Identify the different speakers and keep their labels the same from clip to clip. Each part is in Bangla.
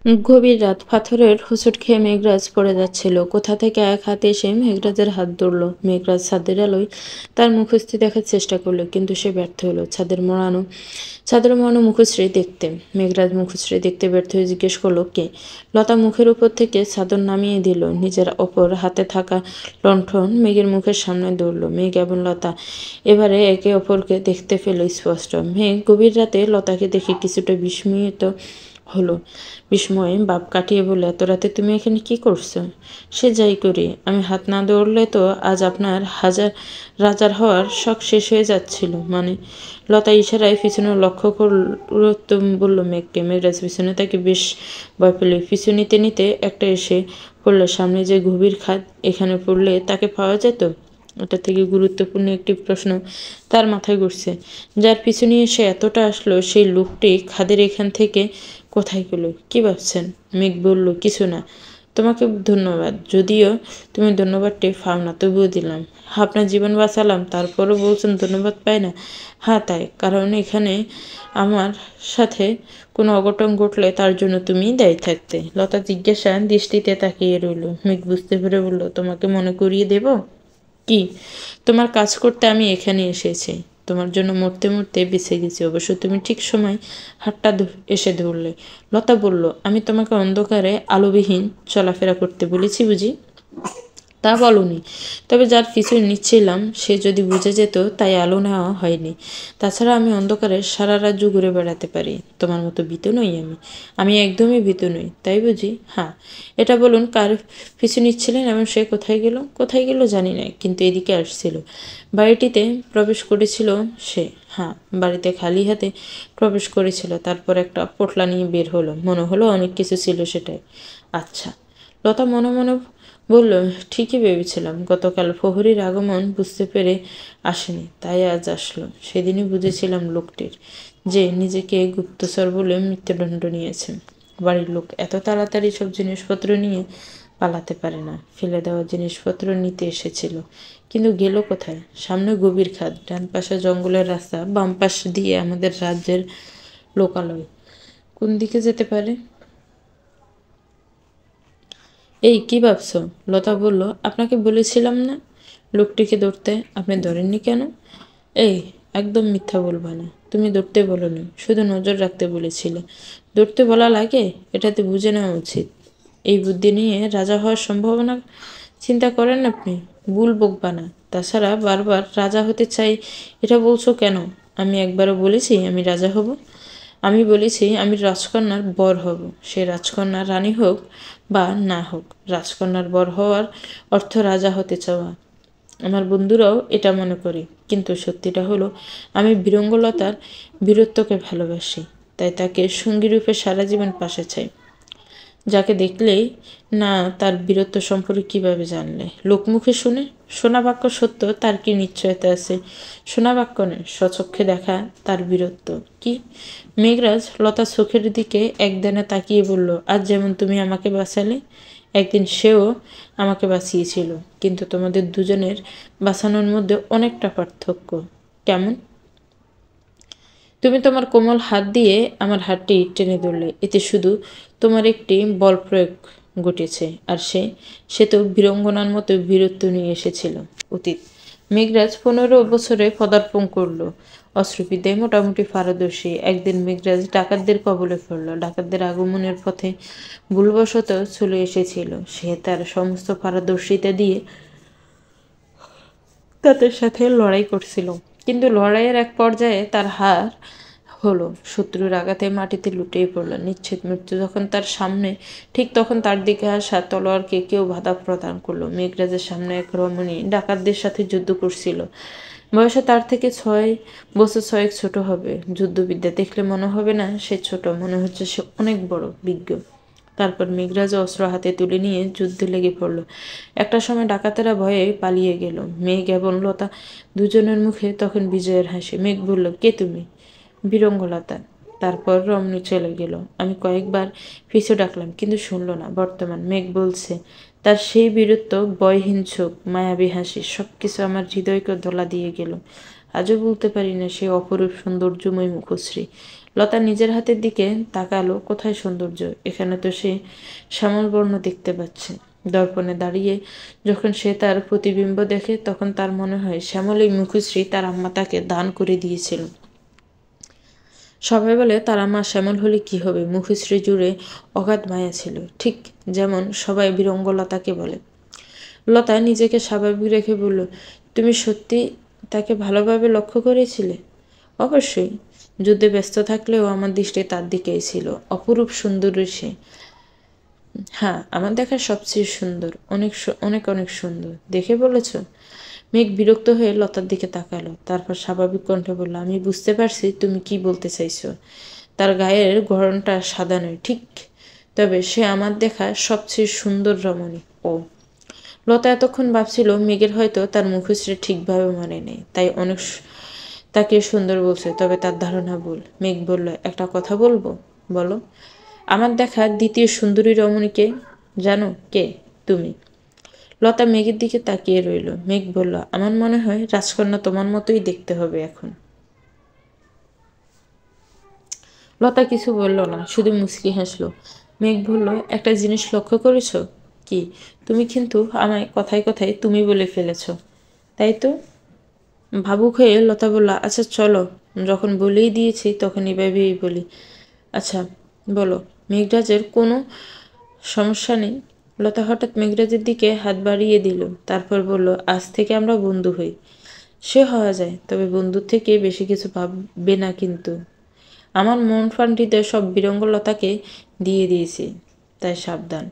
Speaker 1: গভীর রাত, পাথরের হোঁচট খেয়ে মেঘরাজ পড়ে যাচ্ছিল। কোথা থেকে এক হাতে এসে মেঘরাজের হাত ধরল। মেঘরাজ ছাদের আলোয় তার মুখশ্রী দেখার চেষ্টা করলো, কিন্তু সে ব্যর্থ হলো। ছাদের মোড়ানো মুখশ্রী দেখতে। মেঘরাজ মুখশ্রী দেখতে ব্যর্থ হয়ে জিজ্ঞেস করলো, কে? লতা মুখের উপর থেকে চাদর নামিয়ে দিল। নিজের অপর হাতে থাকা লণ্ঠন মেঘের মুখের সামনে ধরল। মেঘ এবং লতা এবারে একে অপরকে দেখতে পেল স্পষ্ট। মেঘ গভীর রাতে লতাকে দেখে কিছুটা বিস্মিত হলো। বিস্ময়ে ভাব কাটিয়ে বলল, এত রাতে তুমি এখানে কি করছো? সে যাই করি, আমি হাত না ধরলে তো আজ আপনার রাজার হওয়ার শখ শেষ হয়ে যাচ্ছিল। মানে? লতা ইশারায় পিছনে লক্ষ্য করতে বলল মেঘকে। মেঘরাজ পিছনে তাকে বেশ ভয় পেল। পিছু নিতে নিতে একটা এসে পড়ল সামনে। যে গভীর খাদ, এখানে পড়লে তাকে পাওয়া যেত? এটা থেকে গুরুত্বপূর্ণ একটি প্রশ্ন তার মাথায় ঘুরছে। যার পিছু নিয়ে সে এতটা আসলো, সেই লোকটি খাদের এখান থেকে কোথায় গেল? কি ভাবছেন? মেঘ বলল, কিছু না। তোমাকে ধন্যবাদ, যদিও তুমি ধন্যবাদটি পাও না, তবুও দিলাম। আপনার জীবন বাঁচালাম, তারপরও বলছেন ধন্যবাদ পাই না? হ্যাঁ তাই, কারণ এখানে আমার সাথে কোনো অঘটন ঘটলে তার জন্য তুমিই দায়ী থাকতে। লতা জিজ্ঞাসা দৃষ্টিতে তাকিয়ে রইল। মেঘ বুঝতে পেরে বলল, তোমাকে মনে করিয়ে দেব? কি? তোমার কাজ করতে আমি এখানে এসেছি। তোমার জন্য মরতে মরতে বেঁচে গেছি। অবশ্য তুমি ঠিক সময় হাতটা এসে ধরলে। লতা বলল, আমি তোমাকে অন্ধকারে আলোবিহীন চলাফেরা করতে বলেছি বুঝি? তা বলনি, তবে যার পিছু নিচ্ছিলাম সে যদি বুঝে যেত তাই আলো নেওয়া হয়নি। তাছাড়া আমি অন্ধকারে সারা রাজ্য ঘুরে বেড়াতে পারি। তোমার মতো ভীতু নই আমি। আমি একদমই ভীতু নই, তাই বুঝি? হ্যাঁ। এটা বলুন, কার পিছু নিচ্ছিলেন এবং সে কোথায় গেল? কোথায় গেল জানি না, কিন্তু এদিকে আসছিল। বাড়িটিতে প্রবেশ করেছিল সে। হ্যাঁ, বাড়িতে খালি হাতে প্রবেশ করেছিল। তারপর একটা পোটলা নিয়ে বের হলো। মনে হলো অনেক কিছু ছিল সেটাই। আচ্ছা। লতা মনে মনে বলল, ঠিকই ভেবেছিলাম। গতকাল প্রহরীর আগমন বুঝতে পেরে আসেনি, তাই আজ আসলো। সেদিনই বুঝেছিলাম লোকটির, যে নিজেকে গুপ্তচর বলে মৃত্যুদণ্ড নিয়েছে। বাড়ির লোক এত তাড়াতাড়ি সব জিনিসপত্র নিয়ে পালাতে পারে না। ফেলে দেওয়া জিনিসপত্র নিতে এসেছিল, কিন্তু গেল কোথায়? সামনে গভীর খাদ, ডান পাশে জঙ্গলের রাস্তা, বাম পাশ দিয়ে আমাদের রাজ্যের লোকালয়। কোন দিকে যেতে পারে? এই কি ভাবছো? লতা বলল, আপনাকে বলেছিলাম না লোকটিকে ধরতে। আপনি ধরেননি কেন? এই, একদম মিথ্যা বলবা না। তুমি ধরতে বলোনি, শুধু নজর রাখতে বলেছিলে। ধরতে বলা লাগে? এটাতে বুঝে নেওয়া উচিত। এই বুদ্ধি নিয়ে রাজা হওয়ার সম্ভাবনা চিন্তা করেন আপনি? ভুল বকবা না। তাছাড়া বারবার রাজা হতে চাই এটা বলছো কেন? আমি একবারও বলেছি আমি রাজা হব? আমি বলেছি আমি রাজকন্যার বর হব। সে রাজকন্যা রানী হোক বা না হোক, রাজকন্যার বর হওয়ার অর্থ রাজা হতে চাওয়া। আমার বন্ধুরাও এটা মনে করে, কিন্তু সত্যিটা হলো আমি বীরঙ্গলতার বীরত্বকে ভালোবাসি, তাই তাকে সঙ্গী রূপে সারা জীবন পাশে চাই। যাকে দেখলেই না তার বীরত্ব সম্পর্কে কিভাবে জানলে? লোকমুখে শুনে? শোনা বাক্য সত্য তার কি নিশ্চয়তা আছে? শোনা বাক্য নয়, স্বচক্ষে দেখা তার বীরত্ব কি? মেঘরাজ লতার চোখের দিকে একদানে তাকিয়ে বলল, আজ যেমন তুমি আমাকে বাঁচালে, একদিন সেও আমাকে বাঁচিয়েছিল। কিন্তু তোমাদের দুজনের বাঁচানোর মধ্যে অনেকটা পার্থক্য। কেমন? তুমি তোমার কোমল হাত দিয়ে আমার হাতটি টেনে ধরলে, এতে শুধু তোমার একটি বল প্রয়োগ ঘটেছে। আর সে তো বীরঙ্গনার মতো বীরত্ব নিয়ে এসেছিল। অতীত। মেঘরাজ 15 বছরে পদার্পণ করলো। অস্ত্রবিদ্যায় মোটামুটি পারদর্শী। একদিন মেঘরাজ ডাকাতদের কবলে পড়ল। ডাকাতদের আগমনের পথে ভুলবশত চলে এসেছিল। সে তার সমস্ত পারদর্শিতা দিয়ে তাদের সাথে লড়াই করছিল, কিন্তু লড়াইয়ের এক পর্যায়ে তার হার হলো। শত্রুর আঘাতে মাটিতে লুটিয়ে পড়ল। নিশ্চিত মৃত্যু যখন তার সামনে, ঠিক তখন তার দিকে আসা তলোয়ারকে কেউ বাধা প্রদান করলো। মেঘরাজের সামনে এক রমণী ডাকাতদের সাথে যুদ্ধ করছিল। বয়সে তার থেকে 6 বছর 6 ছোট হবে। যুদ্ধবিদ্যা দেখলে মনে হবে না সে ছোট, মনে হচ্ছে সে অনেক বড় বিজ্ঞ। তারপর মেঘরাজ অস্ত্র হাতে তুলে নিয়ে যুদ্ধে লেগে পড়ল। একটা সময় ডাকাতেরা ভয়ে পালিয়ে গেল। মেঘ এবং লতা দুজনের মুখে তখন বিজয়ের হাসি। মেঘ বলল, কে তুমি? বীরঙ্গলতা। তারপর রমণী চলে গেল। আমি কয়েকবার পিছু ডাকলাম, কিন্তু শুনল না। বর্তমান মেঘ বলছে, তার সেই বীরত্ব, ভয়হীন চোখ, মায়াবী হাসি, সবকিছু আমার হৃদয়কে দোলা দিয়ে গেল। আজও বলতে পারি না সেই অপরূপ সৌন্দর্যময় মুখশ্রী। লতা নিজের হাতের দিকে তাকালো। কোথায় সৌন্দর্য? এখানে তো সে শ্যামল বর্ণ দেখতে পাচ্ছে। দর্পণে দাঁড়িয়ে যখন সে তার প্রতিবিম্ব দেখে তখন তার মনে হয় শ্যামল এই মুখশ্রী তার আম্মা তাকে দান করে দিয়েছিল। সবাই বলে তার আম্মা শ্যামল হলে কি হবে, মুখশ্রী জুড়ে অগাধ মায়া ছিল, ঠিক যেমন সবাই বিরঙ্গলতাকে বলে। লতা নিজেকে স্বাভাবিক রেখে বলল, তুমি সত্যি তাকে ভালোভাবে লক্ষ্য করেছিলে? অবশ্যই, যুদ্ধে ব্যস্ত থাকলেও আমার দৃষ্টি তার দিকেই ছিল। অপরূপ সুন্দরী সে। হ্যাঁ, আমার দেখা সবচেয়ে সুন্দর, অনেক অনেক অনেক সুন্দর। দেখে বলেছ? মেঘ বিরক্ত হয়ে লতার দিকে তাকালো, তারপর স্বাভাবিক কণ্ঠে বলল, আমি বুঝতে পারছি তুমি কি বলতে চাইছো। তার গায়ের গড়নটা সাদা নয়, ঠিক, তবে সে আমার দেখা সবচেয়ে সুন্দর রমণী। ও। লতা এতক্ষণ ভাবছিল মেঘের হয়তো তার মুখশ্রী ঠিকভাবে মানে নেই, তাই অনেক তাকে সুন্দর বলছে, তবে তার ধারণা ভুল। মেঘ বলল, একটা কথা বলবো? বলো। আমার দেখা দ্বিতীয় সুন্দরী রমণীকে জানো? কে? তুমি। লতা মেঘের দিকে তাকিয়ে রইল। মেঘ বলল, আমার মনে হয় রাজকন্যা তোমার মতোই দেখতে হবে এখন। লতা কিছু বলল না, শুধু মুচকি হাসলো। মেঘ বলল, একটা জিনিস লক্ষ্য করেছ? কি? তুমি কিন্তু আমায় কথায় কথায় তুমি বলে ফেলেছ। তাই তো। ভাবুক হয়ে লতা বলল, আচ্ছা চলো, যখন বলেই দিয়েছি তখন এভাবেই বলি। আচ্ছা বলো, মেঘরাজের কোনো সমস্যা নেই? লতা হঠাৎ মেঘরাজের দিকে হাত বাড়িয়ে দিল, তারপর বলল, আজ থেকে আমরা বন্ধু হই। সে হওয়া যায়, তবে বন্ধুর থেকে বেশি কিছু ভাববে না কিন্তু। আমার মন ফান্ডিতে সব বিরঙ্গলতাকে দিয়ে দিয়েছি, তাই সাবধান।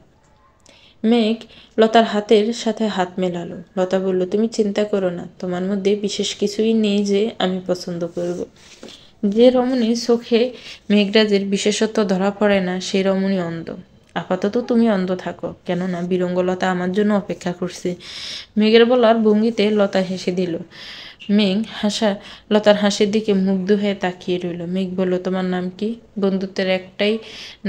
Speaker 1: মেঘ লতার হাতের সাথে হাত মেলালো। লতা বলল, তুমি চিন্তা করো না, তোমার মধ্যে বিশেষ কিছুই নেই যে আমি পছন্দ করব। যে রমণী চোখে মেঘরাজের বিশেষত্ব ধরা পড়ে না সেই রমণী অন্ধ। আপাতত তুমি অন্ধ থাকো, কেননা বিরঙ্গলতা আমার জন্য অপেক্ষা করছে। মেঘের বলার ভঙ্গিতে লতা হেসে দিল। মেঘ লতার হাসির দিকে মুগ্ধ হয়ে তাকিয়ে রইল। মেঘ বলল, তোমার নাম কি? বন্ধুত্বের একটাই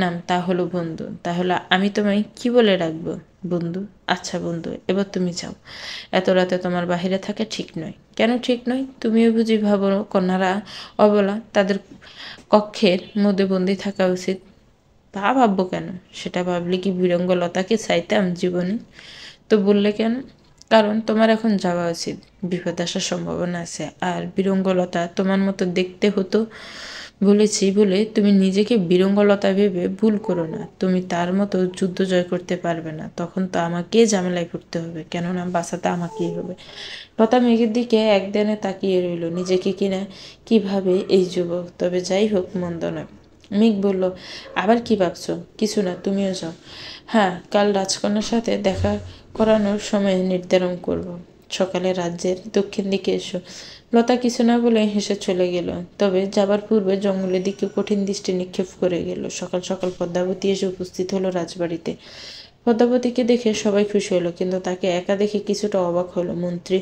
Speaker 1: নাম, তা হলো বন্ধু। তাহলে আমি তোমায় কি বলে রাখবো? বন্ধু। আচ্ছা বন্ধু, এবার তুমি যাও। এত রাতে তোমার বাহিরে থাকা ঠিক নয়। কেন ঠিক নয়? তুমিও বুঝি ভাবো কন্যারা অবলা, তাদের কক্ষের মধ্যে বন্দি থাকা উচিত? তা ভাববো কেন? সেটা ভাবলে কি বিরঙ্গলতাকে চাইতাম জীবনে? তো বললে কেন? কারণ তোমার এখন যাওয়া উচিত, বিপদ আসার সম্ভাবনা আছে। আর বিরঙ্গলতা তোমার মতো দেখতে হতো বলেছি বলে তুমি নিজেকে বিরঙ্গলতা ভেবে ভুল করো না। তুমি তার মতো যুদ্ধ জয় করতে পারবে না, তখন তো আমাকে ঝামেলায় পড়তে হবে, কেননা বাঁচাতে আমাকেই হবে। লতা মেঘের দিকে একদিনে তাকিয়ে রইল, নিজেকে কিনা কিভাবে এই যুবক। তবে যাই হোক, মন্দ নয়। মেঘ বলল, আবার কি ভাবছো? কিছু না, তুমিও যাও। হ্যাঁ, কাল রাজকন্যার সাথে দেখা করানোর সময় নির্ধারণ করব। সকালে রাজ্যের দক্ষিণ দিকে এসো। লতা কিছু না বলে হেসে চলে গেল, তবে যাবার পূর্বে জঙ্গলের দিকে কঠিন দৃষ্টি নিক্ষেপ করে গেল। সকাল সকাল পদ্মাবতী এসে উপস্থিত হলো রাজবাড়িতে। পদ্মাবতীকে দেখে সবাই খুশি হলো, কিন্তু তাকে একা দেখে কিছুটা অবাক হলো। মন্ত্রী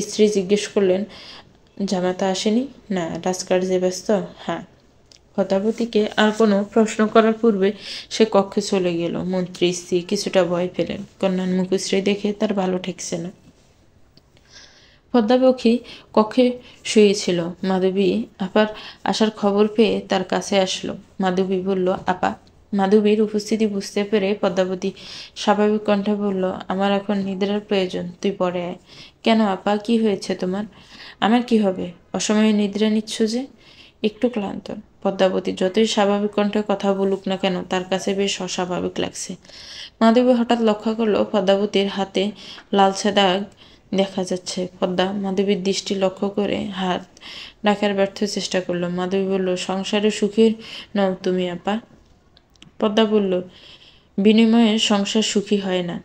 Speaker 1: স্ত্রী জিজ্ঞেস করলেন, জামাতা আসেনি? না, রাজকার্যে ব্যস্ত। হ্যাঁ। পদ্মাবতীকে আর কোনো প্রশ্ন করার পূর্বে সে কক্ষে চলে গেল। মন্ত্রী স্ত্রী কিছুটা ভয় পেলেন, কন্যার মুখশ্রী দেখে তার ভালো ঠেকছে না। পদ্মাবতী কক্ষে শুয়েছিল। মাধবী আপার আসার খবর পেয়ে তার কাছে আসলো। মাধবী বলল, আপা। মাধবীর উপস্থিতি বুঝতে পেরে পদ্মাবতী স্বাভাবিক কণ্ঠে বলল, আমার এখন নিদ্রার প্রয়োজন, তুই পরে আয়। কেন আপা, কি হয়েছে তোমার? আমার কি হবে? অসময়ে নিদ্রা নিচ্ছ যে? একটু ক্লান্ত। পদ্মাবতী যতই স্বাভাবিক কণ্ঠে কথা বলুক না কেন, তার কাছে বেশ অস্বাভাবিক লাগছে। মাধবী হঠাৎ লক্ষ্য করলো পদ্মাবতীর হাতে লালচে দাগ দেখা যাচ্ছে। পদ্মা মাধবীর দৃষ্টি লক্ষ্য করে হাত ডাকার ব্যর্থ চেষ্টা করলো। মাধবী বলল, সংসারে সুখীর নও তুমি আপা? পদ্মা বলল, বিনিময়ে সংসার সুখী হয় না।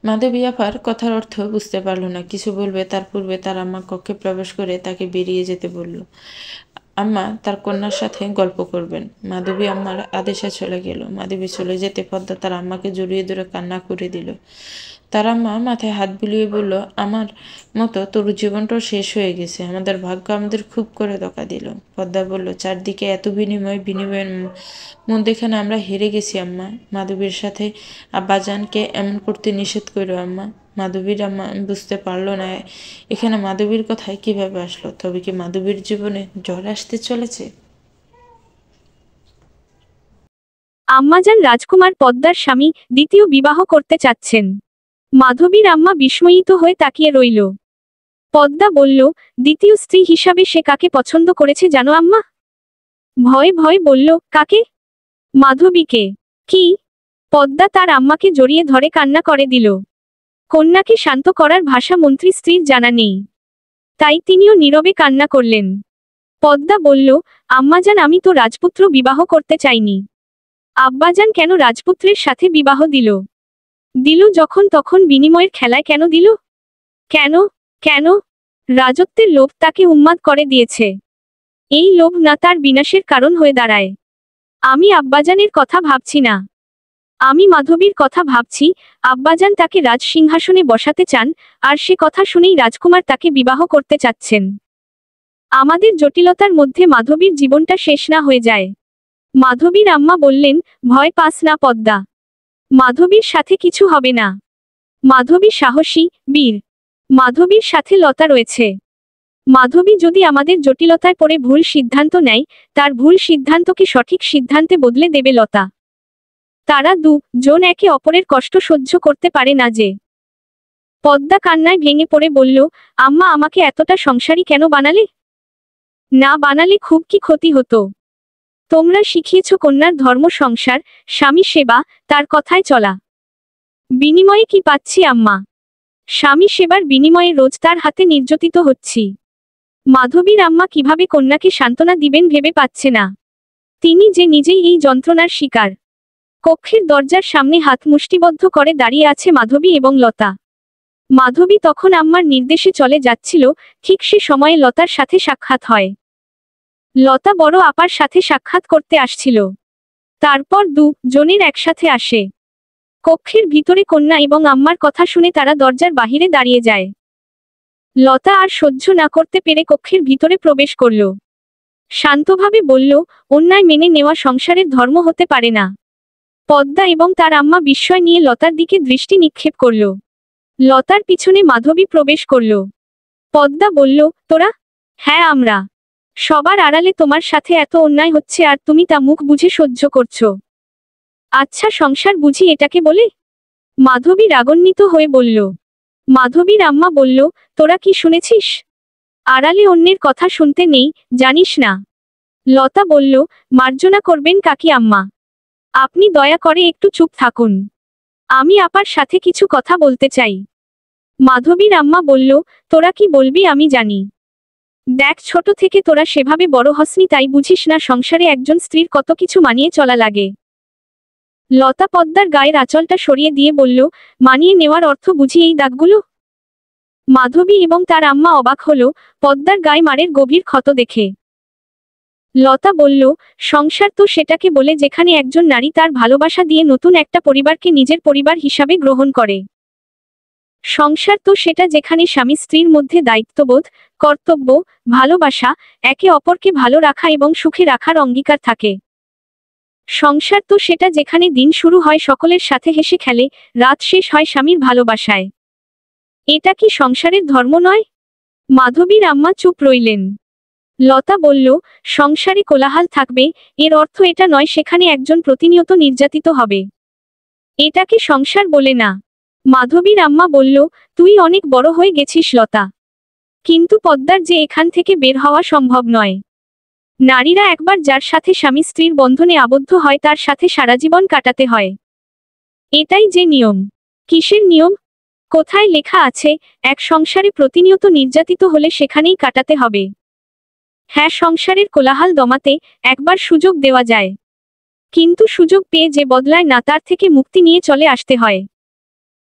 Speaker 1: মাধবী আপার কথার অর্থ বুঝতে পারল না। কিছু বলবে তার পূর্বে তার আম্মা কক্ষে প্রবেশ করে তাকে বেরিয়ে যেতে বলল। আম্মা তার কন্যার সাথে গল্প করবেন। মাধবী আম্মার আদেশে চলে গেল। মাধবী চলে যেতে পদ্মা তার আম্মাকে জড়িয়ে ধরে কান্না করে দিল। তার আম্মা মাথায় হাত বুলিয়ে বলল, আমার মতো তোর জীবনটাও শেষ হয়ে গেছে। আমাদের ভাগ্য আমাদের খুব করে ধোঁকা দিল। পদ্মা বলল, চারদিকে এত বিনিময়ের মধ্যেখানে আমরা হেরে গেছি আম্মা। মাধবীর সাথে আব্বাজানকে এমন করতে নিষেধ করো আম্মা। মাধবীর আম্মা বুঝতে পারলো না এখানে মাধবীর কথায় কিভাবে আসলো। তবে কি মাধবীর জীবনে ঝড় আসতে চলেছে?
Speaker 2: আম্মাজান রাজকুমার পদ্মার স্বামী দ্বিতীয় বিবাহ করতে চাচ্ছেন। মাধবীর আম্মা বিস্ময়িত হয়ে তাকিয়ে রইল। পদ্মা বলল, দ্বিতীয় স্ত্রী হিসাবে সে কাকে পছন্দ করেছে জানো আম্মা? ভয়ে ভয়ে বলল, কাকে? মাধবীকে। কি? পদ্মা তার আম্মাকে জড়িয়ে ধরে কান্না করে দিল। কন্যাকে শান্ত করার ভাষা মন্ত্রী স্ত্রীর জানা নেই, তাই তিনিও নীরবে কান্না করলেন। পদ্মা বলল, আম্মাজান আমি তো রাজপুত্র বিবাহ করতে চাইনি। আব্বাজান কেন রাজপুত্রের সাথে বিবাহ দিল? দিল যখন তখন বিনিময়ের খেলায় কেন দিল? কেন কেন? রাজত্বের লোভ তাকে উন্মাদ করে দিয়েছে। এই লোভ না তার বিনাশের কারণ হয়ে দাঁড়ায়। আমি আব্বাজানের কথা ভাবছি না, আমি মাধবীর কথা ভাবছি। আব্বাজান তাকে রাজসিংহাসনে বসাতে চান, আর সে কথা শুনেই রাজকুমার তাকে বিবাহ করতে চাচ্ছেন। আমাদের জটিলতার মধ্যে মাধবীর জীবনটা শেষ না হয়ে যায়। মাধবীর আম্মা বললেন, ভয় পাস না পদ্মা, মাধবীর সাথে কিছু হবে না। মাধবী সাহসী, বীর। মাধবীর সাথে লতা রয়েছে। মাধবী যদি আমাদের জটিলতায় পড়ে ভুল সিদ্ধান্ত নেয়, তার ভুল সিদ্ধান্তকে সঠিক সিদ্ধান্তে বদলে দেবে লতা। তারা দুজন একে অপরের কষ্ট সহ্য করতে পারে না যে। পদ্মা কান্নায় ভেঙে পড়ে বলল, আম্মা আমাকে এতটা সংসারী কেন বানালে? না বানালে খুব কি ক্ষতি হতো? তোমরা শিখিয়েছ কন্যার ধর্ম সংসার, স্বামী সেবা, তার কথায় চলা। বিনিময়ে কি পাচ্ছি আম্মা? স্বামী সেবার বিনিময়ে রোজ তার হাতে নির্যাতিত হচ্ছি। মাধবীর আম্মা কিভাবে কন্যাকে সান্ত্বনা দিবেন ভেবে পাচ্ছে না। তিনি যে নিজেই এই যন্ত্রণার শিকার। কক্ষের দরজার সামনে হাত মুষ্টিবদ্ধ করে দাঁড়িয়ে আছে মাধবী এবং লতা। মাধবী তখন আম্মার নির্দেশে চলে যাচ্ছিল, ঠিক সে সময়ে লতার সাথে সাক্ষাৎ হয়। লতা বড় আপার সাথে সাক্ষাৎ করতে আসছিল। তারপর দুজনের একসাথে আসে। কক্ষের ভিতরে কন্যা এবং আম্মার কথা শুনে তারা দরজার বাহিরে দাঁড়িয়ে যায়। লতা আর সহ্য না করতে পেরে কক্ষের ভিতরে প্রবেশ করল। শান্তভাবে বলল, অন্যায় মেনে নেওয়া সংসারের ধর্ম হতে পারে না। পদ্মা এবং তার আম্মা বিস্ময় নিয়ে লতার দিকে দৃষ্টি নিক্ষেপ করল। লতার পিছনে মাধবী প্রবেশ করল। পদ্মা বলল, তোরা? হ্যাঁ আমরা। সবার আড়ালে তোমার সাথে এত অন্যায় হচ্ছে আর তুমি তা মুখ বুঝে সহ্য করছো। আচ্ছা সংসার বুঝি এটাকে বলে? মাধবী রাগান্বিত হয়ে বলল। মাধবীর আম্মা বলল, তোরা কি শুনেছিস? আড়ালে অন্যের কথা শুনতে নেই, জানিস না? লতা বলল, মার্জনা করবেন কাকি আম্মা, আপনি দয়া করে একটু চুপ থাকুন। আমি আপার সাথে কিছু কথা বলতে চাই। মাধবীর আম্মা বলল, তোরা কি বলবি আমি জানি। দেখ ছোট থেকে তোরা সেভাবে বড় হসনি, তাই বুঝিস না সংসারে একজন স্ত্রীর কত কিছু মানিয়ে চলা লাগে। লতা পদ্মার গায়ের আঁচলটা সরিয়ে দিয়ে বলল, মানিয়ে নেওয়ার অর্থ বুঝি এই দাগগুলো? মাধবী এবং তার আম্মা অবাক হলো পদ্মার গায়ে মারের গভীর ক্ষত দেখে। লতা বলল, সংসার তো সেটাকে বলে যেখানে একজন নারী তার ভালোবাসা দিয়ে নতুন একটা পরিবারকে নিজের পরিবার হিসাবে গ্রহণ করে। সংসার তো সেটা যেখানে স্বামী স্ত্রীর মধ্যে দায়িত্ববোধ, কর্তব্য, ভালোবাসা, একে অপরকে ভালো রাখা এবং সুখে রাখার অঙ্গীকার থাকে। সংসার তো সেটা যেখানে দিন শুরু হয় সকলের সাথে হেসে খেলে, রাত শেষ হয় স্বামীর ভালোবাসায়। এটা কি সংসারের ধর্ম নয়? মাধবীর আম্মা চুপ রইলেন। লতা বলল, সংসারে কোলাহল থাকবে, এর অর্থ এটা নয় সেখানে একজন প্রতিনিয়ত নির্যাতিত হবে। এটাকে সংসার বলে না। মাধবীর আম্মা বলল, তুই অনেক বড় হয়ে গেছিস লতা, কিন্তু পদ্মার যে এখান থেকে বের হওয়া সম্ভব নয়। নারীরা একবার যার সাথে স্বামী স্ত্রীর বন্ধনে আবদ্ধ হয় তার সাথে সারা জীবন কাটাতে হয়। এটাই যে নিয়ম। কিসের নিয়ম? কোথায় লেখা আছে এক সংসারে প্রতিনিয়ত নির্যাতিত হলে সেখানেই কাটাতে হবে? হ্যাঁ, সংসারের কোলাহল দমাতে একবার সুযোগ দেওয়া যায়, কিন্তু সুযোগ পেয়ে যে বদলায় না তার থেকে মুক্তি নিয়ে চলে আসতে হয়।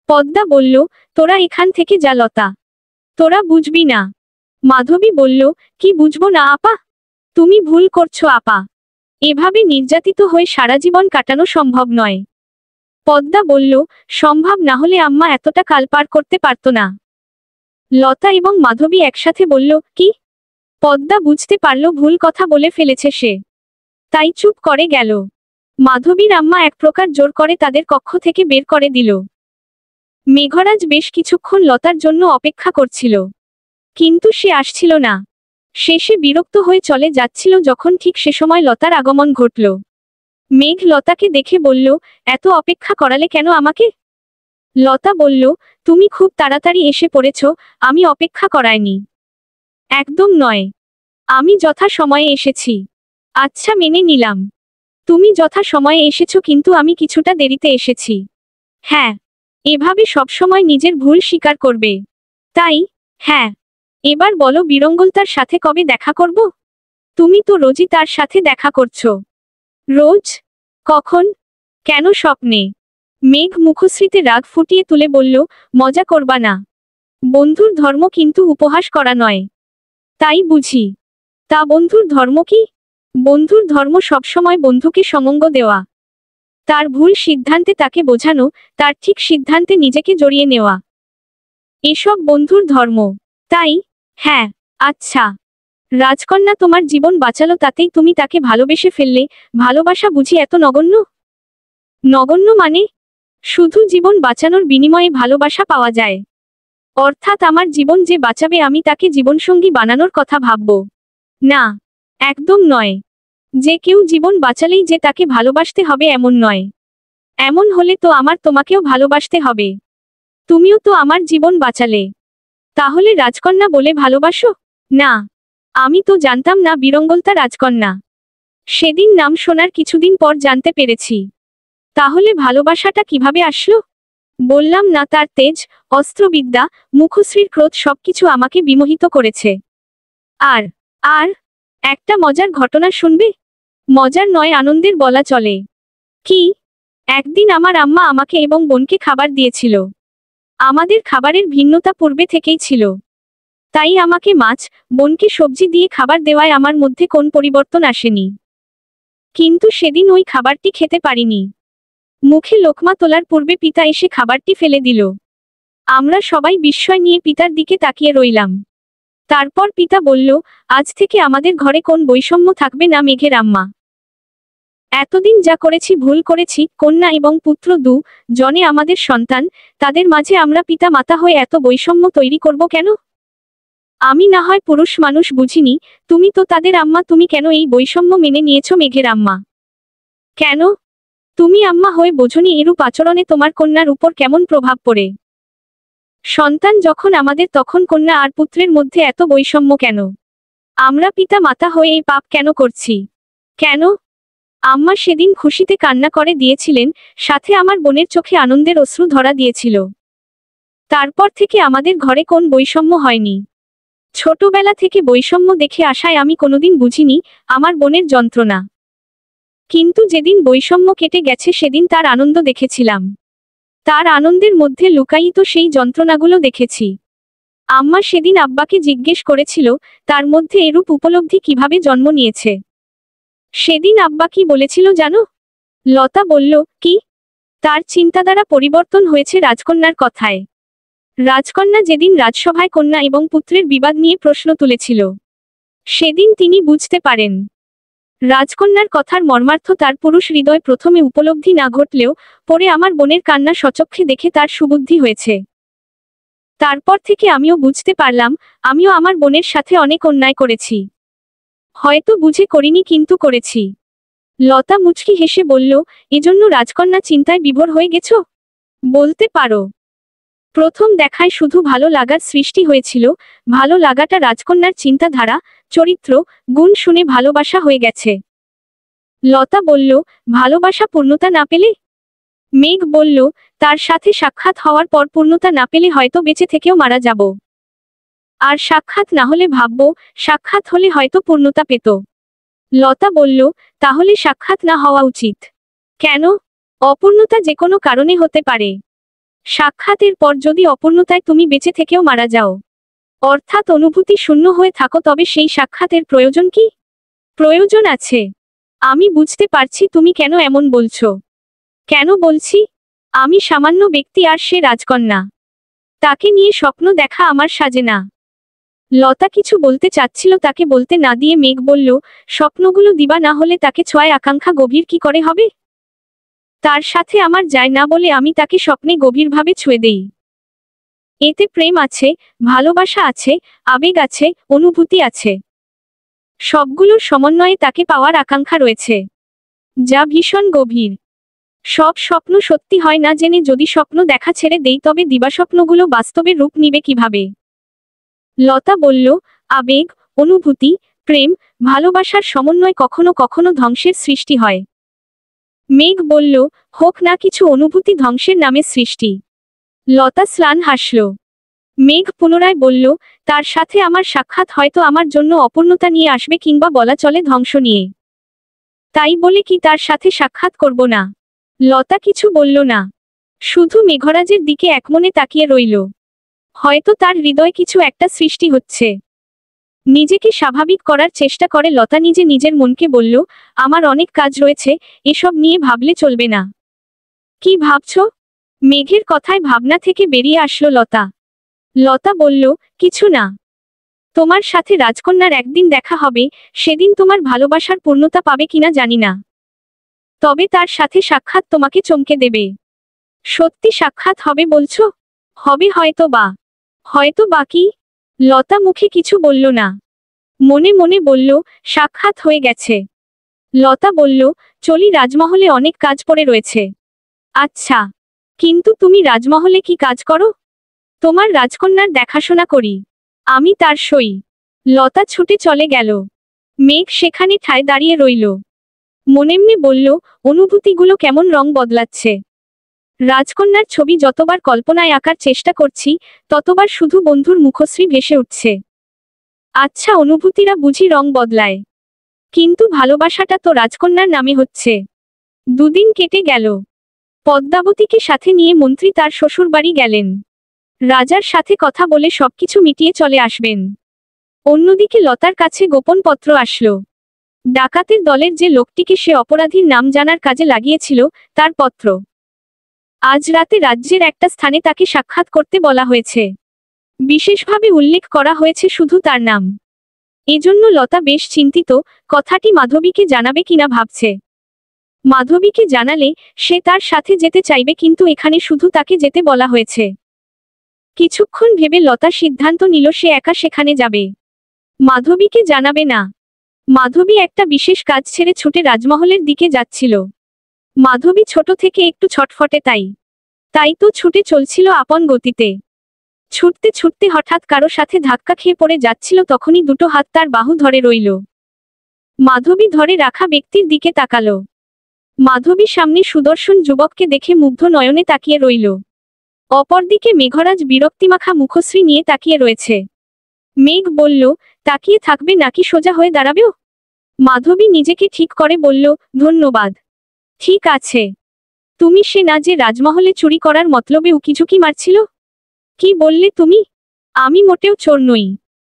Speaker 2: পদ্মা বলল, তোরা এখান থেকে যা লতা, তোরা বুঝবি না। মাধবী বলল, কি বুঝবো না আপা? তুমি ভুল করছো আপা, এভাবে নির্যাতিত হয়ে সারা জীবন কাটানো সম্ভব নয়। পদ্মা বলল, সম্ভব না হলে আম্মা এতটা কাল পার করতে পারতো না। লতা এবং মাধবী একসাথে বলল, কি? পদ্মা বুঝতে পারল ভুল কথা বলে ফেলেছে সে, তাই চুপ করে গেল। মাধবীর আম্মা এক প্রকার জোর করে তাদের কক্ষ থেকে বের করে দিল। মেঘরাজ বেশ কিছুক্ষণ লতার জন্য অপেক্ষা করছিল, কিন্তু সে আসছিল না। শেষে বিরক্ত হয়ে চলে যাচ্ছিল যখন ঠিক সে সময় লতার আগমন ঘটল। মেঘ লতাকে দেখে বলল, এত অপেক্ষা করালে কেন আমাকে? লতা বলল, তুমি খুব তাড়াতাড়ি এসে পড়েছ, আমি অপেক্ষা করাইনি। একদম নয়, আমি যথা সময়ে এসেছি। আচ্ছা, মেনে নিলাম তুমি যথা সময়ে এসেছো, কিন্তু আমি কিছুটা দেরিতে এসেছি। হ্যাঁ, এভাবে সবসময় নিজের ভুল স্বীকার করবে, তাই? হ্যাঁ। এবার বলো, বিরঙ্গলতার সাথে কবে দেখা করব? তুমি তো রোজই তার সাথে দেখা করছো। রোজ? কখন? কেন, স্বপ্নে? মেঘ মুখশ্রীতে রাগ ফুটিয়ে তুলে বলল, মজা করবা না? বন্ধুর ধর্ম কিন্তু উপহাস করা নয়। তাই বুঝি? তা বন্ধুর ধর্ম কি? বন্ধুর ধর্ম সবসময় বন্ধুকে সমঙ্গ দেওয়া, তার ভুল সিদ্ধান্তে তাকে বোঝানো, তার ঠিক সিদ্ধান্তে নিজেকে জড়িয়ে নেওয়া, এসব বন্ধুর ধর্ম। তাই? হ্যাঁ। আচ্ছা, রাজকন্যা তোমার জীবন বাঁচালো, তাতেই তুমি তাকে ভালোবেসে ফেললে? ভালোবাসা বুঝি এত নগণ্য? নগণ্য মানে? শুধু জীবন বাঁচানোর বিনিময়ে ভালোবাসা পাওয়া যায়? অর্থাৎ আমার জীবন যে বাঁচাবে আমি তাকে জীবনসঙ্গী বানানোর কথা ভাবব? না, একদম নয়। যে কেউ জীবন বাঁচালেই যে তাকে ভালোবাসতে হবে এমন নয়। এমন হলে তো আমার তোমাকেও ভালোবাসতে হবে। তুমিও তো আমার জীবন বাঁচালে, তাহলে রাজকন্যা বলে ভালোবাসো? না, আমি তো জানতাম না বিরঙ্গলতা রাজকন্যা। সেদিন নাম শোনার কিছুদিন পর জানতে পেরেছি। তাহলে ভালোবাসাটা কিভাবে আসলো? বললাম না, তার তেজ, অস্ত্রবিদ্যা, মুখশ্রীর ক্রোধ সবকিছু আমাকে বিমোহিত করেছে। আর আর একটা মজার ঘটনা শুনবে? মজার নয়, আনন্দের বলা চলে। কি? একদিন আমার আম্মা আমাকে এবং বোনকে খাবার দিয়েছিল। আমাদের খাবারের ভিন্নতা পূর্বে থেকেই ছিল, তাই আমাকে মাছ, বোনকে সবজি দিয়ে খাবার দেওয়ায় আমার মধ্যে কোন পরিবর্তন আসেনি। কিন্তু সেদিন ওই খাবারটি খেতে পারিনি। মুখে লোকমা তোলার পূর্বে পিতা এসে খাবারটি ফেলে দিল। আমরা সবাই বিস্ময় নিয়ে পিতার দিকে তাকিয়ে রইলাম। তারপর পিতা বলল, আজ থেকে আমাদের ঘরে কোন বৈষম্য থাকবে না মেঘের আম্মা। এতদিন যা করেছি ভুল করেছি, কন্যা এবং পুত্র জনে আমাদের সন্তান, তাদের মাঝে আমরা পিতা মাতা হয়ে এত বৈষম্য তৈরি করব কেন? আমি না হয় পুরুষ মানুষ, বুঝিনি, তুমি তো তাদের আম্মা, তুমি কেন এই বৈষম্য মেনে নিয়েছো মেঘের আম্মা? কেন? তুমি আম্মা হয়ে বোঝনি এরূপ আচরণে তোমার কন্যার উপর কেমন প্রভাব পড়ে? সন্তান যখন আমাদের, তখন কন্যা আর পুত্রের মধ্যে এত বৈষম্য কেন? আমরা পিতা মাতা হয়ে এই পাপ কেন করছি? কেন? আম্মা সেদিন খুশিতে কান্না করে দিয়েছিলেন, সাথে আমার বোনের চোখে আনন্দের অশ্রু ধরা দিয়েছিল। তারপর থেকে আমাদের ঘরে কোন বৈষম্য হয়নি। ছোটবেলা থেকে বৈষম্য দেখে আসায় আমি কোনোদিন বুঝিনি আমার বোনের যন্ত্রণা। কিন্তু যেদিন বৈষম্য কেটে গেছে সেদিন তার আনন্দ দেখেছিলাম। তার আনন্দের মধ্যে লুকায়িত সেই যন্ত্রণাগুলো দেখেছি। আম্মা সেদিন আব্বাকে জিজ্ঞেস করেছিল, তার মধ্যে এরূপ উপলব্ধি কিভাবে জন্ম নিয়েছে। সেদিন আব্বা কি বলেছিল জানো? লতা বলল, কি? তার চিন্তাধারা পরিবর্তন হয়েছে রাজকন্যার কথায়। রাজকন্যা যেদিন রাজসভায় কন্যা এবং পুত্রের বিবাদ নিয়ে প্রশ্ন তুলেছিল, সেদিন তিনি বুঝতে পারেন রাজকন্যার কথার মর্মার্থ তার পুরুষ হৃদয় প্রথমে উপলব্ধি না ঘটলেও পরে আমার বোনের কান্না সচক্ষে দেখে তার সুবুদ্ধি হয়েছে। তারপর থেকে আমিও বুঝতে পারলাম, আমিও আমার বোনের সাথে অনেক অন্যায় করেছি। হয়তো বুঝে করিনি, কিন্তু করেছি। লতা মুচকি হেসে বলল, এজন্য রাজকন্যা চিন্তায় বিভোর হয়ে গেছো? বলতে পারো। প্রথম দেখায় শুধু ভালো লাগার সৃষ্টি হয়েছিল, ভালো লাগাটা রাজকন্যার চিন্তাধারা, চরিত্র, গুণ শুনে ভালোবাসা হয়ে গেছে। লতা বলল, ভালোবাসা পূর্ণতা না পেলে? মেঘ বলল, তার সাথে সাক্ষাৎ হওয়ার পর পূর্ণতা না পেলে হয়তো বেঁচে থেকেও মারা যাব। আর সাক্ষাৎ না হলে ভাবব, সাক্ষাৎ হলে হয়তো পূর্ণতা পেত। লতা বলল, তাহলে সাক্ষাৎ না হওয়া উচিত কেন? অপূর্ণতা যে কোনো কারণে হতে পারে। সাক্ষাতের পর যদি অপূর্ণতায় তুমি বেঁচে থেকেও মারা যাও, অর্থাৎ অনুভূতি শূন্য হয়ে থাকো, তবে সেই সাক্ষাতের প্রয়োজন কি? প্রয়োজন আছে। আমি বুঝতে পারছি তুমি কেন এমন বলছো। কেন বলছি? আমি সামান্য ব্যক্তি আর সে রাজকন্যা। তাকে নিয়ে স্বপ্ন দেখা আমার সাজে না। লতা কিছু বলতে চাচ্ছিল, তাকে বলতে না দিয়ে মেঘ বলল, স্বপ্নগুলো দিবা না হলে তাকে ছোঁয়ায় আকাঙ্ক্ষা গভীর কি করে হবে? তার সাথে আমার যায় না বলে আমি তাকে স্বপ্নে গভীরভাবে ছুঁয়ে দেই। এতে প্রেম আছে, ভালোবাসা আছে, আবেগ আছে, অনুভূতি আছে। সবগুলোর সমন্বয়ে তাকে পাওয়ার আকাঙ্ক্ষা রয়েছে, যা ভীষণ গভীর। সব স্বপ্ন সত্যি হয় না জেনে যদি স্বপ্ন দেখা ছেড়ে দেই তবে দিবাস্বপ্নগুলো বাস্তবে রূপ নিবে কিভাবে? লতা বলল, আবেগ, অনুভূতি, প্রেম, ভালোবাসার সমন্বয় কখনো কখনো ধ্বংসের সৃষ্টি হয়। মেঘ বলল, হোক না কিছু অনুভূতি ধ্বংসের নামে সৃষ্টি। লতা স্লান হাসল। মেঘ পুনরায় বলল, তার সাথে আমার সাক্ষাৎ হয়তো আমার জন্য অপূর্ণতা নিয়ে আসবে, কিংবা বলা চলে ধ্বংস নিয়ে। তাই বলে কি তার সাথে সাক্ষাৎ করব না? লতা কিছু বলল না, শুধু মেঘরাজের দিকে একমনে তাকিয়ে রইল। হয়তো তার হৃদয়ে কিছু একটা সৃষ্টি হচ্ছে। নিজেকে স্বাভাবিক করার চেষ্টা করে লতা নিজে নিজের মনকে বলল, আমার অনেক কাজ রয়েছে, এসব নিয়ে ভাবলে চলবে না। কি ভাবছ? মেঘের কথায় ভাবনা থেকে বেরিয়ে আসলো লতা। লতা বলল, কিছু না। তোমার সাথে রাজকন্যার একদিন দেখা হবে, সেদিন তোমার ভালোবাসার পূর্ণতা পাবে কিনা জানি না, তবে তার সাথে সাক্ষাৎ তোমাকে চমকে দেবে। সত্যি সাক্ষাৎ হবে বলছো? হবে হয়তো বা। হয়তো বা কি? লতা মুখে কিছু বলল না, মনে মনে বলল, সাক্ষাৎ হয়ে গেছে। লতা বলল, চলি, রাজমহলে অনেক কাজ পড়ে রয়েছে। আচ্ছা, কিন্তু তুমি রাজমহলে কি কাজ করো? তোমার রাজকন্যার দেখাশোনা করি, আমি তার সই। লতা ছুটে চলে গেল। মেঘ সেখানে ঠায় দাঁড়িয়ে রইল। মনেমনে বলল, অনুভূতিগুলো কেমন রং বদলাচ্ছে। রাজকন্যার ছবি যতবার কল্পনায় আঁকার চেষ্টা করছি, ততবার শুধু বন্ধুর মুখশ্রী ভেসে উঠছে। আচ্ছা, অনুভূতিরা বুঝি রং বদলায়, কিন্তু ভালোবাসাটা তো রাজকন্যার নামে হচ্ছে। দুদিন কেটে গেল। পদ্মাবতীকে সাথে নিয়ে মন্ত্রী তার শ্বশুরবাড়ি গেলেন। রাজার সাথে কথা বলে সবকিছু মিটিয়ে চলে আসবেন। অন্যদিকে লতার কাছে গোপন পত্র আসলো। ডাকাতের দলের যে লোকটিকে সে অপরাধীর নাম জানার কাজে লাগিয়েছিল, তার পত্র। আজ রাতে রাজ্যের একটা স্থানে তাকে সাক্ষাৎ করতে বলা হয়েছে। বিশেষভাবে উল্লেখ করা হয়েছে শুধু তার নাম। এজন্য লতা বেশ চিন্তিত, কথাটি মাধবীকে জানাবে কিনা ভাবছে। মাধবীকে জানালে সে তার সাথে যেতে চাইবে, কিন্তু এখানে শুধু তাকে যেতে বলা হয়েছে। কিছুক্ষণ ভেবে লতা সিদ্ধান্ত নিল সে একা সেখানে যাবে, মাধবীকে জানাবে না। মাধবী একটা বিশেষ কাজ ছেড়ে ছুটে রাজমহলের দিকে যাচ্ছিল। মাধবী ছোট থেকে একটু ছটফটে, তাই তো ছুটে চলছিল আপন গতিতে। ছুটতে ছুটতে হঠাৎ কারো সাথে ধাক্কা খেয়ে পড়ে যাচ্ছিল, তখনই দুটো হাত তার বাহু ধরে রইল। মাধবী ধরে রাখা ব্যক্তির দিকে তাকালো। মাধবী সামনে সুদর্শন যুবককে দেখে মুগ্ধ নয়নে তাকিয়ে রইল। অপরদিকে মেঘরাজ বিরক্তিমাখা মুখশ্রী নিয়ে তাকিয়ে রয়েছে। মেঘ বলল, তাকিয়ে থাকবে নাকি সোজা হয়ে দাঁড়াবেও? মাধবী নিজেকে ঠিক করে বলল, ধন্যবাদ। ঠিক আছে। তুমি সে না যে রাজমহলে চুরি করার মতলবে উকিঝুঁকি মারছিল? কি বললে তুমি? আমি মোটেও চোর নই,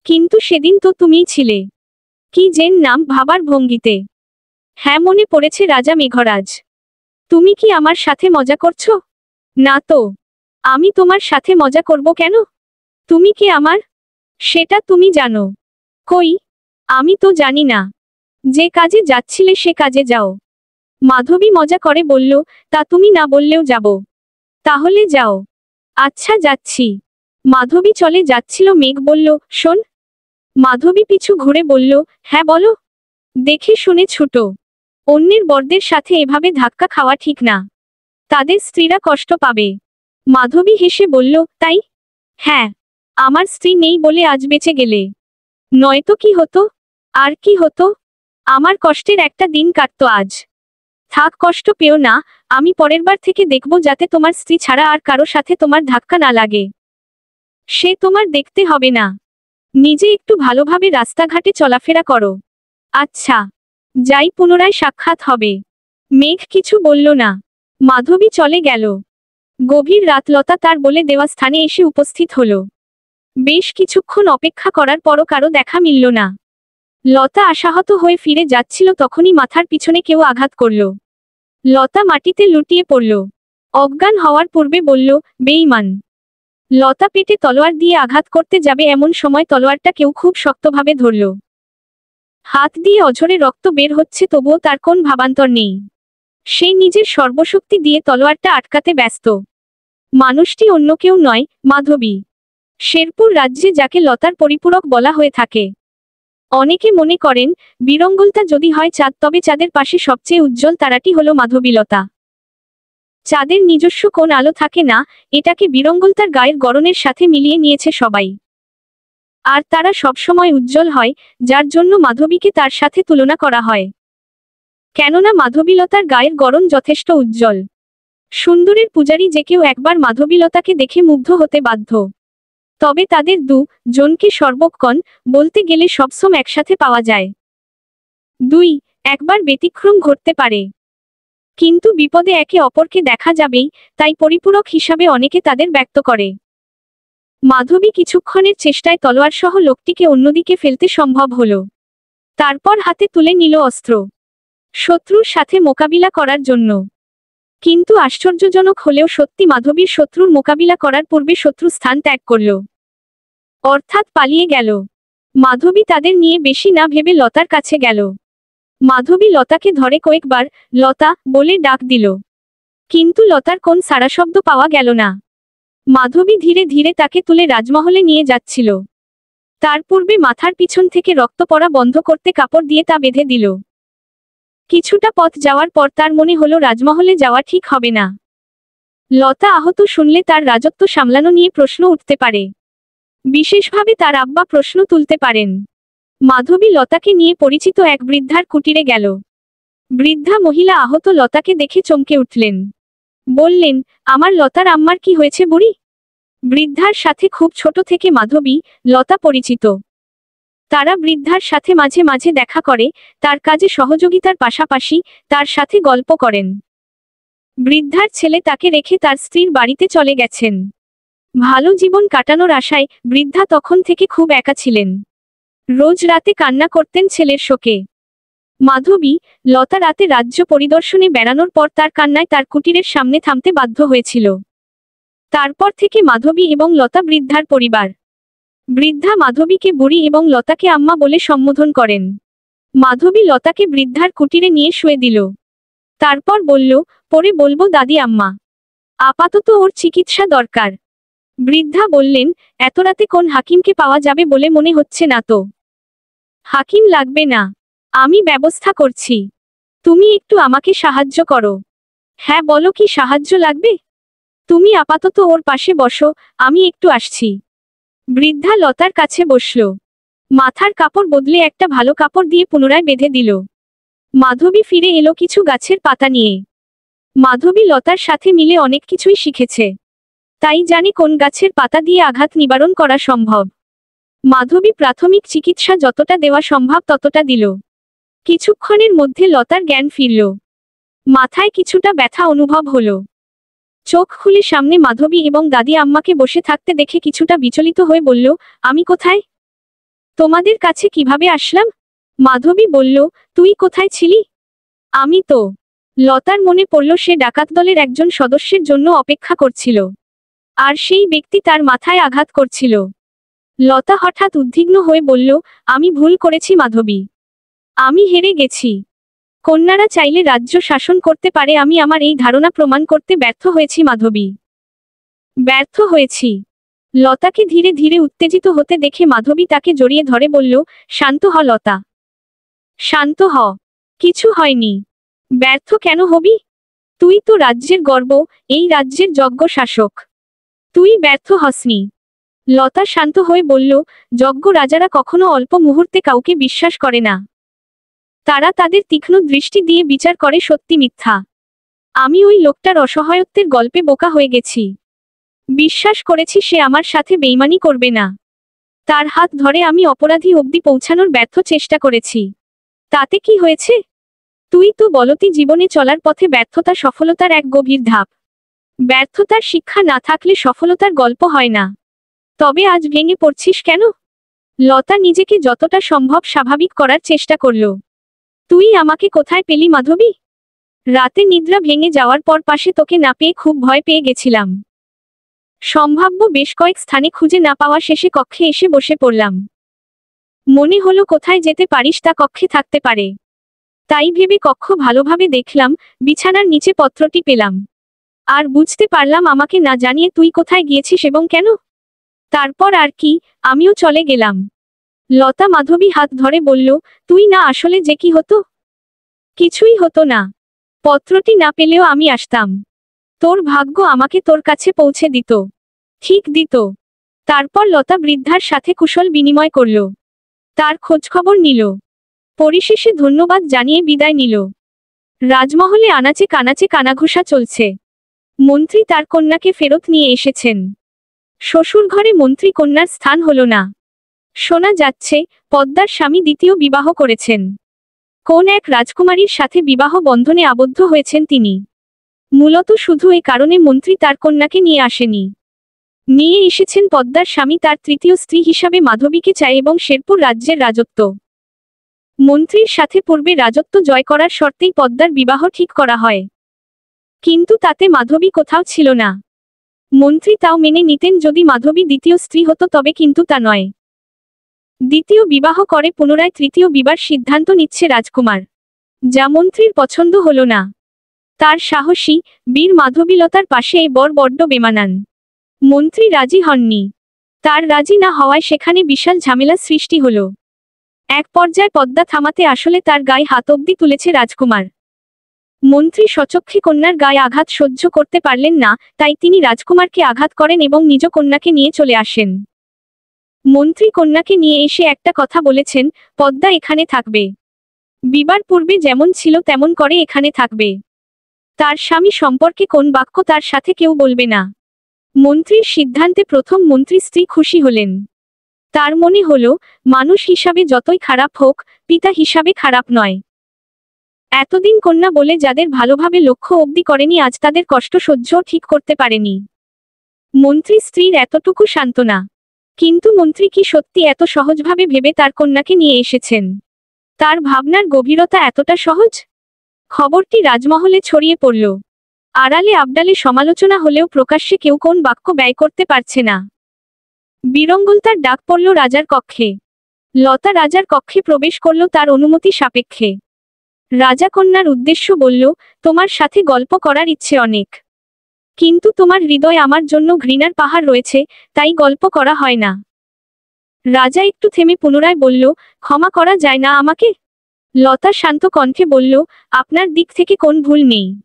Speaker 2: কিন্তু সেদিন তো তুমিই ছিলে। কি যেন নাম ভাবার ভঙ্গিতে। হ্যাঁ, মনে পড়েছে রাজা মেঘরাজ। তুমি কি আমার সাথে মজা করছো? না তো। আমি তোমার সাথে মজা করব কেন? তুমি কে আমার? সেটা তুমি জানো। কই, আমি তো জানি না। যে কাজে যাচ্ছিলে সে কাজে যাও। মাধবী মজা করে বলল, তা তুমি না বললেও যাব। তাহলে যাও। আচ্ছা, যাচ্ছি। মাধবী চলে যাচ্ছিল। মেঘ বলল, শোন। মাধবী পিছু ঘুরে বলল, হ্যাঁ বলো। দেখে শুনে ছুটো। অন্যের বরদের সাথে এভাবে ধাক্কা খাওয়া ঠিক না, তাদের স্ত্রীরা কষ্ট পাবে। মাধবী হেসে বলল, তাই? হ্যাঁ, আমার স্ত্রী নেই বলে আজ বেঁচে গেলে। নয়তো কি হতো? আর কি হতো? আমার কষ্টের একটা দিন কাটতো আজ। থাক, কষ্ট পেও না। আমি পরের বার থেকে দেখব যাতে তোমার স্ত্রী ছাড়া আর কারো সাথে তোমার ধাক্কা না লাগে। সে তোমার দেখতে হবে না। নিজে একটু ভালোভাবে রাস্তাঘাটে চলাফেরা করো। আচ্ছা, যাই, পুনরায় সাক্ষাৎ হবে। মেঘ কিছু বলল না। মাধবী চলে গেল। গভীর রাত। লতা তার বলে দেওয়া স্থানে এসে উপস্থিত হল। বেশ কিছুক্ষণ অপেক্ষা করার পরও কারো দেখা মিলল না। লতা আশাহত হয়ে ফিরে যাচ্ছিল, তখনই মাথার পিছনে কেউ আঘাত করল। লতা মাটিতে লুটিয়ে পড়ল। অজ্ঞান হওয়ার পূর্বে বলল, বেঈমান। লতা পেটে তলোয়ার দিয়ে আঘাত করতে যাবে, এমন সময় তলোয়ারটা কেউ খুব শক্তভাবে ধরল। হাত দিয়ে অঝরে রক্ত বের হচ্ছে, তবুও তার কোন ভাবান্তর নেই। সে নিজের সর্বশক্তি দিয়ে তলোয়ারটা আটকাতে ব্যস্ত। মানুষটি অন্য কেউ নয়, মাধবী। শেরপুর রাজ্যে যাকে লতার পরিপূরক বলা হয়ে থাকে। অনেকে মনে করেন বিরঙ্গলতা যদি হয় চাঁদ, তবে চাঁদের পাশে সবচেয়ে উজ্জ্বল তারাটি হলো মাধবীলতা। চাঁদের নিজস্ব কোন আলো থাকে না, এটাকে বিরঙ্গলতার গায়ের গড়নের সাথে মিলিয়ে নিয়েছে সবাই। আর তারা সবসময় উজ্জ্বল হয়, যার জন্য মাধবীকে তার সাথে তুলনা করা হয়। কেননা মাধবীলতার গায়ের গড়ন যথেষ্ট উজ্জ্বল। সুন্দরের পূজারী যে কেউ একবার মাধবীলতাকে দেখে মুগ্ধ হতে বাধ্য। তবে তাদের জনকে সর্বক্ষণ বলতে গেলে সবসম একসাথে পাওয়া যায়। একবার ব্যতিক্রম ঘটতে পারে, কিন্তু বিপদে একে অপরকে দেখা যাবেই, তাই পরিপূরক হিসাবে অনেকে তাদের ব্যক্ত করে। মাধবী কিছুক্ষণের চেষ্টায় তলোয়ারসহ লোকটিকে অন্যদিকে ফেলতে সম্ভব হলো। তারপর হাতে তুলে নিল অস্ত্র, শত্রুর সাথে মোকাবিলা করার জন্য। কিন্তু আশ্চর্যজনক হলেও সত্যি, মাধবীর শত্রুর মোকাবিলা করার পূর্বে শত্রু স্থান ত্যাগ করল, অর্থাৎ পালিয়ে গেল। মাধবী তাদের নিয়ে বেশি না ভেবে লতার কাছে গেল। মাধবী লতাকে ধরে কয়েকবার লতা বলে ডাক দিল, কিন্তু লতার কোন সাড়াশব্দ পাওয়া গেল না। মাধবী ধীরে ধীরে তাকে তুলে রাজমহলে নিয়ে যাচ্ছিল। তার পূর্বে মাথার পিছন থেকে রক্ত পড়া বন্ধ করতে কাপড় দিয়ে তা বেঁধে দিল। কিছুটা পথ যাওয়ার পর তার মনে হলো রাজমহলে যাওয়া ঠিক হবে না। লতা আহত শুনলে তার রাজত্ব সামলানো নিয়ে প্রশ্ন উঠতে পারে। বিশেষভাবে তার আব্বা প্রশ্ন তুলতে পারেন। মাধবী লতাকে নিয়ে পরিচিত এক বৃদ্ধার কুটিরে গেল। বৃদ্ধা মহিলা আহত লতাকে দেখে চমকে উঠলেন। বললেন, আমার লতার আম্মার কি হয়েছে বুড়ি? বৃদ্ধার সাথে খুব ছোট থেকে মাধবী, লতা পরিচিত। তারা বৃদ্ধার সাথে মাঝে মাঝে দেখা করে, তার কাজে সহযোগিতার পাশাপাশি তার সাথে গল্প করেন। বৃদ্ধার ছেলে তাকে রেখে তার স্ত্রীর বাড়িতে চলে গেছেন। ভালো জীবন কাটানোর আশায় বৃদ্ধা তখন থেকে খুব একা ছিলেন। রোজ রাতে কান্না করতেন ছেলের শোকে। মাধবী, লতা রাতে রাজ্য পরিদর্শনে বেড়ানোর পর তার কান্নায় তার কুটিরের সামনে থামতে বাধ্য হয়েছিল। তারপর থেকে মাধবী এবং লতা বৃদ্ধার পরিবার। বৃদ্ধা মাধবীকে বুড়ি এবং লতাকে আম্মা বলে সম্বোধন করেন। মাধবী লতাকে বৃদ্ধার কুটিরে নিয়ে শুয়ে দিল। তারপর বলল, পরে বলবো দাদি আম্মা, আপাতত ওর চিকিৎসা দরকার। বৃদ্ধা বললেন, এত রাতে কোন হাকিমকে পাওয়া যাবে বলে মনে হচ্ছে না তো। হাকিম লাগবে না, আমি ব্যবস্থা করছি। তুমি একটু আমাকে সাহায্য করো। হ্যাঁ, বলো কি সাহায্য লাগবে? তুমি আপাতত ওর পাশে বসো, আমি একটু আসছি। বৃদ্ধা লতার কাছে বসল। মাথার কাপড় বদলে একটা ভালো কাপড় দিয়ে পুনরায় বেঁধে দিল। মাধবী ফিরে এলো কিছু গাছের পাতা নিয়ে। মাধবী লতার সাথে মিলে অনেক কিছুই শিখেছে, তাই জানে কোন গাছের পাতা দিয়ে আঘাত নিবারণ করা সম্ভব। মাধবী প্রাথমিক চিকিৎসা যতটা দেওয়া সম্ভব ততটা দিল। কিছুক্ষণের মধ্যে লতার জ্ঞান ফিরল। মাথায় কিছুটা ব্যথা অনুভব হলো। চোখ খুলে সামনে মাধবী এবং দাদি আম্মাকে বসে থাকতে দেখে কিছুটা বিচলিত হয়ে বলল, আমি কোথায়? তোমাদের কাছে কিভাবে আসলাম? মাধবী বলল, তুই কোথায় ছিলি? আমি তো। লতার মনে পড়ল সে ডাকাত দলের একজন সদস্যের জন্য অপেক্ষা করছিল, আর সেই ব্যক্তি তার মাথায় আঘাত করছিল। লতা হঠাৎ উদ্বিগ্ন হয়ে বলল, আমি ভুল করেছি মাধবী, আমি হেরে গেছি। কন্যারা চাইলে রাজ্য শাসন করতে পারে, আমি আমার এই ধারণা প্রমাণ করতে ব্যর্থ হয়েছি মাধবী, ব্যর্থ হয়েছি। লতাকে ধীরে ধীরে উত্তেজিত হতে দেখে মাধবী তাকে জড়িয়ে ধরে বলল, শান্ত হ লতা, শান্ত হ। কিছু হয়নি। ব্যর্থ কেন হবি? তুই তো রাজ্যের গর্ব, এই রাজ্যের যজ্ঞ শাসক। তুই ব্যর্থ হসনি। লতা শান্ত হয়ে বলল, যজ্ঞ রাজারা কখনো অল্প মুহূর্তে কাউকে বিশ্বাস করে না। তারা তাদের তীক্ষ্ণ দৃষ্টি দিয়ে বিচার করে সত্যি মিথ্যা। আমি ওই লোকটার অসহায়ত্বের গল্পে বোকা হয়ে গেছি। বিশ্বাস করেছি সে আমার সাথে বেইমানি করবে না। তার হাত ধরে আমি অপরাধী অবধি পৌঁছানোর ব্যর্থ চেষ্টা করেছি। তাতে কি হয়েছে? তুই তো বলতি জীবনে চলার পথে ব্যর্থতা সফলতার এক গভীর ধাপ। ব্যর্থতার শিক্ষা না থাকলে সফলতার গল্প হয় না। তবে আজ ভেঙে পড়ছিস কেন? লতা নিজেকে যতটা সম্ভব স্বাভাবিক করার চেষ্টা করল। তুই আমাকে কোথায় পেলি মাধবী? রাতে নিদ্রা ভেঙে যাওয়ার পর পাশে তোকে না পেয়ে খুব ভয় পেয়ে গেছিলাম। সম্ভাব্য বেশ কয়েক স্থানে খুঁজে না পাওয়া শেষে কক্ষে এসে বসে পড়লাম। মনে হলো কোথায় যেতে পারিস তা কক্ষে থাকতে পারে। তাই ভেবে কক্ষ ভালোভাবে দেখলাম, বিছানার নিচে পত্রটি পেলাম। আর বুঝতে পারলাম আমাকে না জানিয়ে তুই কোথায় গিয়েছিস এবং কেন। তারপর আর কি, আমিও চলে গেলাম। লতা মাধবী হাত ধরে বলল, তুই না আসলে যে কি হতো? কিছুই হতো না। পত্রটি না পেলেও আমি আসতাম। তোর ভাগ্য আমাকে তোর কাছে পৌঁছে দিত। ঠিক দিত। তারপর লতা বৃদ্ধার সাথে কুশল বিনিময় করল। তার খোঁজখবর নিল। পরিশেষে ধন্যবাদ জানিয়ে বিদায় নিল। রাজমহলে আনাচে কানাচে কানাঘুষা চলছে। মন্ত্রী তার কন্যাকে ফেরত নিয়ে এসেছেন। শ্বশুর ঘরে মন্ত্রী কন্যার স্থান হল না। শোনা যাচ্ছে, পদ্মার স্বামী দ্বিতীয় বিবাহ করেছেন। কোন এক রাজকুমারীর সাথে বিবাহ বন্ধনে আবদ্ধ হয়েছেন তিনি। মূলত শুধু এ কারণে মন্ত্রী তার কন্যাকে নিয়ে আসেনি। নিয়ে এসেছেন পদ্মার স্বামী তার তৃতীয় স্ত্রী হিসাবে মাধবীকে চায় এবং শেরপুর রাজ্যের রাজত্ব। মন্ত্রীর সাথে পূর্বে রাজত্ব জয় করার শর্তেই পদ্মার বিবাহ ঠিক করা হয়। কিন্তু তাতে মাধবী কোথাও ছিল না। মন্ত্রী তাও মেনে নিতেন যদি মাধবী দ্বিতীয় স্ত্রী হতো, তবে কিন্তু তা নয়। দ্বিতীয় বিবাহ করে পুনরায় তৃতীয় বিবাহ সিদ্ধান্ত নিচ্ছে রাজকুমার, যা মন্ত্রীর পছন্দ হল না। তার সাহসী বীর মাধবীলতার পাশে এই বর বড্ড বেমানান। মন্ত্রী রাজি হননি। তার রাজি না হওয়ায় সেখানে বিশাল ঝামেলা সৃষ্টি হল। এক পর্যায়ে পদ্মা থামাতে আসলে তার গায়ে হাত অব্দি তুলেছে রাজকুমার। মন্ত্রী স্বচক্ষে কন্যার গায়ে আঘাত সহ্য করতে পারলেন না, তাই তিনি রাজকুমারকে আঘাত করেন এবং নিজ কন্যাকে নিয়ে চলে আসেন। মন্ত্রী কন্যাকে নিয়ে এসে একটা কথা বলেছেন, পদ্মা এখানে থাকবে। বিবার পূর্বে যেমন ছিল তেমন করে এখানে থাকবে। তার স্বামী সম্পর্কে কোন বাক্য তার সাথে কেউ বলবে না। মন্ত্রীর সিদ্ধান্তে প্রথম মন্ত্রী স্ত্রী খুশি হলেন। তার মনে হলো, মানুষ হিসাবে যতই খারাপ হোক, পিতা হিসাবে খারাপ নয়। এতদিন কন্যা বলে যাদের ভালোভাবে লক্ষ্য অবধি করেনি, আজ তাদের কষ্ট সহ্যও ঠিক করতে পারেনি। মন্ত্রী স্ত্রীর এতটুকু সান্ত্বনা। কিন্তু মন্ত্রী কি সত্যি এত সহজভাবে ভেবে তার কন্যাকে নিয়ে এসেছেন? তার ভাবনার গভীরতা এতটা সহজ? খবরটি রাজমহলে ছড়িয়ে পড়ল। আড়ালে আবডালে সমালোচনা হলেও প্রকাশ্যে কেউ কোন বাক্য ব্যয় করতে পারছে না। বীরঙ্গলতার ডাক পড়ল রাজার কক্ষে। লতা রাজার কক্ষে প্রবেশ করল তার অনুমতি সাপেক্ষে। রাজা কন্যার উদ্দেশ্য বলল, তোমার সাথে গল্প করার ইচ্ছে অনেক। কিন্তু তোমার হৃদয় আমার জন্য ঘৃণার পাহাড় রয়েছে, তাই গল্প করা হয় না। রাজা একটু থেমে পুনরায় বলল, ক্ষমা করা যায় না আমাকে? লতা শান্ত কণ্ঠে বলল, আপনার দিক থেকে কোন ভুল নেই।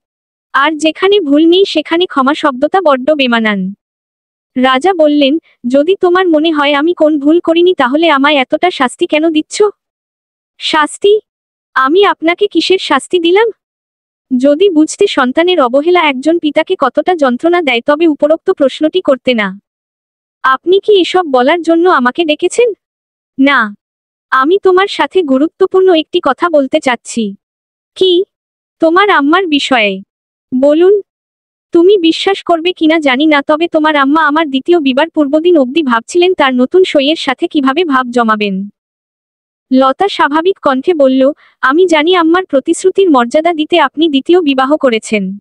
Speaker 2: আর যেখানে ভুল নেই সেখানে ক্ষমা শব্দটা বড্ড বেমানান। রাজা বললেন, যদি তোমার মনে হয় আমি কোন ভুল করিনি, তাহলে আমায় এতটা শাস্তি কেন দিচ্ছ? শাস্তি? আমি আপনাকে কিসের শাস্তি দিলাম? যদি বুঝতে সন্তানের অবহেলা একজন পিতাকে কতটা যন্ত্রণা দেয়, তবে উপরোক্ত প্রশ্নটি করতে না। আপনি কি এসব বলার জন্য আমাকে ডেকেছেন? না। আমি তোমার সাথে গুরুত্বপূর্ণ একটি কথা বলতে চাচ্ছি। কি? তোমার আম্মার বিষয়ে। বলুন। তুমি বিশ্বাস করবে কিনা জানি না, তবে তোমার আম্মা আমার দ্বিতীয় বিবাহ পূর্বদিন অবধি ভাবছিলেন তার নতুন সইয়ের সাথে কিভাবে ভাব জমাবেন। লতা স্বাভাবিক কণ্ঠে বলল, আমি জানি আম্মার প্রতিশ্রুতির মর্যাদা দিতে আপনি দ্বিতীয় বিবাহ করেছেন।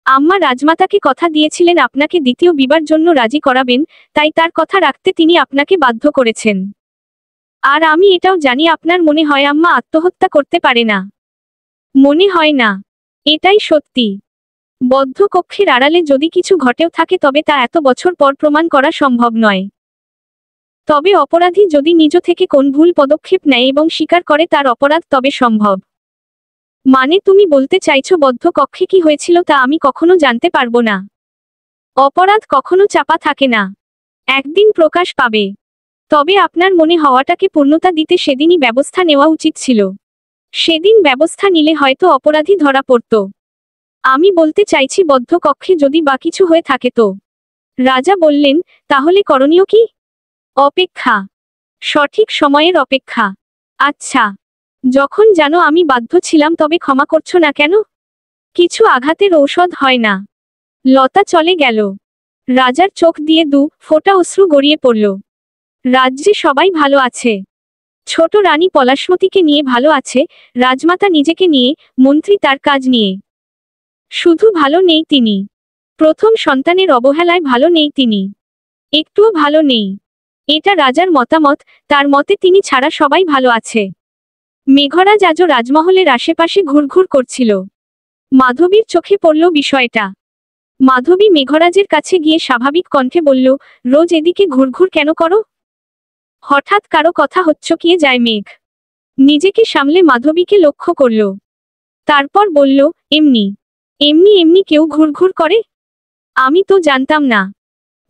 Speaker 2: আম্মা রাজমাতাকে কথা দিয়েছিলেন আপনাকে দ্বিতীয় বিবার জন্য রাজি করাবেন, তাই তার কথা রাখতে তিনি আপনাকে বাধ্য করেছেন। আর আমি এটাও জানি আপনার মনে হয় আম্মা আত্মহত্যা করতে পারে না। মনে হয় না। এটাই সত্যি। বদ্ধ কক্ষের আড়ালে যদি কিছু ঘটেও থাকে, তবে তা এত বছর পর প্রমাণ করা সম্ভব নয়। তবে অপরাধী যদি নিজ থেকে কোন ভুল পদক্ষেপ নেয় এবং স্বীকার করে তার অপরাধ, তবে সম্ভব। মানে তুমি বলতে চাইছো বদ্ধ কক্ষে কি হয়েছিল তা আমি কখনো জানতে পারবো না? অপরাধ কখনো চাপা থাকে না, একদিন প্রকাশ পাবে। তবে আপনার মনে হওয়াটাকে পূর্ণতা দিতে সেদিনই ব্যবস্থা নেওয়া উচিত ছিল। সেদিন ব্যবস্থা নিলে হয়তো অপরাধী ধরা পড়ত। আমি বলতে চাইছি বদ্ধ কক্ষে যদি বা কিছু হয়ে থাকে তো। রাজা বললেন, তাহলে করণীয় কি? অপেক্ষা। সঠিক সময়ের অপেক্ষা। আচ্ছা। যখন জানো আমি বাধ্য ছিলাম, তবে ক্ষমা করছো না কেন? কিছু আঘাতের ঔষধ হয় না। লতা চলে গেল। রাজার চোখ দিয়ে দু ফোঁটা অশ্রু গড়িয়ে পড়ল। রাজ্যে সবাই ভালো আছে। ছোট রানী পলাশমতিকে নিয়ে ভালো আছে, রাজমাতা নিজেকে নিয়ে, মন্ত্রী তার কাজ নিয়ে। শুধু ভালো নেই তিনি। প্রথম সন্তানের অবহেলায় ভালো নেই তিনি। একটুও ভালো নেই। এটা রাজার মতামত, তার মতে তিনি ছাড়া সবাই ভালো আছে। মেঘরাজ আজও রাজমহলের আশেপাশে ঘুরঘুর করছিল। মাধবীর চোখে পড়ল বিষয়টা। মাধবী মেঘরাজের কাছে গিয়ে স্বাভাবিক কণ্ঠে বলল, রোজ এদিকে ঘুরঘুর কেন করো? হঠাৎ কারো কথা হচ্চকিয়ে যায় মেঘ। নিজেকে সামলে মাধবীকে লক্ষ্য করল। তারপর বলল, এমনি এমনি এমনি কেউ ঘুরঘুর করে? আমি তো জানতাম না।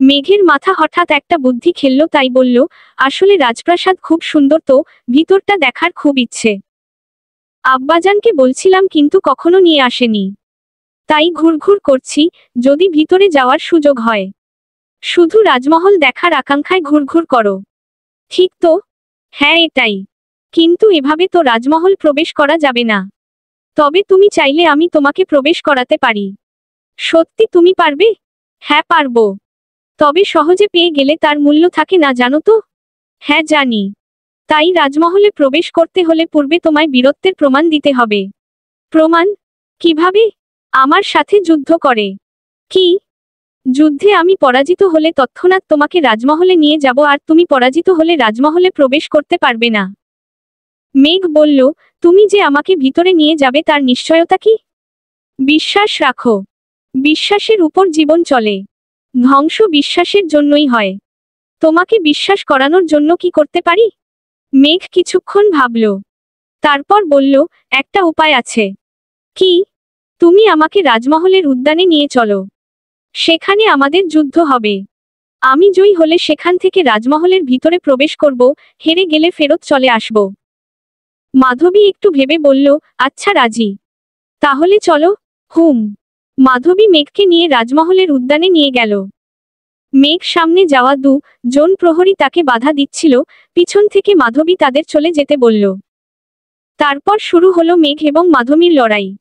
Speaker 2: মেঘের মাথা হঠাৎ একটা বুদ্ধি খেলল, তাই বলল, আসলে রাজপ্রাসাদ খুব সুন্দর তো, ভিতরটা দেখার খুব ইচ্ছে। আব্বাজানকে বলছিলাম কিন্তু কখনো নিয়ে আসেনি। তাই ঘুরঘুর করছি, যদি ভিতরে যাওয়ার সুযোগ হয়। শুধু রাজমহল দেখার আকাঙ্ক্ষায় ঘুরঘুর করো। ঠিক তো? হ্যাঁ এটাই। কিন্তু এভাবে তো রাজমহল প্রবেশ করা যাবে না। তবে তুমি চাইলে আমি তোমাকে প্রবেশ করাতে পারি। সত্যি তুমি পারবে? হ্যাঁ পারবো। তবে সহজে পেয়ে গেলে তার মূল্য থাকে না জানো তো? হ্যাঁ জানি। তাই রাজমহলে প্রবেশ করতে হলে পূর্বে তোমায় বীরত্বের প্রমাণ দিতে হবে। প্রমাণ? কিভাবে? আমার সাথে যুদ্ধ করে। কি? যুদ্ধে আমি পরাজিত হলে তৎক্ষণাৎ তোমাকে রাজমহলে নিয়ে যাব, আর তুমি পরাজিত হলে রাজমহলে প্রবেশ করতে পারবে না। মেঘ বলল, তুমি যে আমাকে ভিতরে নিয়ে যাবে তার নিশ্চয়তা কি? বিশ্বাস রাখো। বিশ্বাসের উপর জীবন চলে। ধ্বংস বিশ্বাসের জন্যই হয়। তোমাকে বিশ্বাস করানোর জন্য কি করতে পারি? মেঘ কিছুক্ষণ ভাবল। তারপর বলল, একটা উপায় আছে। কি? তুমি আমাকে রাজমহলের উদ্যানে নিয়ে চলো। সেখানে আমাদের যুদ্ধ হবে। আমি জয়ী হলে সেখান থেকে রাজমহলের ভিতরে প্রবেশ করব, হেরে গেলে ফেরত চলে আসব। মাধবী একটু ভেবে বলল, আচ্ছা রাজি। তাহলে চলো। হুম। মাধবী মেঘকে নিয়ে রাজমহলের উদ্যানে নিয়ে গেল। মেঘ সামনে যাওয়া জন প্রহরী তাকে বাধা দিচ্ছিল, পিছন থেকে মাধবী তাদের চলে যেতে বলল। তারপর শুরু হলো মেঘ এবং মাধবীর লড়াই।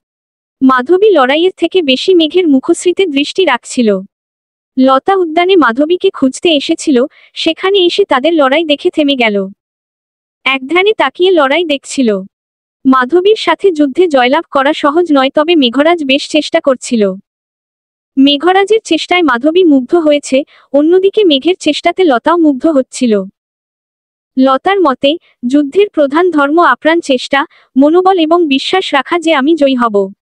Speaker 2: মাধবী লড়াইয়ের থেকে বেশি মেঘের মুখশ্রীতে দৃষ্টি রাখছিল। লতা উদ্যানে মাধবীকে খুঁজতে এসেছিল, সেখানে এসে তাদের লড়াই দেখে থেমে গেল। একধ্যানে তাকিয়ে লড়াই দেখছিল। মাধবীর সাথে যুদ্ধে জয়লাভ করা সহজ নয়, তবে মেঘরাজ বেশ চেষ্টা করছিল। মেঘরাজের চেষ্টায় মাধবী মুগ্ধ হয়েছে, অন্যদিকে মেঘের চেষ্টাতে লতাও মুগ্ধ হচ্ছিল। লতার মতে, যুদ্ধের প্রধান ধর্ম আপ্রাণ চেষ্টা, মনোবল এবং বিশ্বাস রাখা যে আমি জয়ী হব।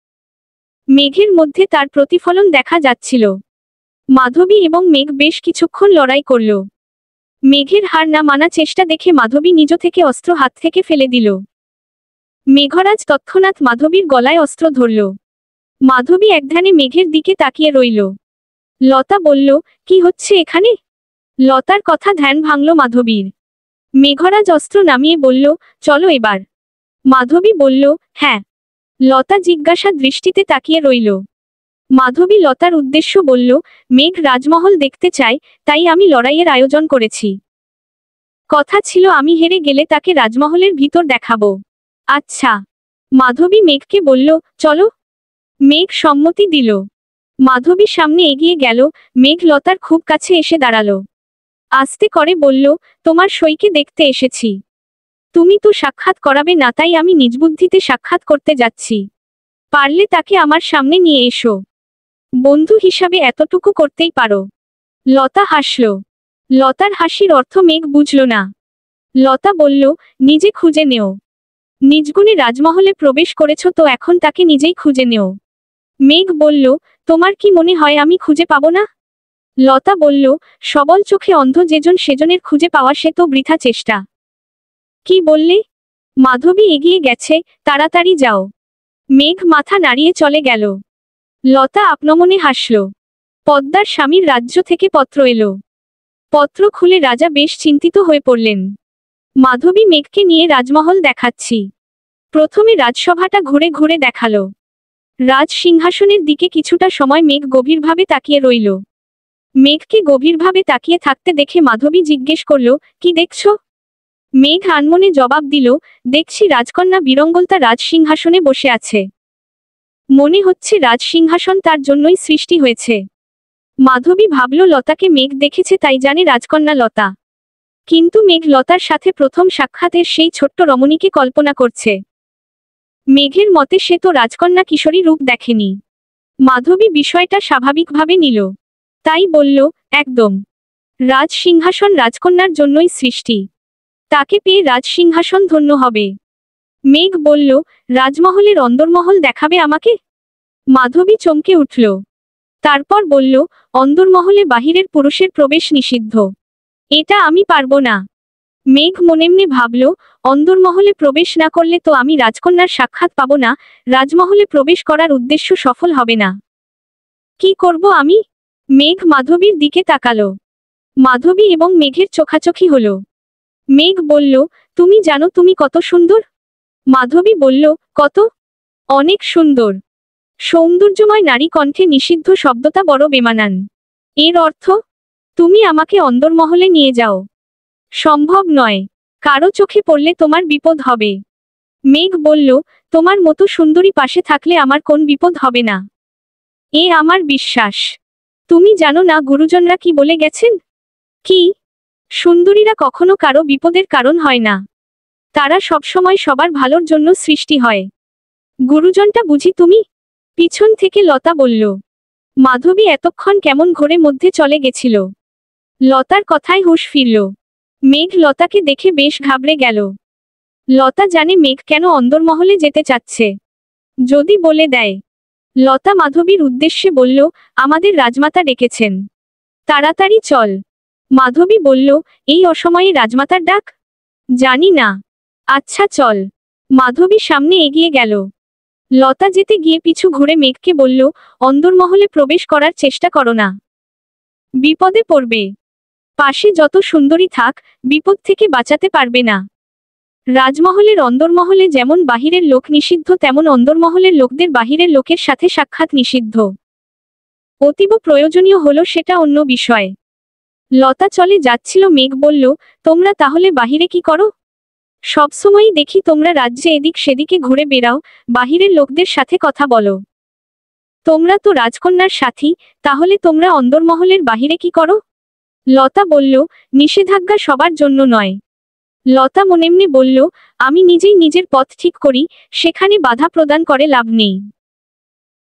Speaker 2: মেঘের মধ্যে তার প্রতিফলন দেখা যাচ্ছিল। মাধবী এবং মেঘ বেশ কিছুক্ষণ লড়াই করল। মেঘের হার না মানা চেষ্টা দেখে মাধবী নিজ থেকে অস্ত্র হাত থেকে ফেলে দিল। মেঘরাজ তৎক্ষণাৎ মাধবীর গলায় অস্ত্র ধরল। মাধবী একধ্যানে মেঘের দিকে তাকিয়ে রইল। লতা বলল, কি হচ্ছে এখানে? লতার কথা ধ্যান ভাঙল মাধবীর। মেঘরাজ অস্ত্র নামিয়ে বলল, চলো এবার। মাধবী বলল, হ্যাঁ। লতা জিজ্ঞাসা দৃষ্টিতে তাকিয়ে রইল। মাধবী লতার উদ্দেশ্য বলল, মেঘ রাজমহল দেখতে চায়, তাই আমি লড়াইয়ের আয়োজন করেছি। কথা ছিল আমি হেরে গেলে তাকে রাজমহলের ভিতর দেখাবো। আচ্ছা। মাধবী মেঘকে বলল, চলো। মেঘ সম্মতি দিল। মাধবী সামনে এগিয়ে গেল, মেঘ লতার খুব কাছে এসে দাঁড়ালো। আস্তে করে বলল, তোমার সইকে দেখতে এসেছি। তুমি তো সাক্ষাৎ করাবে না, তাই আমি নিজ বুদ্ধিতে সাক্ষাৎ করতে যাচ্ছি। পারলে তাকে আমার সামনে নিয়ে এসো। বন্ধু হিসাবে এতটুকু করতেই পারো। লতা হাসল। লতার হাসির অর্থ মেঘ বুঝল না। লতা বলল, নিজে খুঁজে নেও। নিজগুণে রাজমহলে প্রবেশ করেছ তো এখন তাকে নিজেই খুঁজে নেও। মেঘ বলল, তোমার কি মনে হয় আমি খুঁজে পাব না? লতা বলল, সবল চোখে অন্ধ যেজন সেজনের খুঁজে পাওয়া সে তো বৃথা চেষ্টা। কি বললে? মাধবী এগিয়ে গেছে, তাড়াতাড়ি যাও। মেঘ মাথা নাড়িয়ে চলে গেল। লতা আপনমনে হাসল। পদ্মার স্বামীর রাজ্য থেকে পত্র এলো। পত্র খুলে রাজা বেশ চিন্তিত হয়ে পড়লেন। মাধবী মেঘকে নিয়ে রাজমহল দেখাচ্ছি। প্রথমে রাজসভাটা ঘুরে ঘুরে দেখালো। রাজ সিংহাসনের দিকে কিছুটা সময় মেঘ গভীরভাবে তাকিয়ে রইল। মেঘকে গভীরভাবে তাকিয়ে থাকতে দেখে মাধবী জিজ্ঞেস করল, কি দেখছ? মেঘ আনমনে জবাব দিল, দেখছি রাজকন্যা বীরঙ্গলতা রাজ সিংহাসনে বসে আছে। মনে হচ্ছে রাজ সিংহাসন তার জন্যই সৃষ্টি হয়েছে। মাধবী ভাবল লতাকে মেঘ দেখেছে, তাই জানে রাজকন্যা লতা। কিন্তু মেঘ লতার সাথে প্রথম সাক্ষাতের সেই ছোট্ট রমণীকে কল্পনা করছে। মেঘের মতে সে তো রাজকন্যা কিশোরী রূপ দেখেনি। মাধবী বিষয়টা স্বাভাবিকভাবে নিল। তাই বলল, একদম। রাজ সিংহাসন রাজকন্যার জন্যই সৃষ্টি। তাকে পেয়ে রাজ সিংহাসন ধন্য হবে। মেঘ বলল, রাজমহলের অন্দরমহল দেখাবে আমাকে? মাধবী চমকে উঠল। তারপর বলল, অন্দরমহলে বাহিরের পুরুষের প্রবেশ নিষিদ্ধ। এটা আমি পারবো না। মেঘ মনেমনে ভাবল, অন্দরমহলে প্রবেশ না করলে তো আমি রাজকন্যার সাক্ষাৎ পাবো না, রাজমহলে প্রবেশ করার উদ্দেশ্য সফল হবে না। কি করব আমি? মেঘ মাধবীর দিকে তাকালো। মাধবী এবং মেঘের চোখাচোখি হলো। মেঘ বলল, তুমি জানো তুমি কত সুন্দর? মাধবী বলল, কত? অনেক সুন্দর। সৌন্দর্যময় নারী কণ্ঠে নিষিদ্ধ শব্দটা বড় বেমানান। এর অর্থ? তুমি আমাকে অন্দরমহলে নিয়ে যাও। সম্ভব নয়। কারো চোখে পড়লে তোমার বিপদ হবে। মেঘ বলল, তোমার মতো সুন্দরী পাশে থাকলে আমার কোন বিপদ হবে না। এ আমার বিশ্বাস। তুমি জানো না গুরুজনরা কি বলে গেছেন? কি? সুন্দরীরা কখনো কারো বিপদের কারণ হয় না। তারা সবসময় সবার ভালোর জন্য সৃষ্টি হয়। গুরুজনটা বুঝি তুমি? পিছন থেকে লতা বলল। মাধবী এতক্ষণ কেমন ঘোরের মধ্যে চলে গেছিল। লতার কথায় হুঁশ ফিরল। মেঘ লতাকে দেখে বেশ ঘাবড়ে গেল। লতা জানে মেঘ কেন অন্দরমহলে যেতে চাচ্ছে। যদি বলে দেয়। লতা মাধবীর উদ্দেশ্যে বলল, আমাদের রাজমাতা ডেকেছেন। তাড়াতাড়ি চল। মাধবী বলল, এই অসময়ে রাজমাতার ডাক? জানি না। আচ্ছা চল। মাধবী সামনে এগিয়ে গেল। লতা যেতে গিয়ে পিছু ঘুরে মেঘকে বলল, অন্দরমহলে প্রবেশ করার চেষ্টা করো না। বিপদে পড়বে। পাশে যত সুন্দরী থাক, বিপদ থেকে বাঁচাতে পারবে না। রাজমহলের অন্দরমহলে যেমন বাহিরের লোক নিষিদ্ধ, তেমন অন্দরমহলের লোকদের বাহিরের লোকের সাথে সাক্ষাৎ নিষিদ্ধ। অতীব প্রয়োজনীয় হলো সেটা অন্য বিষয়। লতা চলে যাচ্ছিল। মেঘ বলল, তোমরা তাহলে বাহিরে কি করো? সবসময়ই দেখি তোমরা রাজ্যে এদিক সেদিকে ঘুরে বেড়াও, বাহিরের লোকদের সাথে কথা বলো। তোমরা তো রাজকন্যার সাথী, তাহলে তোমরা অন্দরমহলের বাহিরে কি করো? লতা বলল, নিষেধাজ্ঞা সবার জন্য নয়। লতা মনেমনে বলল, আমি নিজেই নিজের পথ ঠিক করি, সেখানে বাধা প্রদান করে লাভ নেই।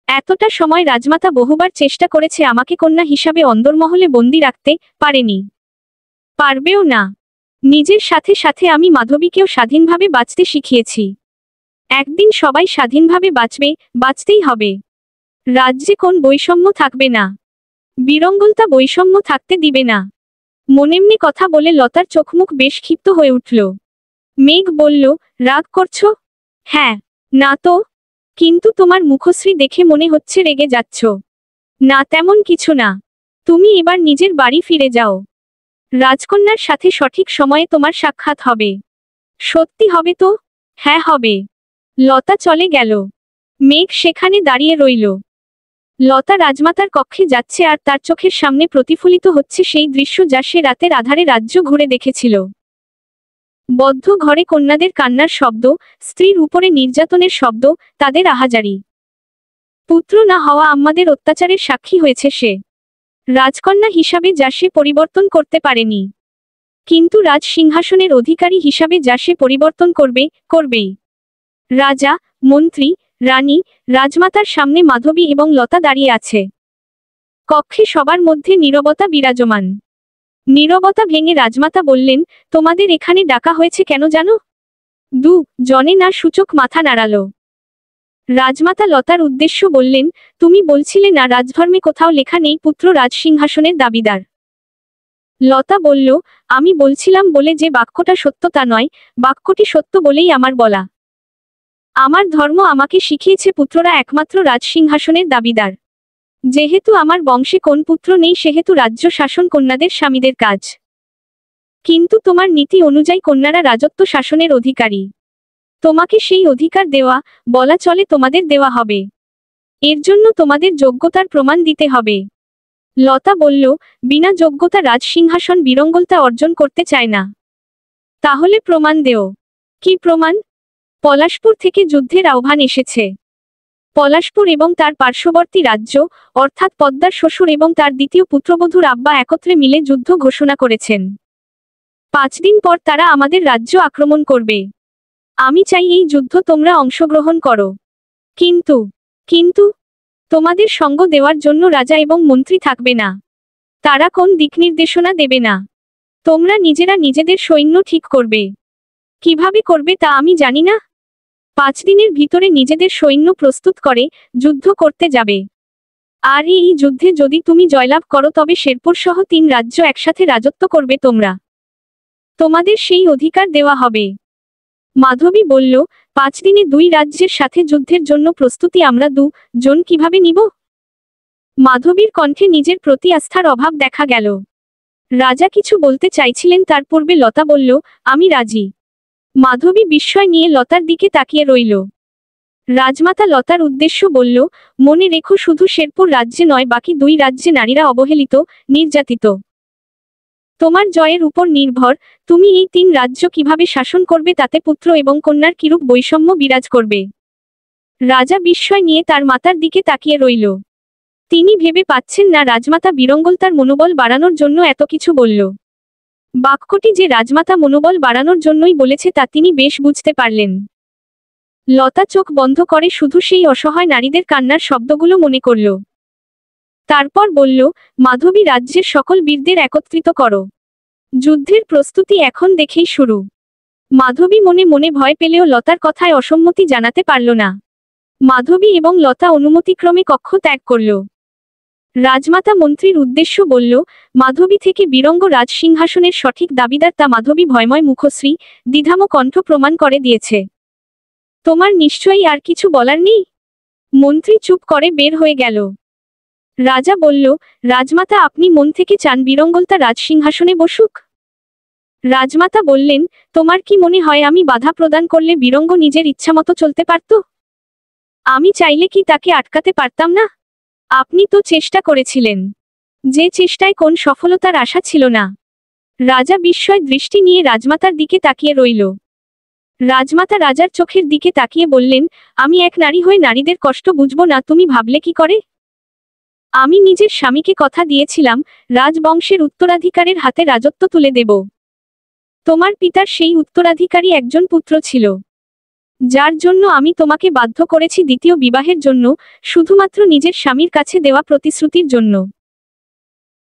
Speaker 2: এতটা সময় রাজমাতা বহুবার চেষ্টা করেছে আমাকে কন্যা হিসাবে অন্দরমহলে বন্দি রাখতে, পারেনি। পারবেও না। নিজের সাথে সাথে আমি মাধবীকেও স্বাধীনভাবে বাঁচতে শিখিয়েছি। একদিন সবাই স্বাধীনভাবে বাঁচবে, বাঁচতেই হবে। রাজ্যে কোন বৈষম্য থাকবে না। বিরঙ্গলতা বৈষম্য থাকতে দিবে না। মনেমনে কথা বলে লতার চোখমুখ বেশ ক্ষিপ্ত হয়ে উঠল। মেঘ বলল, রাগ করছো? হ্যাঁ। না তো। কিন্তু তোমার মুখশ্রী দেখে মনে হচ্ছে রেগে যাচ্ছ। না তেমন কিছু না। তুমি এবার নিজের বাড়ি ফিরে যাও। রাজকন্যার সাথে সঠিক সময়ে তোমার সাক্ষাৎ হবে। সত্যি হবে তো? হ্যাঁ হবে। লতা চলে গেল। মেঘ সেখানে দাঁড়িয়ে রইল। লতা রাজমাতার কক্ষে যাচ্ছে আর তার চোখের সামনে প্রতিফলিত হচ্ছে সেই দৃশ্য যা সে রাতের আধারে রাজ্য ঘুরে দেখেছিল। বদ্ধ ঘরে কন্যাদের কান্নার শব্দ, স্ত্রীর উপরে নির্যাতনের শব্দ, তাদের আহাজারি। পুত্র না হওয়া আম্মাদের অত্যাচারের সাক্ষী হয়েছে সে। রাজকন্যা হিসাবে যা সে পরিবর্তন করতে পারেনি, কিন্তু রাজ সিংহাসনের অধিকারী হিসাবে যা সে পরিবর্তন করবে, করবেই। রাজা, মন্ত্রী, রানী, রাজমাতার সামনে মাধবী এবং লতা দাঁড়িয়ে আছে। কক্ষে সবার মধ্যে নীরবতা বিরাজমান। নীরবতা ভেঙে রাজমাতা বললেন, তোমাদের এখানে ডাকা হয়েছে কেন জানো? জনে না সূচক মাথা নাড়াল। রাজমাতা লতার উদ্দেশ্য বললেন, তুমি বলছিলে না রাজধর্মে কোথাও লেখা নেই পুত্র রাজসিংহাসনের দাবিদার? লতা বলল, আমি বলছিলাম বলে যে বাক্যটা সত্য তা নয়, বাক্যটি সত্য বলেই আমার বলা। আমার ধর্ম আমাকে শিখিয়েছে পুত্ররা একমাত্র রাজসিংহাসনের দাবিদার। যেহেতু আমার বংশে কোন পুত্র নেই সেহেতু রাজ্য শাসন কন্যাদের স্বামীদের কাজ। কিন্তু তোমার নীতি অনুযায়ী কন্যারা রাজত্ব শাসনের অধিকারী। তোমাকে সেই অধিকার দেওয়া, বলা চলে তোমাদের দেওয়া হবে। এর জন্য তোমাদের যোগ্যতার প্রমাণ দিতে হবে। লতা বলল, বিনা যোগ্যতা রাজসিংহাসন বিরঙ্গলতা অর্জন করতে চায় না। তাহলে প্রমাণ দেও। কি প্রমাণ? পলাশপুর থেকে যুদ্ধের আহ্বান এসেছে। পলাশপুর এবং তার পার্শ্ববর্তী রাজ্য, অর্থাৎ পদ্মার শ্বশুর এবং তার দ্বিতীয় পুত্রবধূর আব্বা একত্রে মিলে যুদ্ধ ঘোষণা করেছেন। 5 দিন পর তারা আমাদের রাজ্য আক্রমণ করবে। আমি চাই এই যুদ্ধ তোমরা অংশগ্রহণ করো। কিন্তু তোমাদের সঙ্গ দেওয়ার জন্য রাজা এবং মন্ত্রী থাকবে না। তারা কোন দিক নির্দেশনা দেবে না। তোমরা নিজেরা নিজেদের সৈন্য ঠিক করবে। কিভাবে করবে তা আমি জানি না। 5 দিনের ভিতরে নিজেদের সৈন্য প্রস্তুত করে যুদ্ধ করতে যাবে। আর এই যুদ্ধে যদি তুমি জয়লাভ করো তবে শেরপুর সহ 3 রাজ্য একসাথে রাজত্ব করবে তোমরা। তোমাদের সেই অধিকার দেওয়া হবে। মাধবী বলল, 5 দিনে 2 রাজ্যের সাথে যুদ্ধের জন্য প্রস্তুতি আমরা 2 জন কিভাবে নিব? মাধবীর কণ্ঠে নিজের প্রতি আস্থার অভাব দেখা গেল। রাজা কিছু বলতে চাইছিলেন, তার পূর্বে লতা বলল, আমি রাজি। মাধবী বিস্ময় নিয়ে লতার দিকে তাকিয়ে রইল। রাজমাতা লতার উদ্দেশ্য বলল, মনে রেখো শুধু শেরপুর রাজ্যে নয়, বাকি 2 রাজ্যে নারীরা অবহেলিত, নির্যাতিত। তোমার জয়ের উপর নির্ভর তুমি এই 3 রাজ্য কিভাবে শাসন করবে, তাতে পুত্র এবং কন্যার কিরূপ বৈষম্য বিরাজ করবে। রাজা বিস্ময় নিয়ে তার মাতার দিকে তাকিয়ে রইল। তিনি ভেবে পাচ্ছেন না রাজমাতা বীরঙ্গল তার মনোবল বাড়ানোর জন্য এত কিছু বলল। বাক্যটি যে রাজমাতা মনোবল বাড়ানোর জন্যই বলেছে তা তিনি বেশ বুঝতে পারলেন। লতা চোখ বন্ধ করে শুধু সেই অসহায় নারীদের কান্নার শব্দগুলো মনে করল। তারপর বলল, মাধবী, রাজ্যের সকল বীরদের একত্রিত করো। যুদ্ধের প্রস্তুতি এখন দেখেই শুরু। মাধবী মনে মনে ভয় পেলেও লতার কথায় অসম্মতি জানাতে পারল না। মাধবী এবং লতা অনুমতিক্রমে কক্ষ ত্যাগ করল। রাজমাতা মন্ত্রীর উদ্দেশ্য বলল, মাধবী থেকে বীরঙ্গ রাজসিংহাসনের সঠিক দাবিদার তা মাধবী ভয়ময় মুখশ্রী, দ্বিধাম কণ্ঠ প্রমাণ করে দিয়েছে। তোমার নিশ্চয়ই আর কিছু বলার নেই? মন্ত্রী চুপ করে বের হয়ে গেল। রাজা বলল, রাজমাতা, আপনি মন থেকে চান বীরঙ্গল তার রাজসিংহাসনে বসুক? রাজমাতা বললেন, তোমার কি মনে হয় আমি বাধা প্রদান করলে বীরঙ্গ নিজের ইচ্ছামতো চলতে পারত? আমি চাইলে কি তাকে আটকাতে পারতাম না? আপনি তো চেষ্টা করেছিলেন, যে চেষ্টায় কোন সফলতার আশা ছিল না। রাজা বিস্ময় দৃষ্টি নিয়ে রাজমাতার দিকে তাকিয়ে রইল। রাজমাতা রাজার চোখের দিকে তাকিয়ে বললেন, আমি এক নারী হয়ে নারীদের কষ্ট বুঝব না তুমি ভাবলে কি করে? আমি নিজের স্বামীকে কথা দিয়েছিলাম, রাজবংশের উত্তরাধিকারের হাতে রাজত্ব তুলে দেব। তোমার পিতার সেই উত্তরাধিকারী একজন পুত্র ছিল, যার জন্য আমি তোমাকে বাধ্য করেছি দ্বিতীয় বিবাহের জন্য, শুধুমাত্র নিজের স্বামীর কাছে দেওয়া প্রতিশ্রুতির জন্য।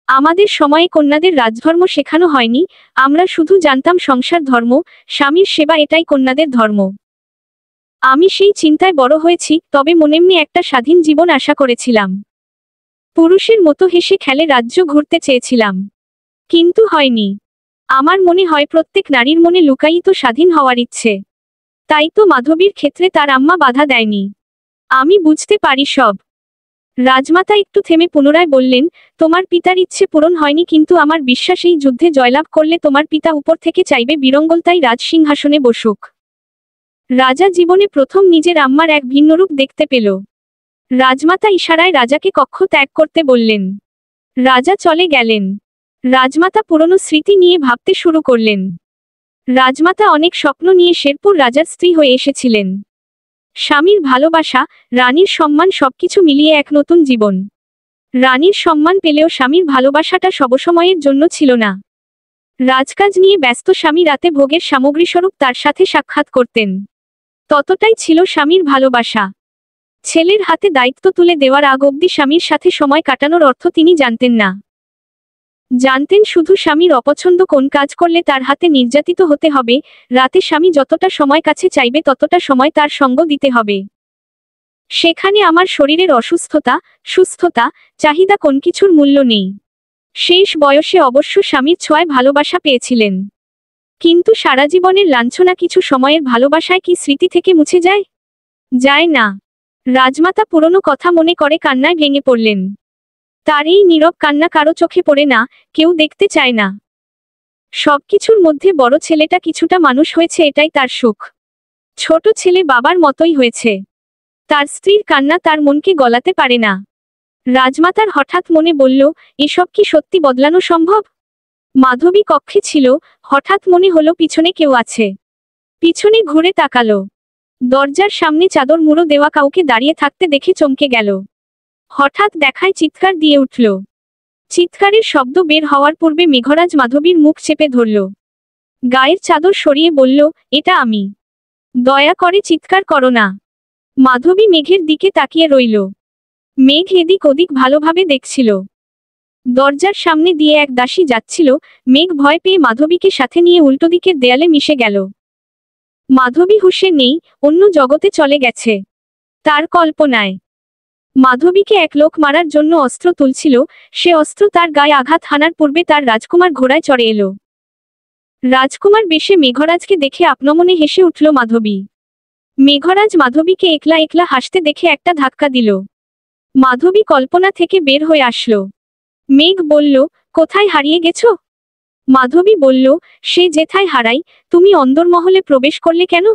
Speaker 2: আমাদের সময়ে কন্যাদের রাজধর্ম শেখানো হয়নি, আমরা শুধু জানতাম সংসার ধর্ম, স্বামীর সেবা, এটাই কন্যাদের ধর্ম। আমি সেই চিন্তায় বড় হয়েছি, তবে মনেমনি একটা স্বাধীন জীবন আশা করেছিলাম। পুরুষের মতো হেসে খেলে রাজ্য ঘুরতে চেয়েছিলাম, কিন্তু হয়নি। আমার মনে হয় প্রত্যেক নারীর মনে লুকায়িত স্বাধীন হওয়ার ইচ্ছে। তাই তো মাধবীর ক্ষেত্রে তার আম্মা বাধা দেয়নি। আমি বুঝতে পারি সব। রাজমাতা একটু থেমে পুনরায় বললেন, তোমার পিতার ইচ্ছে পূরণ হয়নি, কিন্তু আমার বিশ্বাস এই যুদ্ধে জয়লাভ করলে তোমার পিতা উপর থেকে চাইবে বীরঙ্গল তাই রাজসিংহাসনে বসুক। রাজা জীবনে প্রথম নিজের আম্মার এক ভিন্ন রূপ দেখতে পেল। রাজমাতা ইশারায় রাজাকে কক্ষ ত্যাগ করতে বললেন। রাজা চলে গেলেন। রাজমাতা পুরনো স্মৃতি নিয়ে ভাবতে শুরু করলেন। রাজমাতা অনেক স্বপ্ন নিয়ে শেরপুর রাজার স্ত্রী হয়ে এসেছিলেন। স্বামীর ভালোবাসা, রানীর সম্মান, সবকিছু মিলিয়ে এক নতুন জীবন। রানীর সম্মান পেলেও স্বামীর ভালোবাসাটা সবসময়ের জন্য ছিল না। রাজকাজ নিয়ে ব্যস্ত স্বামী রাতে ভোগের সামগ্রীস্বরূপ তার সাথে সাক্ষাৎ করতেন। ততটাই ছিল স্বামীর ভালোবাসা। ছেলের হাতে দায়িত্ব তুলে দেওয়ার আগ অবধি স্বামীর সাথে সময় কাটানোর অর্থ তিনি জানতেন না। জানতেন শুধু স্বামীর অপছন্দ কোন কাজ করলে তার হাতে নির্যাতিত হতে হবে, রাতে স্বামী যতটা সময় কাছে চাইবে ততটা সময় তার সঙ্গ দিতে হবে। সেখানে আমার শরীরের অসুস্থতা, সুস্থতা, চাহিদা কোন কিছুর মূল্য নেই। শেষ বয়সে অবশ্য স্বামীর ছোঁয়ায় ভালোবাসা পেয়েছিলেন। কিন্তু সারা জীবনের লাঞ্ছনা কিছু সময়ের ভালোবাসায় কি স্মৃতি থেকে মুছে যায়? যায় না। রাজমাতা পুরনো কথা মনে করে কান্নায় ভেঙে পড়লেন। তার এই নীরব কান্না কারো চোখে পড়ে না, কেউ দেখতে চায় না। সবকিছুর মধ্যে বড় ছেলেটা কিছুটা মানুষ হয়েছে, এটাই তার সুখ। ছোট ছেলে বাবার মতোই হয়েছে। তার স্ত্রীর কান্না তার মনকে গলাতে পারে না। রাজমাতার হঠাৎ মনে বলল, এসব কি সত্যি বদলানো সম্ভব? মাধবী কক্ষে ছিল, হঠাৎ মনে হলো পিছনে কেউ আছে। পিছনে ঘুরে তাকালো। দরজার সামনে চাদর মুড়ো দেওয়া কাউকে দাঁড়িয়ে থাকতে দেখে চমকে গেল। হঠাৎ দেখায় চিৎকার দিয়ে উঠল। চিৎকারের শব্দ বের হওয়ার পূর্বে মেঘরাজ মাধবীর মুখ চেপে ধরল। গায়ের চাদর সরিয়ে বলল, এটা আমি। দয়া করে চিৎকার করো না। মাধবী মেঘের দিকে তাকিয়ে রইল। মেঘ এদিক ওদিক ভালোভাবে দেখছিল। দরজার সামনে দিয়ে এক দাসী যাচ্ছিল। মেঘ ভয় পেয়ে মাধবীকে সাথে নিয়ে উল্টো দিকের দেয়ালে মিশে গেল। মাধবী হুঁশে নেই, অন্য জগতে চলে গেছে। তার কল্পনায় মাধবীকে এক লোক মারার জন্য অস্ত্র তুলছিল, সে অস্ত্র তার গায়ে আঘাত হানার পূর্বে তার রাজকুমার ঘোড়ায় চড়ে এলো। রাজকুমার বেশে মেঘরাজকে দেখে আপনমনে হেসে উঠল মাধবী। মেঘরাজ মাধবীকে একলা একলা হাসতে দেখে একটা ধাক্কা দিল। মাধবী কল্পনা থেকে বের হয়ে আসলো। মেঘ বলল, কোথায় হারিয়ে গেছো? মাধবী বলল, সে যেথায় হারাই, তুমি অন্দরমহলে প্রবেশ করলে কেন?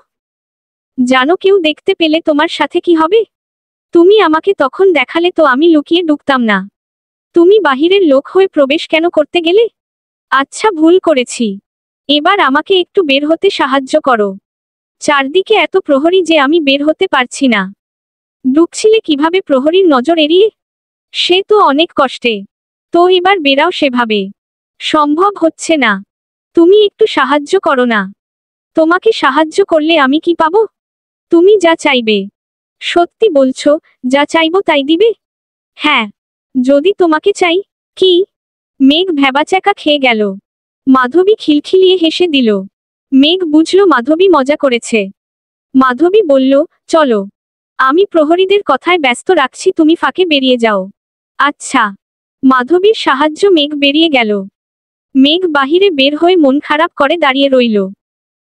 Speaker 2: জানো কেউ দেখতে পেলে তোমার সাথে কি হবে? তুমি আমাকে তখন দেখালে তো আমি লুকিয়ে ঢুকতাম না। তুমি বাহিরের লোক হয়ে প্রবেশ কেন করতে গেলে? আচ্ছা, ভুল করেছি। এবার আমাকে একটু বের হতে সাহায্য করো। চারদিকে এত প্রহরী যে আমি বের হতে পারছি না। ঢুকছিলে কিভাবে প্রহরীর নজর এড়িয়ে? সে তো অনেক কষ্টে। তো এবার বেরাও সেভাবে। সম্ভব হচ্ছে না। তুমি একটু সাহায্য করো না। তোমাকে সাহায্য করলে আমি কি পাবো? তুমি যা চাইবে। সত্যি বলছো? যা চাইবো তাই দিবে? হ্যাঁ। যদি তোমাকে চাই। কি? মেঘ ভ্যাবাচ্যাকা খেয়ে গেল। মাধবী খিলখিলিয়ে হেসে দিল। মেঘ বুঝল মাধবী মজা করেছে। মাধবী বলল, চলো। আমি প্রহরীদের কথায় ব্যস্ত রাখছি, তুমি ফাঁকে বেরিয়ে যাও। আচ্ছা। মাধবীর সাহায্য মেঘ বেরিয়ে গেল। মেঘ বাহিরে বের হয়ে মন খারাপ করে দাঁড়িয়ে রইল।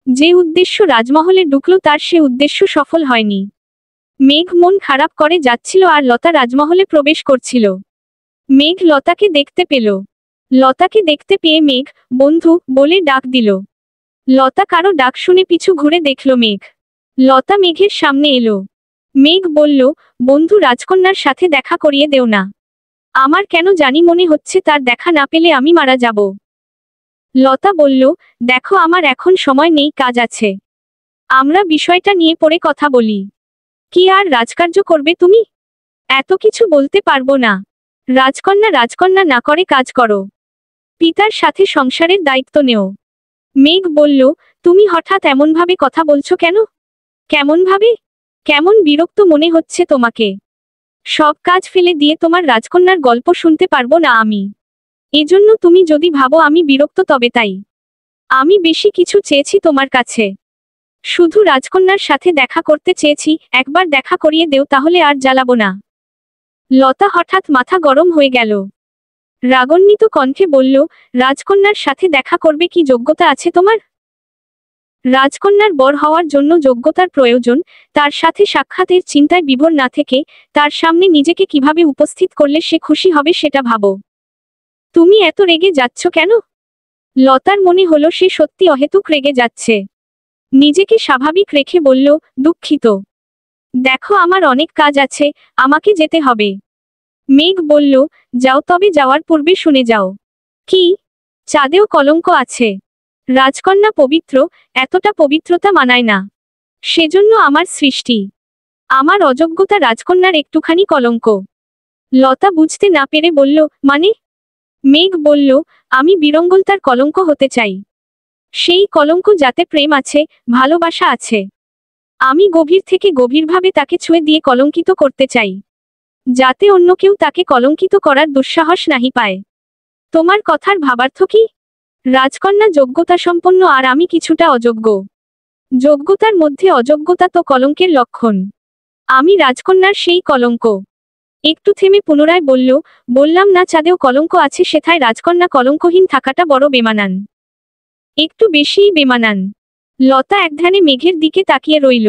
Speaker 2: যে উদ্দেশ্য রাজমহলে ঢুকলো তার সে উদ্দেশ্য সফল হয়নি। মেঘ মন খারাপ করে যাচ্ছিল আর লতা রাজমহলে প্রবেশ করছিল। মেঘ লতাকে দেখতে পেল। লতাকে দেখতে পেয়ে মেঘ, বন্ধু বলে ডাক দিল। লতা কারো ডাক শুনে পিছু ঘুরে দেখল মেঘ। লতা মেঘের সামনে এলো। মেঘ বলল, বন্ধু, রাজকন্যার সাথে দেখা করিয়ে দেও না। আমার কেন জানি মনে হচ্ছে তার দেখা না পেলে আমি মারা যাব। লতা বলল, দেখো, আমার এখন সময় নেই, কাজ আছে। আমরা বিষয়টা নিয়ে পরে কথা বলি। কি আর রাজকার্য করবে তুমি? এত কিছু বলতে পারবো না। রাজকন্যা রাজকন্যা না করে কাজ করো। পিতার সাথে সংসারের দায়িত্ব নেও। মেঘ বলল, তুমি হঠাৎ এমনভাবে কথা বলছো কেন? কেমন ভাবে? কেমন বিরক্ত মনে হচ্ছে তোমাকে? সব কাজ ফেলে দিয়ে তোমার রাজকন্যার গল্প শুনতে পারবো না আমি। এজন্য তুমি যদি ভাবো আমি বিরক্ত তবে তাই। আমি বেশি কিছু চেয়েছি তোমার কাছে। শুধু রাজকন্যার সাথে দেখা করতে চেয়েছি, একবার দেখা করিয়ে দেও, তাহলে আর জ্বালাবো না। লতা হঠাৎ মাথা গরম হয়ে গেল। রাগান্বিত কণ্ঠে বলল, রাজকন্যার সাথে দেখা করবে কি যোগ্যতা আছে তোমার? রাজকন্যার বর হওয়ার জন্য যোগ্যতার প্রয়োজন। তার সাথে সাক্ষাতের চিন্তায় বিভোর না থেকে তার সামনে নিজেকে কিভাবে উপস্থিত করলে সে খুশি হবে সেটা ভাবো। তুমি এত রেগে যাচ্ছ কেন? লতার মনে হলো সে সত্যি অহেতুক রেগে যাচ্ছে। নিজেকে স্বাভাবিক রেখে বলল, দুঃখিত। দেখো, আমার অনেক কাজ আছে, আমাকে যেতে হবে। মেঘ বলল, যাও, তবে যাওয়ার পূর্বে শুনে যাও। কি? চাঁদেও কলঙ্ক আছে। রাজকন্যা পবিত্র, এতটা পবিত্রতা মানায় না। সেজন্য আমার সৃষ্টি। আমার অযোগ্যতা রাজকন্যার একটুখানি কলঙ্ক। লতা বুঝতে না পেরে বলল, মানে? মেঘ বলল, আমি বিরঙ্গলতার কলঙ্ক হতে চাই। সেই কলঙ্ক যাতে প্রেম আছে, ভালোবাসা আছে। আমি গভীর থেকে গভীরভাবে তাকে ছুঁয়ে দিয়ে কলঙ্কিত করতে চাই, যাতে অন্য কেউ তাকে কলঙ্কিত করার দুঃসাহস নাহি পায়। তোমার কথার ভাবার্থ কি? রাজকন্যা যোগ্যতা সম্পন্ন আর আমি কিছুটা অযোগ্য। যোগ্যতার মধ্যে অযোগ্যতা তো কলঙ্কের লক্ষণ। আমি রাজকন্যার সেই কলঙ্ক। একটু থেমে পুনরায় বলল, বললাম না চাঁদেও কলঙ্ক আছে, সেথায় রাজকন্যা কলঙ্কহীন থাকাটা বড় বেমানান। একটু বেশিই বেমানান। লতা একধ্যানে মেঘের দিকে তাকিয়ে রইল।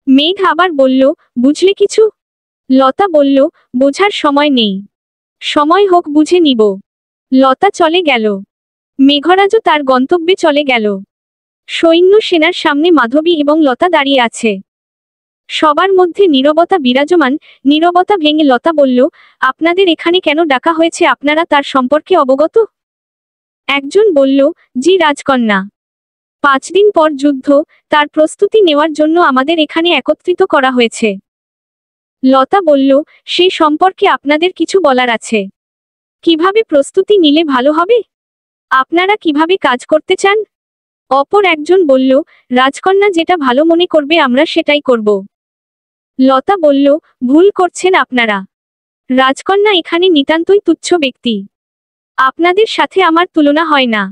Speaker 2: মেঘ আবার বলল, বুঝলে কিছু? লতা বলল, বোঝার সময় নেই। সময় হোক, বুঝে নিব। লতা চলে গেল। মেঘরাজও তার গন্তব্যে চলে গেল। সৈন্য সেনার সামনে মাধবী এবং লতা দাঁড়িয়ে আছে। সবার মধ্যে নীরবতা বিরাজমান। নীরবতা ভেঙে লতা বলল, আপনাদের এখানে কেন ডাকা হয়েছে, আপনারা তার সম্পর্কে অবগত? একজন বলল, জি রাজকন্যা। 5 দিন পর যুদ্ধ, তার প্রস্তুতি নেওয়ার জন্য আমাদের এখানে একত্রিত করা হয়েছে। লতা বলল, সে সম্পর্কে আপনাদের কিছু বলার আছে। কিভাবে প্রস্তুতি নিলে ভালো হবে? আপনারা কিভাবে কাজ করতে চান? অপর একজন বলল, রাজকন্যা যেটা ভালো মনে করবে আমরা সেটাই করব। লতা বলল, ভুল করছেন আপনারা। রাজকন্যা এখানে নিতান্তই তুচ্ছ ব্যক্তি। আপনাদের সাথে আমার তুলনা হয় না।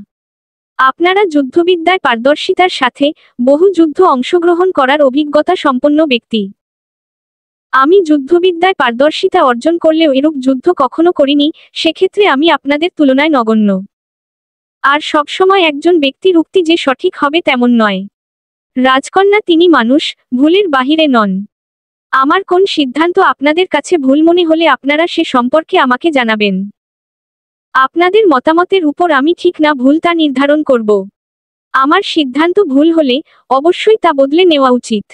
Speaker 2: আপনারা যুদ্ধবিদ্যায় পারদর্শিতার সাথে বহু যুদ্ধ অংশগ্রহণ করার অভিজ্ঞতা সম্পন্ন ব্যক্তি। আমি যুদ্ধবিদ্যায় পারদর্শিতা অর্জন করলেও এরূপ যুদ্ধ কখনো করিনি, সেক্ষেত্রে আমি আপনাদের তুলনায় নগণ্য। আর সবসময় একজন ব্যক্তির উক্তি যে সঠিক হবে তেমন নয়। রাজকন্যা, তিনি মানুষ, ভুলের বাহিরে নন। আমার কোন সিদ্ধান্ত আপনাদের কাছে ভুল মনে হলে আপনারা সে সম্পর্কে আমাকে জানাবেন। আপনাদের মতামতের উপর আমি ঠিক না ভুল তা নির্ধারণ করব। আমার সিদ্ধান্ত ভুল হলে অবশ্যই তা বদলে নেওয়া উচিত।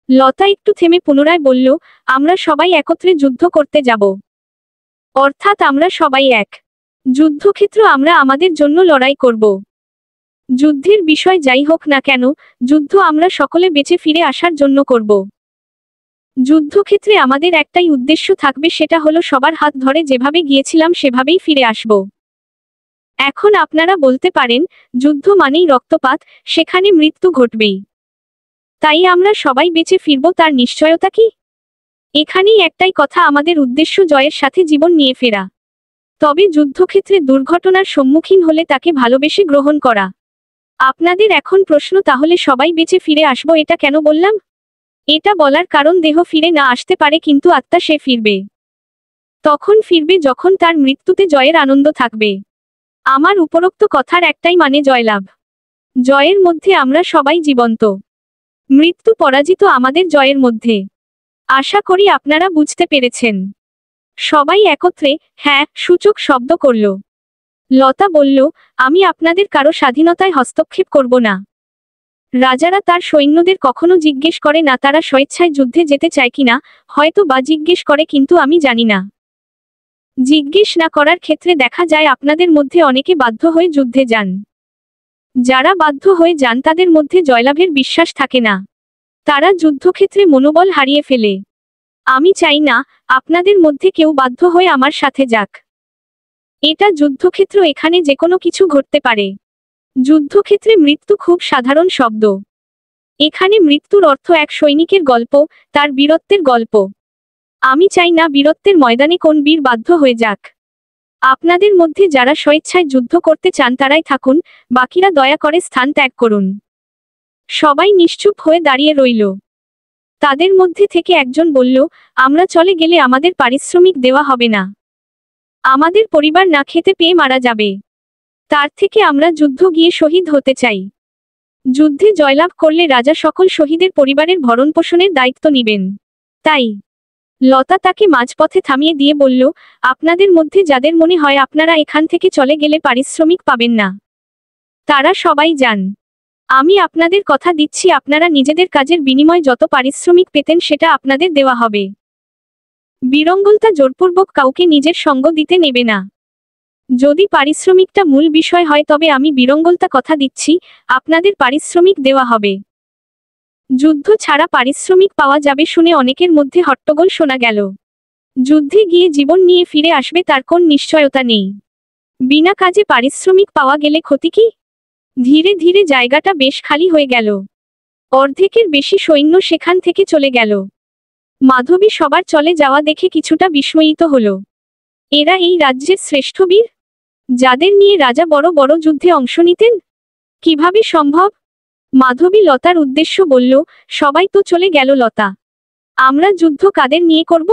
Speaker 2: লতা একটু থেমে পুনরায় বলল, আমরা সবাই একত্রে যুদ্ধ করতে যাব। অর্থাৎ আমরা সবাই এক। যুদ্ধক্ষেত্র আমরা আমাদের জন্য লড়াই করব। যুদ্ধের বিষয় যাই হোক না কেন, যুদ্ধ আমরা সকলে বেঁচে ফিরে আসার জন্য করব। যুদ্ধক্ষেত্রে আমাদের একটাই উদ্দেশ্য থাকবে, সেটা হলো সবার হাত ধরে যেভাবে গিয়েছিলাম সেভাবেই ফিরে আসব। এখন আপনারা বলতে পারেন, যুদ্ধ মানেই রক্তপাত, সেখানে মৃত্যু ঘটবেই। তাই আমরা সবাই বেঁচে ফিরব, তার নিশ্চয়তা কি? এখানেই একটাই কথা, আমাদের উদ্দেশ্য জয়ের সাথে জীবন নিয়ে ফেরা। তবে যুদ্ধক্ষেত্রে দুর্ঘটনার সম্মুখীন হলে তাকে ভালোবেসে গ্রহণ করা। আপনাদের এখন প্রশ্ন, তাহলে সবাই বেঁচে ফিরে আসবো এটা কেন বললাম? এটা বলার কারণ, দেহ ফিরে না আসতে পারে কিন্তু আত্মা সে ফিরবে। তখন ফিরবে যখন তার মৃত্যুতে জয়ের আনন্দ থাকবে। আমার উপরোক্ত কথার একটাই মানে, জয়লাভ। জয়ের মধ্যে আমরা সবাই জীবন্ত, মৃত্যু পরাজিত আমাদের জয়ের মধ্যে। আশা করি আপনারা বুঝতে পেরেছেন। সবাই একত্রে হ্যাঁ সূচক শব্দ করল। লতা বলল, আমি আপনাদের কারো স্বাধীনতায় হস্তক্ষেপ করব না। রাজারা তার সৈন্যদের কখনো জিজ্ঞেস করে না তারা স্বেচ্ছায় যুদ্ধে যেতে চায় কিনা, হয়তো বা জিজ্ঞেস করে কিন্তু আমি জানি না। জিজ্ঞেস না করার ক্ষেত্রে দেখা যায় আপনাদের মধ্যে অনেকে বাধ্য হয়ে যুদ্ধে যান। যারা বাধ্য হয়ে যান তাদের মধ্যে জয়লাভের বিশ্বাস থাকে না, তারা যুদ্ধক্ষেত্রে মনোবল হারিয়ে ফেলে। আমি চাই না আপনাদের মধ্যে কেউ বাধ্য হয়ে আমার সাথে যাক। এটা যুদ্ধক্ষেত্র, এখানে যে কোনো কিছু ঘটতে পারে। যুদ্ধক্ষেত্রে মৃত্যু খুব সাধারণ শব্দ। এখানে মৃত্যুর অর্থ এক সৈনিকের গল্প, তার বীরত্বের গল্প। আমি চাই না বীরত্বের ময়দানে কোন বীর বাধ্য হয়ে যাক। আপনাদের মধ্যে যারা স্বেচ্ছায় যুদ্ধ করতে চান তারাই থাকুন, বাকিরা দয়া করে স্থান ত্যাগ করুন। সবাই নিশ্চুপ হয়ে দাঁড়িয়ে রইল। তাদের মধ্যে থেকে একজন বলল, আমরা চলে গেলে আমাদের পারিশ্রমিক দেওয়া হবে না। আমাদের পরিবার না খেতে পেয়ে মারা যাবে। তার থেকে আমরা যুদ্ধ গিয়ে শহীদ হতে চাই। যুদ্ধে জয়লাভ করলে রাজা সকল শহীদের পরিবারের ভরণপোষণের দায়িত্ব নেবেন। তাই লতা তাকে মাঝপথে থামিয়ে দিয়ে বলল, আপনাদের মধ্যে যাদের মনে হয় আপনারা এখান থেকে চলে গেলে পারিশ্রমিক পাবেন না, তারা সবাই যান। আমি আপনাদের কথা দিচ্ছি, আপনারা নিজেদের কাজের বিনিময়ে যত পারিশ্রমিক পেতেন সেটা আপনাদের দেওয়া হবে। বীরঙ্গলতা জোরপূর্বক কাউকে নিজের সঙ্গ দিতে নেবে না। যদি পারিশ্রমিকটা মূল বিষয় হয় তবে আমি বীরঙ্গলতা কথা দিচ্ছি, আপনাদের পারিশ্রমিক দেওয়া হবে। যুদ্ধ ছাড়া পারিশ্রমিক পাওয়া যাবে শুনে অনেকের মধ্যে হট্টগোল শোনা গেল। যুদ্ধে গিয়ে জীবন নিয়ে ফিরে আসবে তার কোন নিশ্চয়তা নেই। বিনা কাজে পারিশ্রমিক পাওয়া গেলে ক্ষতি কি? ধীরে ধীরে জায়গাটা বেশ খালি হয়ে গেল। অর্ধেকের বেশি সৈন্য সেখান থেকে চলে গেল। মাধবী সবার চলে যাওয়া দেখে কিছুটা বিস্ময়িত হল। এরা এই রাজ্যের শ্রেষ্ঠ বীর, যাদের নিয়ে রাজা বড় বড় যুদ্ধে অংশ নিতেন? কিভাবে সম্ভব? মাধবী লতার উদ্দেশ্য বলল, সবাই তো চলে গেল লতা, আমরা যুদ্ধ কাদের নিয়ে করব?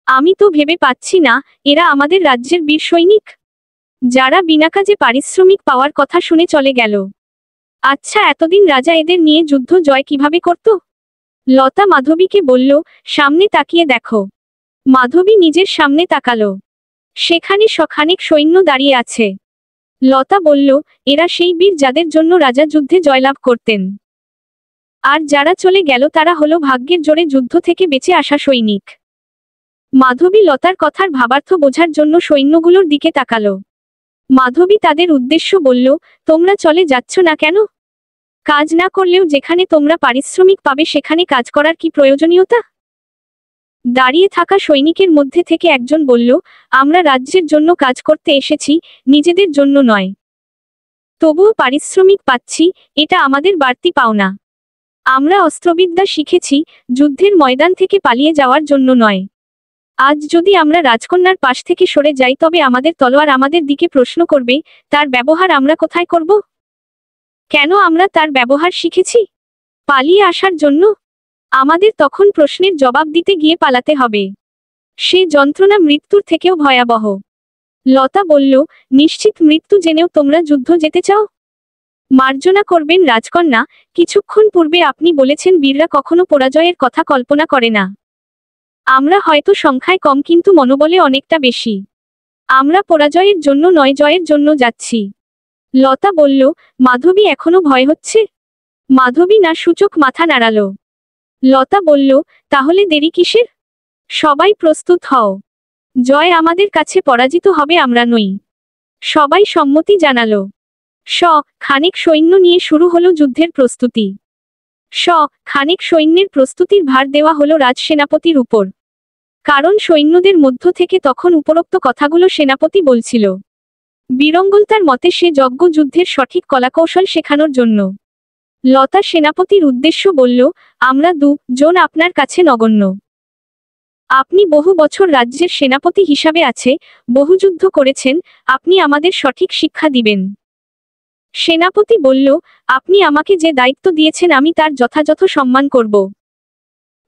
Speaker 2: আমি তো ভেবে পাচ্ছি না, এরা আমাদের রাজ্যের বীর সৈনিক, যারা বিনা কাজে পারিশ্রমিক পাওয়ার কথা শুনে চলে গেল। আচ্ছা, এতদিন রাজা এদের নিয়ে যুদ্ধ জয় কিভাবে করত? লতা মাধবীকে বলল, সামনে তাকিয়ে দেখো। মাধবী নিজের সামনে তাকালো। সেখানে শখানেক সৈন্য দাঁড়িয়ে আছে। লতা বলল, এরা সেই বীর যাদের জন্য রাজা যুদ্ধে জয়লাভ করতেন। আর যারা চলে গেল তারা হলো ভাগ্যের জোরে যুদ্ধ থেকে বেঁচে আসা সৈনিক। মাধবী লতার কথার ভাবার্থ বোঝার জন্য সৈন্যগুলোর দিকে তাকালো। মাধবী তাদের উদ্দেশ্য বলল, তোমরা চলে যাচ্ছ না কেন? কাজ না করলেও যেখানে তোমরা পারিশ্রমিক পাবে সেখানে কাজ করার কি প্রয়োজনীয়তা? দাঁড়িয়ে থাকা সৈনিকের মধ্যে থেকে একজন বলল, আমরা রাজ্যের জন্য কাজ করতে এসেছি, নিজেদের জন্য নয়। তবুও পারিশ্রমিক পাচ্ছি, এটা আমাদের বাড়তি পাওনা। আমরা অস্ত্রবিদ্যা শিখেছি, যুদ্ধের ময়দান থেকে পালিয়ে যাওয়ার জন্য নয়। আজ যদি আমরা রাজকন্যার পাশ থেকে সরে যাই তবে আমাদের তলোয়ার আমাদের দিকে প্রশ্ন করবে, তার ব্যবহার আমরা কোথায় করব? কেন আমরা তার ব্যবহার শিখেছি? পালিয়ে আসার জন্য? আমাদের তখন প্রশ্নের জবাব দিতে গিয়ে পালাতে হবে। সে যন্ত্রণা মৃত্যুর থেকেও ভয়াবহ। লতা বলল, নিশ্চিত মৃত্যু জেনেও তোমরা যুদ্ধ যেতে চাও? মার্জনা করবেন রাজকন্যা, কিছুক্ষণ পূর্বে আপনি বলেছেন বীররা কখনো পরাজয়ের কথা কল্পনা করে না। আমরা হয়তো সংখ্যায় কম কিন্তু মনোবলে অনেকটা বেশি। আমরা পরাজয়ের জন্য নয়, জয়ের জন্য যাচ্ছি। লতা বলল, মাধবী এখনো ভয় হচ্ছে? মাধবী না সূচক মাথা নাড়াল। লতা বলল, তাহলে দেরি কিসের? সবাই প্রস্তুত হও। জয় আমাদের কাছে, পরাজিত হবে আমরা নই। সবাই সম্মতি জানালো। খানিক সৈন্য নিয়ে শুরু হলো যুদ্ধের প্রস্তুতি। খানিক সৈন্যের প্রস্তুতির ভার দেওয়া হলো রাজসেনাপতির উপর। কারণ সৈন্যদের মধ্য থেকে তখন উপরোক্ত কথাগুলো সেনাপতি বলছিল। বীরঙ্গলতার মতে সে যজ্ঞ যুদ্ধের সঠিক কলাকৌশল শেখানোর জন্য। লতা সেনাপতির উদ্দেশ্য বলল, আমরা জন আপনার কাছে নগণ্য। আপনি বহু বছর রাজ্যের সেনাপতি হিসাবে আছে, বহু যুদ্ধ করেছেন, আপনি আমাদের সঠিক শিক্ষা দিবেন। সেনাপতি বলল, আপনি আমাকে যে দায়িত্ব দিয়েছেন আমি তার যথাযথ সম্মান করব।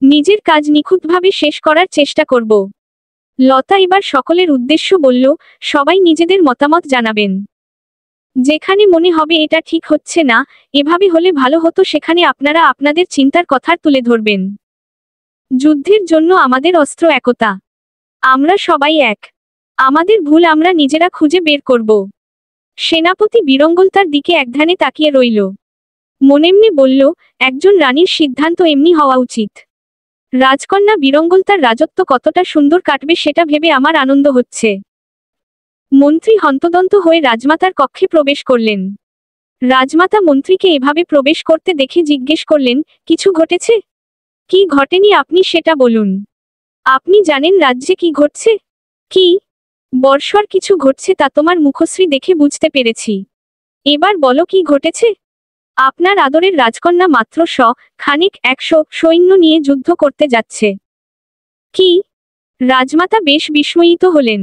Speaker 2: নিজের কাজ নিখুঁতভাবে শেষ করার চেষ্টা করব। লতা এবার সকলের উদ্দেশ্য বলল, সবাই নিজেদের মতামত জানাবেন। যেখানে মনে হবে এটা ঠিক হচ্ছে না, এভাবে হলে ভালো হতো, সেখানে আপনারা আপনাদের চিন্তার কথা তুলে ধরবেন। যুদ্ধের জন্য আমাদের অস্ত্র একতা। আমরা সবাই এক। আমাদের ভুল আমরা নিজেরা খুঁজে বের করব। সেনাপতি বীরঙ্গলতার দিকে একধানে তাকিয়ে রইল। মনেমনে বলল, একজন রানীর সিদ্ধান্ত এমনি হওয়া উচিত। রাজকন্যা বীরঙ্গলতার রাজত্ব কতটা সুন্দর কাটবে সেটা ভেবে আমার আনন্দ হচ্ছে। মন্ত্রী হন্তদন্ত হয়ে রাজমাতার কক্ষে প্রবেশ করলেন। রাজমাতা মন্ত্রীকে এভাবে প্রবেশ করতে দেখে জিজ্ঞেস করলেন, কিছু ঘটেছে? কি ঘটেনি আপনি সেটা বলুন। আপনি জানেন রাজ্যে কি ঘটছে? কি? বর্ষর কিছু ঘটছে তা তোমার মুখশ্রী দেখে বুঝতে পেরেছি। এবার বলো কি ঘটেছে? আপনার আদরের রাজকন্যা মাত্র খানিক 100 সৈন্য নিয়ে যুদ্ধ করতে যাচ্ছে। কি? রাজমাতা বেশ বিস্ময়িত হলেন।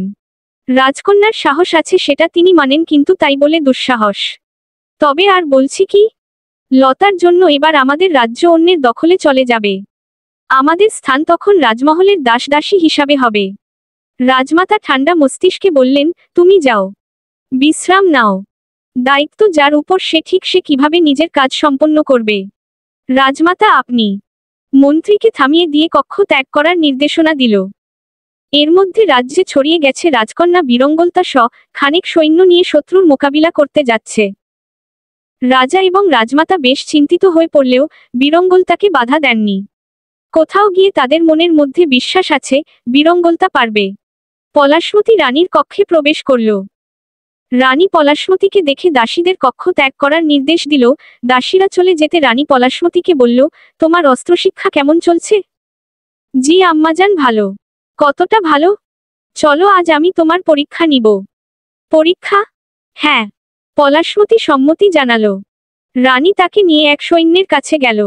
Speaker 2: রাজকন্যার সাহস আছে সেটা তিনি মানেন, কিন্তু তাই বলে দুঃসাহস। তবে আর বলছি কি, লতার জন্য এবার আমাদের রাজ্য অন্যের দখলে চলে যাবে। আমাদের স্থান তখন রাজমহলের দাসদাসী হিসাবে হবে। রাজমাতা ঠান্ডা মস্তিষ্কে বললেন, তুমি যাও, বিশ্রাম নাও। দায়িত্ব যার উপর সে কিভাবে নিজের কাজ সম্পন্ন করবে। রাজমাতা আপনি। মন্ত্রীকে থামিয়ে দিয়ে কক্ষ ত্যাগ করার নির্দেশনা দিল। এর মধ্যে রাজ্যে ছড়িয়ে গেছে রাজকন্যা বীরঙ্গলতা খানিক সৈন্য নিয়ে শত্রুর মোকাবিলা করতে যাচ্ছে। রাজা এবং রাজমাতা বেশ চিন্তিত হয়ে পড়লেও বীরঙ্গলতাকে বাধা দেননি। কোথাও গিয়ে তাদের মনের মধ্যে বিশ্বাস আছে বীরঙ্গলতা পারবে। পলাশমতী রানীর কক্ষে প্রবেশ করল। রানী পলাশমতীকে দেখে দাসীদের কক্ষ ত্যাগ করার নির্দেশ দিল। দাসীরা চলে যেতে রানী পলাশমতীকে বলল, তোমার অস্ত্রশিক্ষা কেমন চলছে? জি আম্মাজান, ভালো। কতটা ভালো? চলো আজ আমি তোমার পরীক্ষা নিব। পরীক্ষা? হ্যাঁ। পলাশমতী সম্মতি জানালো। রানী তাকে নিয়ে এক সৈন্যের কাছে গেল।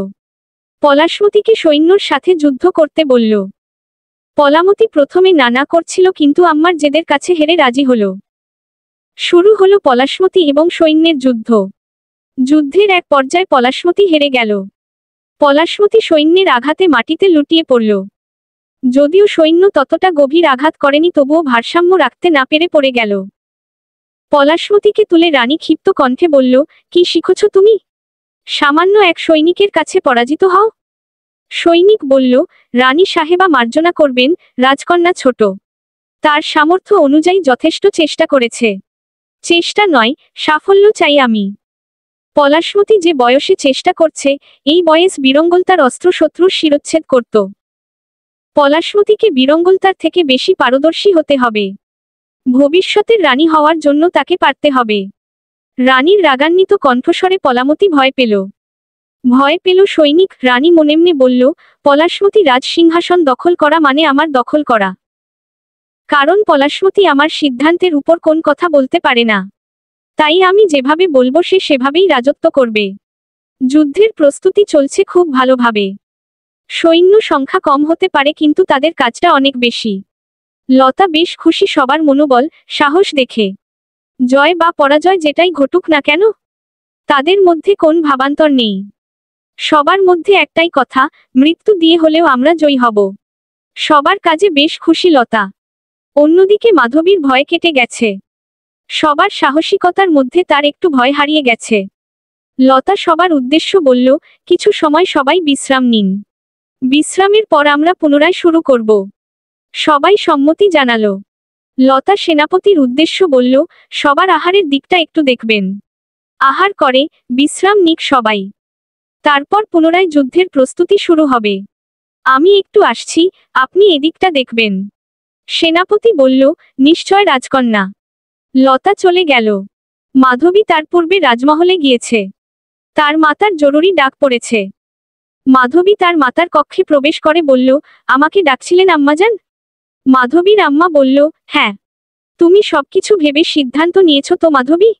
Speaker 2: পলাশমতীকে সৈন্যর সাথে যুদ্ধ করতে বলল। পলামতী প্রথমে নানা করছিল, কিন্তু আম্মার জেদের কাছে হেরে রাজি হলো। শুরু হলো পলাশমতী এবং সৈন্যের যুদ্ধ। যুদ্ধের এক পর্যায়ে পলাশমতী হেরে গেল। পলাশমতী সৈন্যের আঘাতে মাটিতে লুটিয়ে পড়ল। যদিও সৈন্য ততটা গভীর আঘাত করেনি, তবুও ভারসাম্য রাখতে না পেরে পড়ে গেল। পলাশমতীকে তুলে রানী ক্ষিপ্ত কণ্ঠে বলল, কি শিখছ তুমি? সামান্য এক সৈনিকের কাছে পরাজিত হও? সৈনিক বলল, রানী সাহেবা মার্জনা করবেন, রাজকন্যা ছোট। তার সামর্থ্য অনুযায়ী যথেষ্ট চেষ্টা করেছে। চেষ্টা নয়, সাফল্য চাই আমি। পলাশমতী যে বয়সে চেষ্টা করছে, এই বয়স বীরঙ্গলতার অস্ত্র শত্রুর শিরচ্ছেদ করত। পলাশমতীকে বীরঙ্গলতার থেকে বেশি পারদর্শী হতে হবে। ভবিষ্যতের রানী হওয়ার জন্য তাকে পারতে হবে। রানীর রাগান্বিত কণ্ঠস্বরে পলামতী ভয় পেল। সৈনিক। রানী মনেমনে বলল, পলাশমতী রাজসিংহাসন দখল করা মানে আমার দখল করা। কারণ পলাশমতী আমার সিদ্ধান্তের উপর কোন কথা বলতে পারে না। তাই আমি যেভাবে বলবো সে সেভাবেই রাজত্ব করবে। যুদ্ধের প্রস্তুতি চলছে খুব ভালোভাবে। সৈন্য সংখ্যা কম হতে পারে, কিন্তু তাদের কাজটা অনেক বেশি। লতা বেশ খুশি সবার মনোবল, সাহস দেখে। জয় বা পরাজয় যেটাই ঘটুক না কেন, তাদের মধ্যে কোন ভাবান্তর নেই। সবার মধ্যে একটাই কথা, মৃত্যু দিয়ে হলেও আমরা জয়ী হব। সবার কাজে বেশ খুশি লতা। অন্যদিকে মাধবীর ভয় কেটে গেছে। সবার সাহসিকতার মধ্যে তার একটু ভয় হারিয়ে গেছে। লতা সবার উদ্দেশ্য বলল, কিছু সময় সবাই বিশ্রাম নিন। বিশ্রামের পর আমরা পুনরায় শুরু করব। সবাই সম্মতি জানালো। লতা সেনাপতির উদ্দেশ্য বলল, সবার আহারের দিকটা একটু দেখবেন। আহার করে বিশ্রাম নিক সবাই। তারপর পুনরায় যুদ্ধের প্রস্তুতি শুরু হবে। আমি একটু আসছি, আপনি এদিকটা দেখবেন। সেনাপতি বলল, নিশ্চয় রাজকন্যা। লতা চলে গেল। মাধবী তার পূর্বে রাজমহলে গিয়েছে। তার মাতার জরুরি ডাক পড়েছে। মাধবী তার মাতার কক্ষে প্রবেশ করে বলল, আমাকে ডাকছিলেন আম্মাজান? মাধবীর আম্মা বলল, হ্যাঁ। তুমি সবকিছু ভেবে সিদ্ধান্ত নিয়েছ তো মাধবী?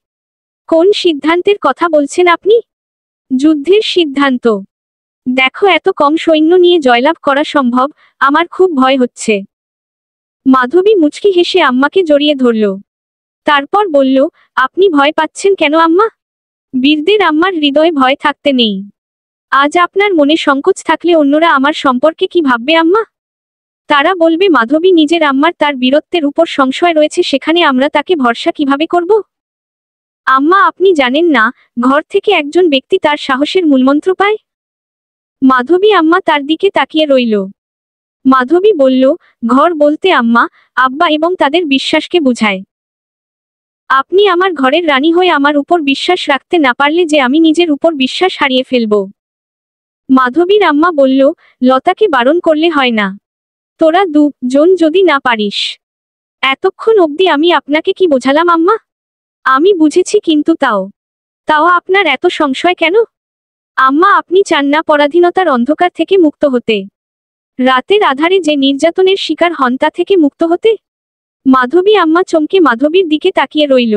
Speaker 2: কোন সিদ্ধান্তের কথা বলছেন আপনি? যুদ্ধের সিদ্ধান্ত। দেখো, এত কম সৈন্য নিয়ে জয়লাভ করা সম্ভব, আমার খুব ভয় হচ্ছে। মাধবী মুচকি হেসে আম্মাকে জড়িয়ে ধরল। তারপর বলল, আপনি ভয় পাচ্ছেন কেন আম্মা? বীরদের আম্মার হৃদয়ে ভয় থাকতে নেই। আজ আপনার মনে সংকোচ থাকলে অন্যরা আমার সম্পর্কে কি ভাববে আম্মা? তারা বলবে মাধবী নিজের আম্মার তার বীরত্বের উপর সংশয় রয়েছে, সেখানে আমরা তাকে ভরসা কিভাবে করব? আম্মা, আপনি জানেন না, ঘর থেকে একজন ব্যক্তি তার সাহসের মূলমন্ত্র পায়। মাধবী আম্মা তার দিকে তাকিয়ে রইল। মাধবী বলল, ঘর বলতে আম্মা, আব্বা এবং তাদের বিশ্বাসকে বুঝায়। আপনি আমার ঘরের রানী হয়ে আমার উপর বিশ্বাস রাখতে না পারলে যে আমি নিজের উপর বিশ্বাস হারিয়ে ফেলব। মাধবীর আম্মা বলল, লতাকে বারণ করলে হয় না। তোরা দুজন যদি না পারিস। এতক্ষণ অবধি আমি আপনাকে কি বোঝালাম আম্মা? আমি বুঝেছি, কিন্তু তাও আপনার এত সংশয় কেন? আম্মা, আপনি চান না পরাধীনতার অন্ধকার থেকে মুক্ত হতে? রাতের আধারে যে নির্যাতনের শিকার হন তা থেকে মুক্ত হতে? মাধবী আম্মা চমকে মাধবীর দিকে তাকিয়ে রইল।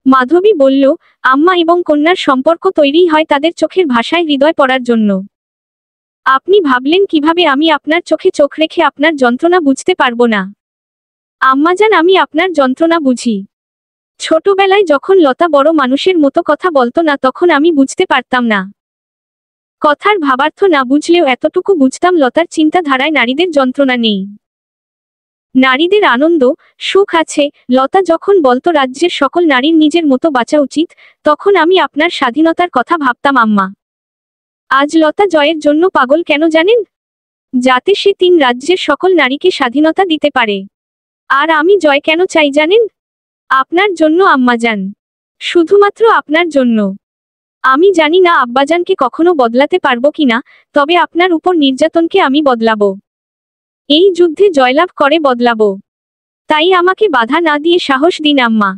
Speaker 2: মাধবী বলল, আম্মা এবং কন্যার সম্পর্ক তৈরি হয় তাদের চোখের ভাষায় হৃদয় পড়ার জন্য। আপনি ভাবলেন কিভাবে আমি আপনার চোখে চোখ রেখে আপনার যন্ত্রণা বুঝতে পারবো না? আম্মাজান, আমি আপনার যন্ত্রণা বুঝি। ছোটবেলায় যখন লতা বড় মানুষের মতো কথা বলতো না, তখন আমি বুঝতে পারতাম না। কথার ভাবার্থ না বুঝলেও এতটুকু বুঝতাম, লতার চিন্তাধারায় নারীদের যন্ত্রণা নেই, নারীদের আনন্দ, সুখ আছে। লতা যখন বলতো রাজ্যের সকল নারীর নিজের মতো বাঁচা উচিত, তখন আমি আপনার স্বাধীনতার কথা ভাবতাম আম্মা। আজ লতা জয়ের জন্য পাগল কেন জানেন? যাতে সে 3 রাজ্যের সকল নারীকে স্বাধীনতা দিতে পারে। আর আমি জয় কেন চাই জানেন? আপনার জন্য আম্মাজান। শুধুমাত্র আপনার জন্য। আমি জানি না আব্বাজানকে কখনো বদলাতে পারবো কিনা, তবে আপনার উপর নির্যাতনকে আমি বদলাবো। এই যুদ্ধে জয়লাভ করে বদলাবো। তাই আমাকে বাধা না দিয়ে সাহস দিন আম্মা।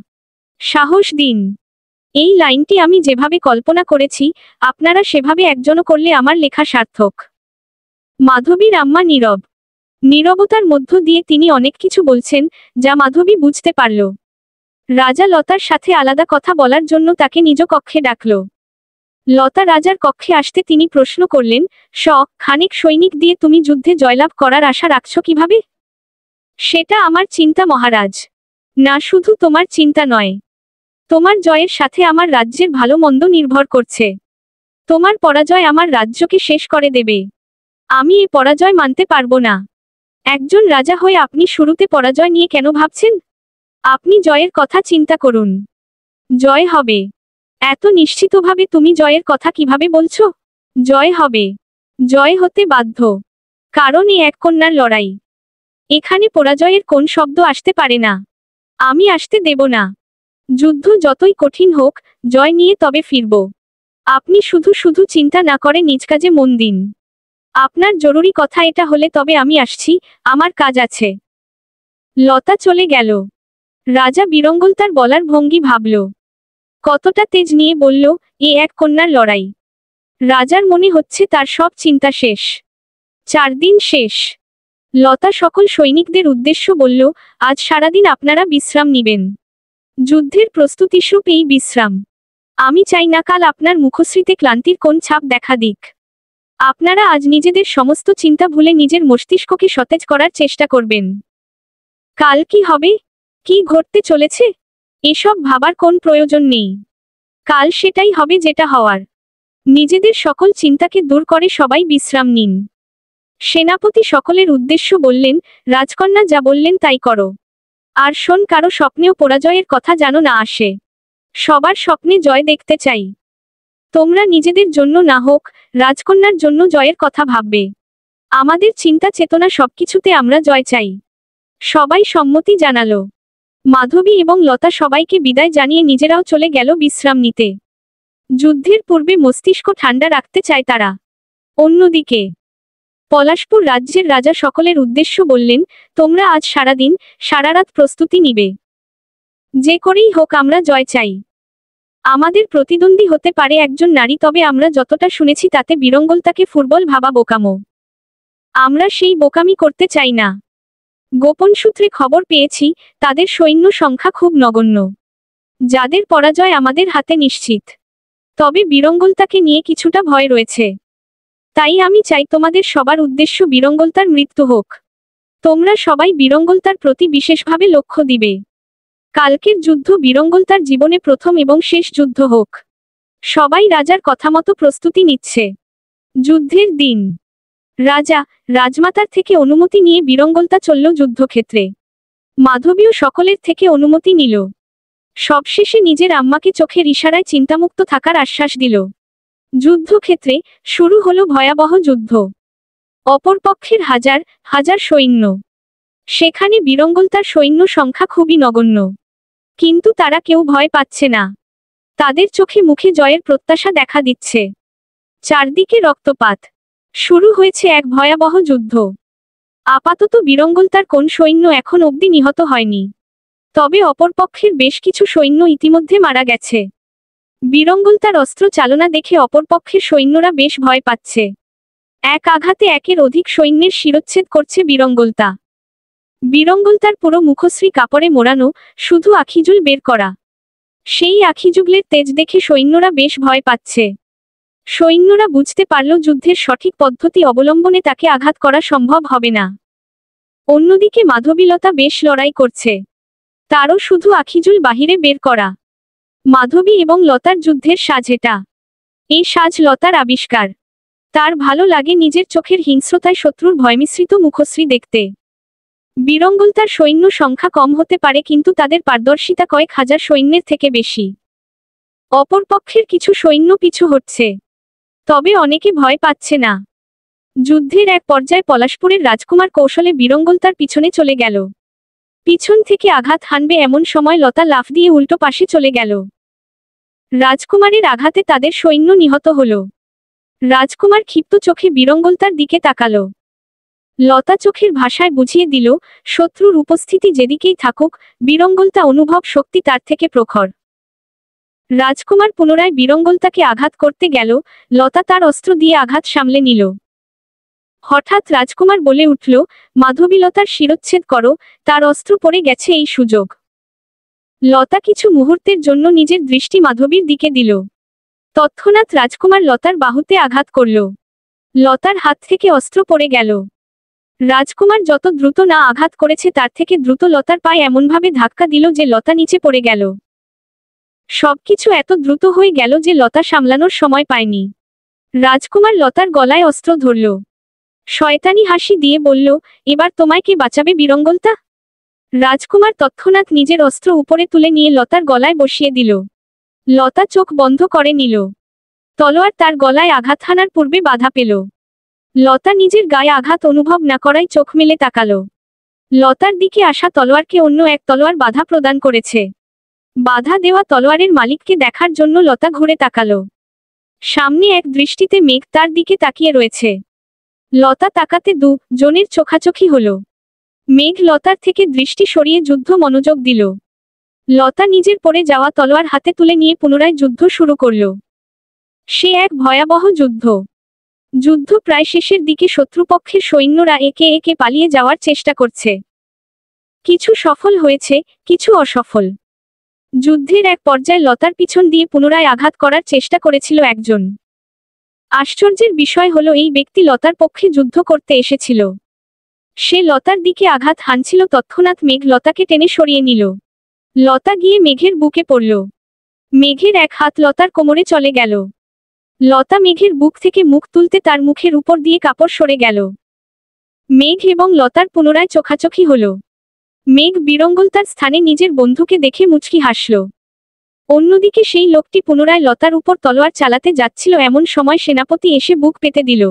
Speaker 2: সাহস দিন। এই লাইনটি আমি যেভাবে কল্পনা করেছি, আপনারা সেভাবে একজনও করলে আমার লেখা সার্থক। মাধবীর আম্মা নীরব। নীরবতার মধ্য দিয়ে তিনি অনেক কিছু বলছেন, যা মাধবী বুঝতে পারল। রাজা লতার সাথে আলাদা কথা বলার জন্য তাকে নিজ কক্ষে ডাকল। লতা রাজার কক্ষে আসতে তিনি প্রশ্ন করলেন, খানিক সৈনিক দিয়ে তুমি যুদ্ধে জয়লাভ করার আশা রাখছো কিভাবে? সেটা আমার চিন্তা মহারাজ। না, শুধু তোমার চিন্তা নয়। তোমার জয়ের সাথে আমার রাজ্যের ভালো মন্দ নির্ভর করছে। তোমার পরাজয় আমার রাজ্যকে শেষ করে দেবে। আমি এ পরাজয় মানতে পারবো না। একজন রাজা হয়ে আপনি শুরুতে পরাজয় নিয়ে কেন ভাবছেন? আপনি জয়ের কথা চিন্তা করুন। জয় হবে। এত নিশ্চিতভাবে তুমি জয়ের কথা কিভাবে বলছো? জয় হবে। জয় হতে বাধ্য। কারণ এ এক কন্যার লড়াই। এখানে পরাজয়ের কোন শব্দ আসতে পারে না। আমি আসতে দেব না। যুদ্ধ যতই কঠিন হোক, জয় নিয়ে তবে ফিরব। আপনি শুধু শুধু চিন্তা না করে নিজ কাজে মন দিন। আপনার জরুরি কথা এটা হলে তবে আমি আসছি, আমার কাজ আছে। লতা চলে গেল। রাজা বীরঙ্গল তার বলার ভঙ্গি ভাবল। কতটা তেজ নিয়ে বলল, এ এক কন্যার লড়াই। রাজার মনে হচ্ছে তার সব চিন্তা শেষ। 4 দিন শেষ। লতা সকল সৈনিকদের উদ্দেশ্য বলল, আজ সারাদিন আপনারা বিশ্রাম নিবেন। যুদ্ধের প্রস্তুতিস্বরূপ এই বিশ্রাম। আমি চাই না কাল আপনার মুখশ্রীতে ক্লান্তির কোন ছাপ দেখা দিক। আপনারা আজ নিজেদের সমস্ত চিন্তা ভুলে নিজের মস্তিষ্ককে সতেজ করার চেষ্টা করবেন। কাল কি হবে, কি ঘটতে চলেছে, এসব ভাবার কোন প্রয়োজন নেই। কাল সেটাই হবে যেটা হওয়ার। নিজেদের সকল চিন্তাকে দূর করে সবাই বিশ্রাম নিন। সেনাপতি সকলের উদ্দেশ্য বললেন, রাজকন্যা যা বললেন তাই করো। আর শোন, কারো স্বপ্নেও পরাজয়ের কথা যেন না আসে। সবার স্বপ্নে জয় দেখতে চাই। তোমরা নিজেদের জন্য না হোক, রাজকন্যার জন্য জয়ের কথা ভাববে। আমাদের চিন্তা চেতনা সবকিছুতে আমরা জয় চাই। সবাই সম্মতি জানালো। মাধবী এবং লতা সবাইকে বিদায় জানিয়ে নিজেরাও চলে গেল বিশ্রাম নিতে। যুদ্ধের পূর্বে মস্তিষ্ক ঠান্ডা রাখতে চায় তারা। অন্যদিকে পলাশপুর রাজ্যের রাজা সকলের উদ্দেশ্য বললেন, তোমরা আজ সারাদিন সারারাত প্রস্তুতি নিবে। যে করেই হোক আমরা জয় চাই। আমাদের প্রতিদ্বন্দ্বী হতে পারে একজন নারী, তবে আমরা যতটা শুনেছি তাতে বীরঙ্গলতাকে ফুটবল ভাবা বোকামো। আমরা সেই বোকামি করতে চাই না। গোপন সূত্রে খবর পেয়েছি তাদের সৈন্য সংখ্যা খুব নগণ্য, যাদের পরাজয় আমাদের হাতে নিশ্চিত। তবে বীরঙ্গলতাকে নিয়ে কিছুটা ভয় রয়েছে। তাই আমি চাই তোমাদের সবার উদ্দেশ্য বীরঙ্গলতার মৃত্যু হোক। তোমরা সবাই বীরঙ্গলতার প্রতি বিশেষভাবে লক্ষ্য দিবে। কালকের যুদ্ধ বীরঙ্গলতার জীবনে প্রথম এবং শেষ যুদ্ধ হোক। সবাই রাজার কথামতো প্রস্তুতি নিচ্ছে। যুদ্ধের দিন রাজা রাজমাতার থেকে অনুমতি নিয়ে বীরঙ্গলতা চলল যুদ্ধক্ষেত্রে। মাধবীও সকলের থেকে অনুমতি নিল। সবশেষে নিজের আম্মাকে চোখের ইশারায় চিন্তামুক্ত থাকার আশ্বাস দিল। যুদ্ধক্ষেত্রে শুরু হলো ভয়াবহ যুদ্ধ। অপরপক্ষের হাজার হাজার সৈন্য। সেখানে বীরঙ্গলতার সৈন্য সংখ্যা খুবই নগণ্য, কিন্তু তারা কেউ ভয় পাচ্ছে না। তাদের চোখে মুখে জয়ের প্রত্যাশা দেখা দিচ্ছে। চারদিকে রক্তপাত। শুরু হয়েছে এক ভয়াবহ যুদ্ধ। আপাতত বীরঙ্গলতার কোন সৈন্য এখন অবধি নিহত হয়নি, তবে অপরপক্ষের বেশ কিছু সৈন্য ইতিমধ্যে মারা গেছে। বীরঙ্গলতার অস্ত্র চালনা দেখে অপরপক্ষের সৈন্যরা বেশ ভয় পাচ্ছে। এক আঘাতে একের অধিক সৈন্যের শিরচ্ছেদ করছে বীরঙ্গলতা। বীরঙ্গলতার পুরো মুখশ্রী কাপড়ে মোড়ানো, শুধু আখিজুল বের করা। সেই আখিজুগলের তেজ দেখে সৈন্যরা বেশ ভয় পাচ্ছে। সৈন্যরা বুঝতে পারল যুদ্ধের সঠিক পদ্ধতি অবলম্বনে তাকে আঘাত করা সম্ভব হবে না। অন্যদিকে মাধবীলতা বেশ লড়াই করছে। তারও শুধু আখিজুল বাহিরে বের করা। মাধবী এবং লতার যুদ্ধের সাজ এটা। এই সাজ লতার আবিষ্কার। তার ভালো লাগে নিজের চোখের হিংস্রতায় শত্রুর ভয়মিশ্রিত মুখশ্রী দেখতে। বীরঙ্গলতার সৈন্য সংখ্যা কম হতে পারে, কিন্তু তাদের পারদর্শিতা কয়েক হাজার সৈন্যের থেকে বেশি। অপরপক্ষের কিছু সৈন্য পিছু হটছে, তবে অনেকে ভয় পাচ্ছে না। যুদ্ধের এক পর্যায়ে পলাশপুরের রাজকুমার কৌশলে বীরঙ্গলতার পিছনে চলে গেল। পিছন থেকে আঘাত হানবে এমন সময় লতা লাফ দিয়ে উল্টো পাশে চলে গেল। রাজকুমারের আঘাতে তাদের সৈন্য নিহত হল। রাজকুমার ক্ষিপ্ত চোখে বীরঙ্গলতার দিকে তাকালো। লতা চোখের ভাষায় বুঝিয়ে দিল, শত্রুর উপস্থিতি যেদিকেই থাকুক, বীরঙ্গলতা অনুভব শক্তি তার থেকে প্রখর। রাজকুমার পুনরায় বীরঙ্গলতাকে আঘাত করতে গেল। লতা তার অস্ত্র দিয়ে আঘাত সামলে নিল। হঠাৎ রাজকুমার বলে উঠল, মাধবীলতার শিরচ্ছেদ করো, তার অস্ত্র পড়ে গেছে এই সুযোগ। লতা কিছু মুহূর্তের জন্য নিজের দৃষ্টি মাধবীর দিকে দিল। তৎক্ষণাৎ রাজকুমার লতার বাহুতে আঘাত করল। লতার হাত থেকে অস্ত্র পড়ে গেল। রাজকুমার যত দ্রুত না আঘাত করেছে তার থেকে দ্রুত লতার পায়ে এমনভাবে ধাক্কা দিল যে লতা নিচে পড়ে গেল। সবকিছু এত দ্রুত হয়ে গেল যে লতা সামলানোর সময় পায়নি। রাজকুমার লতার গলায় অস্ত্র ধরল। শয়তানি হাসি দিয়ে বলল, এবার তোমায় কে বাঁচাবে বীরঙ্গলতা? রাজকুমার তৎক্ষণাৎ নিজের অস্ত্র উপরে তুলে নিয়ে লতার গলায় বসিয়ে দিল। লতা চোখ বন্ধ করে নিল। তলোয়ার তার গলায় আঘাত হানার পূর্বে বাধা পেল। লতা নিজের গায়ে আঘাত অনুভব না করায় চোখ মেলে তাকালো। লতার দিকে আসা তলোয়ারকে অন্য এক তলোয়ার বাধা প্রদান করেছে। বাধা দেওয়া তলোয়ারের মালিককে দেখার জন্য লতা ঘুরে তাকালো। সামনে এক দৃষ্টিতে মেঘ তার দিকে তাকিয়ে রয়েছে। লতা তাকাতে জনের চোখাচোখি হলো। মেঘ লতার থেকে দৃষ্টি সরিয়ে যুদ্ধ মনোযোগ দিল। লতা নিজের পড়ে যাওয়া তলোয়ার হাতে তুলে নিয়ে পুনরায় যুদ্ধ শুরু করল। সে এক ভয়াবহ যুদ্ধ। যুদ্ধ প্রায় শেষের দিকে শত্রুপক্ষের সৈন্যরা একে একে পালিয়ে যাওয়ার চেষ্টা করছে। কিছু সফল হয়েছে, কিছু অসফল। যুদ্ধের এক পর্যায়ে লতার পিছন দিয়ে পুনরায় আঘাত করার চেষ্টা করেছিল একজন। আশ্চর্যের বিষয় হলো এই ব্যক্তি লতার পক্ষে যুদ্ধ করতে এসেছিল। সে লতার দিকে আঘাত হানছিল, তৎক্ষণাৎ মেঘ লতাকে টেনে সরিয়ে নিল। লতা গিয়ে মেঘের বুকে পড়ল। মেঘের এক হাত লতার কোমরে চলে গেল। লতা মেঘের বুক থেকে মুখ তুলতে তার মুখের উপর দিয়ে কাপড় সরে গেল। মেঘ এবং লতার পুনরায় চোখাচোখি হলো। মেঘ বিরঙ্গল তার স্থানে নিজের বন্ধুকে দেখে মুচকি হাসল। অন্যদিকে সেই লোকটি পুনরায় লতার উপর তলোয়ার চালাতে যাচ্ছিল, এমন সময় সেনাপতি এসে বুক পেতে দিল।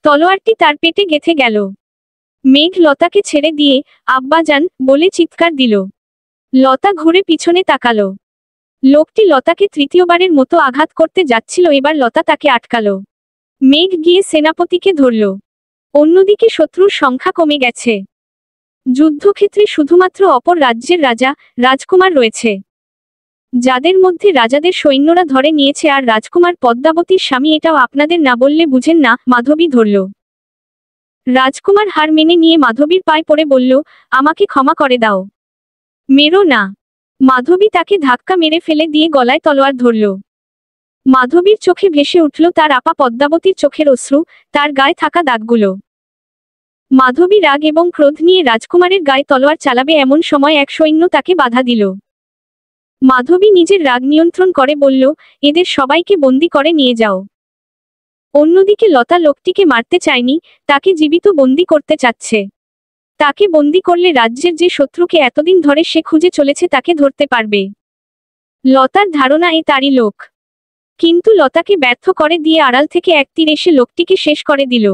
Speaker 2: তলোয়ারটি তার পেটে গেঁথে গেল। মেঘ লতাকে ছেড়ে দিয়ে আব্বাজান বলে চিৎকার দিল। লতা ঘুরে পিছনে তাকালো। লোকটি লতাকে তৃতীয়বারের মতো আঘাত করতে যাচ্ছিল, এবার লতা তাকে আটকালো। মেঘ গিয়ে সেনাপতিকে ধরল। অন্যদিকে শত্রুর সংখ্যা কমে গেছে। যুদ্ধক্ষেত্রে শুধুমাত্র অপর রাজ্যের রাজা রাজকুমার রয়েছে, যাদের মধ্যে রাজাদের সৈন্যরা ধরে নিয়েছে, আর রাজকুমার পদ্মাবতীর স্বামী এটাও আপনাদের না বললে বুঝেন না। মাধবী ধরল। রাজকুমার হার মেনে নিয়ে মাধবীর পায়ে পড়ে বলল, আমাকে ক্ষমা করে দাও, মেরো না। মাধবী তাকে ধাক্কা মেরে ফেলে দিয়ে গলায় তলোয়ার ধরল। মাধবীর চোখে ভেসে উঠল তার আপা পদ্মাবতীর চোখের অশ্রু, তার গায়ে থাকা দাগগুলো। মাধবী রাগ এবং ক্রোধ নিয়ে রাজকুমারের গায়ে তলোয়ার চালাবে, এমন সময় এক সৈন্য তাকে বাধা দিল। মাধবী নিজের রাগ নিয়ন্ত্রণ করে বলল, এদের সবাইকে বন্দি করে নিয়ে যাও। অন্যদিকে লতা লোকটিকে মারতে চায়নি, তাকে জীবিত বন্দি করতে চাচ্ছে। তাকে বন্দি করলে রাজ্যের যে শত্রুকে এতদিন ধরে সে খুঁজে চলেছে তাকে ধরতে পারবে। লতার ধারণা এ তারই লোক, কিন্তু লতাকে ব্যর্থ করে দিয়ে আড়াল থেকে এক তীর এসে লোকটিকে শেষ করে দিল।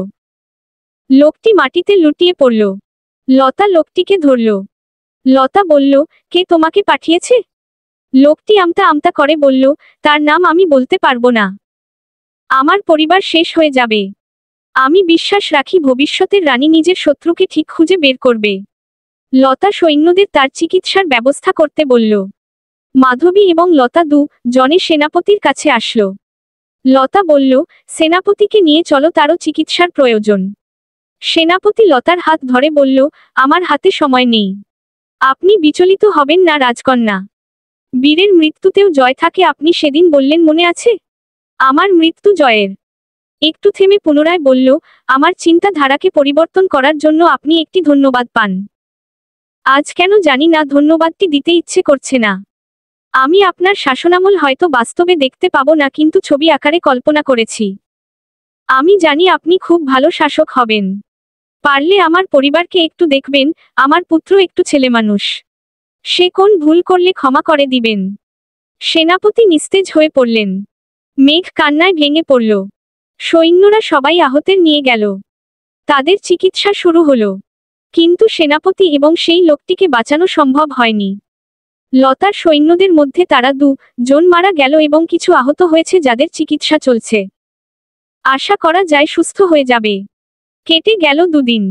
Speaker 2: লোকটি মাটিতে লুটিয়ে পড়ল। লতা লোকটিকে ধরল। লতা বলল, কে তোমাকে পাঠিয়েছে? লোকটি আমতা আমতা করে বলল, তার নাম আমি বলতে পারবো না। আমার পরিবার শেষ হয়ে যাবে। আমি বিশ্বাস রাখি ভবিষ্যতের রানী নিজের শত্রুকে ঠিক খুঁজে বের করবে। লতা সৈন্যদের তার চিকিৎসার ব্যবস্থা করতে বলল। মাধবী এবং লতা জনে সেনাপতির কাছে আসলো। লতা বলল, সেনাপতিকে নিয়ে চলো, তারও চিকিৎসার প্রয়োজন। সেনাপতি লতার হাত ধরে বলল, আমার হাতে সময় নেই। আপনি বিচলিত হবেন না রাজকন্যা। বীরের মৃত্যুতেও জয় থাকে, আপনি সেদিন বললেন মনে আছে? আমার মৃত্যু জয়ের। একটু থেমে পুনরায় বলল, আমার চিন্তাধারাকে পরিবর্তন করার জন্য আপনি একটি ধন্যবাদ পান। আজ কেন জানি না ধন্যবাদটি দিতে ইচ্ছে করছে না। আমি আপনার শাসনামল হয়তো বাস্তবে দেখতে পাবো না, কিন্তু ছবি আকারে কল্পনা করেছি। আমি জানি আপনি খুব ভালো শাসক হবেন। পারলে আমার পরিবারকে একটু দেখবেন, আমার পুত্র একটু ছেলেমানুষ। সে কোন ভুল করলে ক্ষমা করে দিবেন। সেনাপতি নিস্তেজ হয়ে পড়লেন। মেঘ কান্নায় ভেঙে পড়ল। সৈন্যরা সবাই আহতের নিয়ে গেল। তাদের চিকিৎসা শুরু হলো, কিন্তু সেনাপতি এবং সেই লোকটিকে বাঁচানো সম্ভব হয়নি। লতার সৈন্যদের মধ্যে তারা জন মারা গেল এবং কিছু আহত হয়েছে, যাদের চিকিৎসা চলছে। আশা করা যায় সুস্থ হয়ে যাবে। কেটে গেল দুদিন।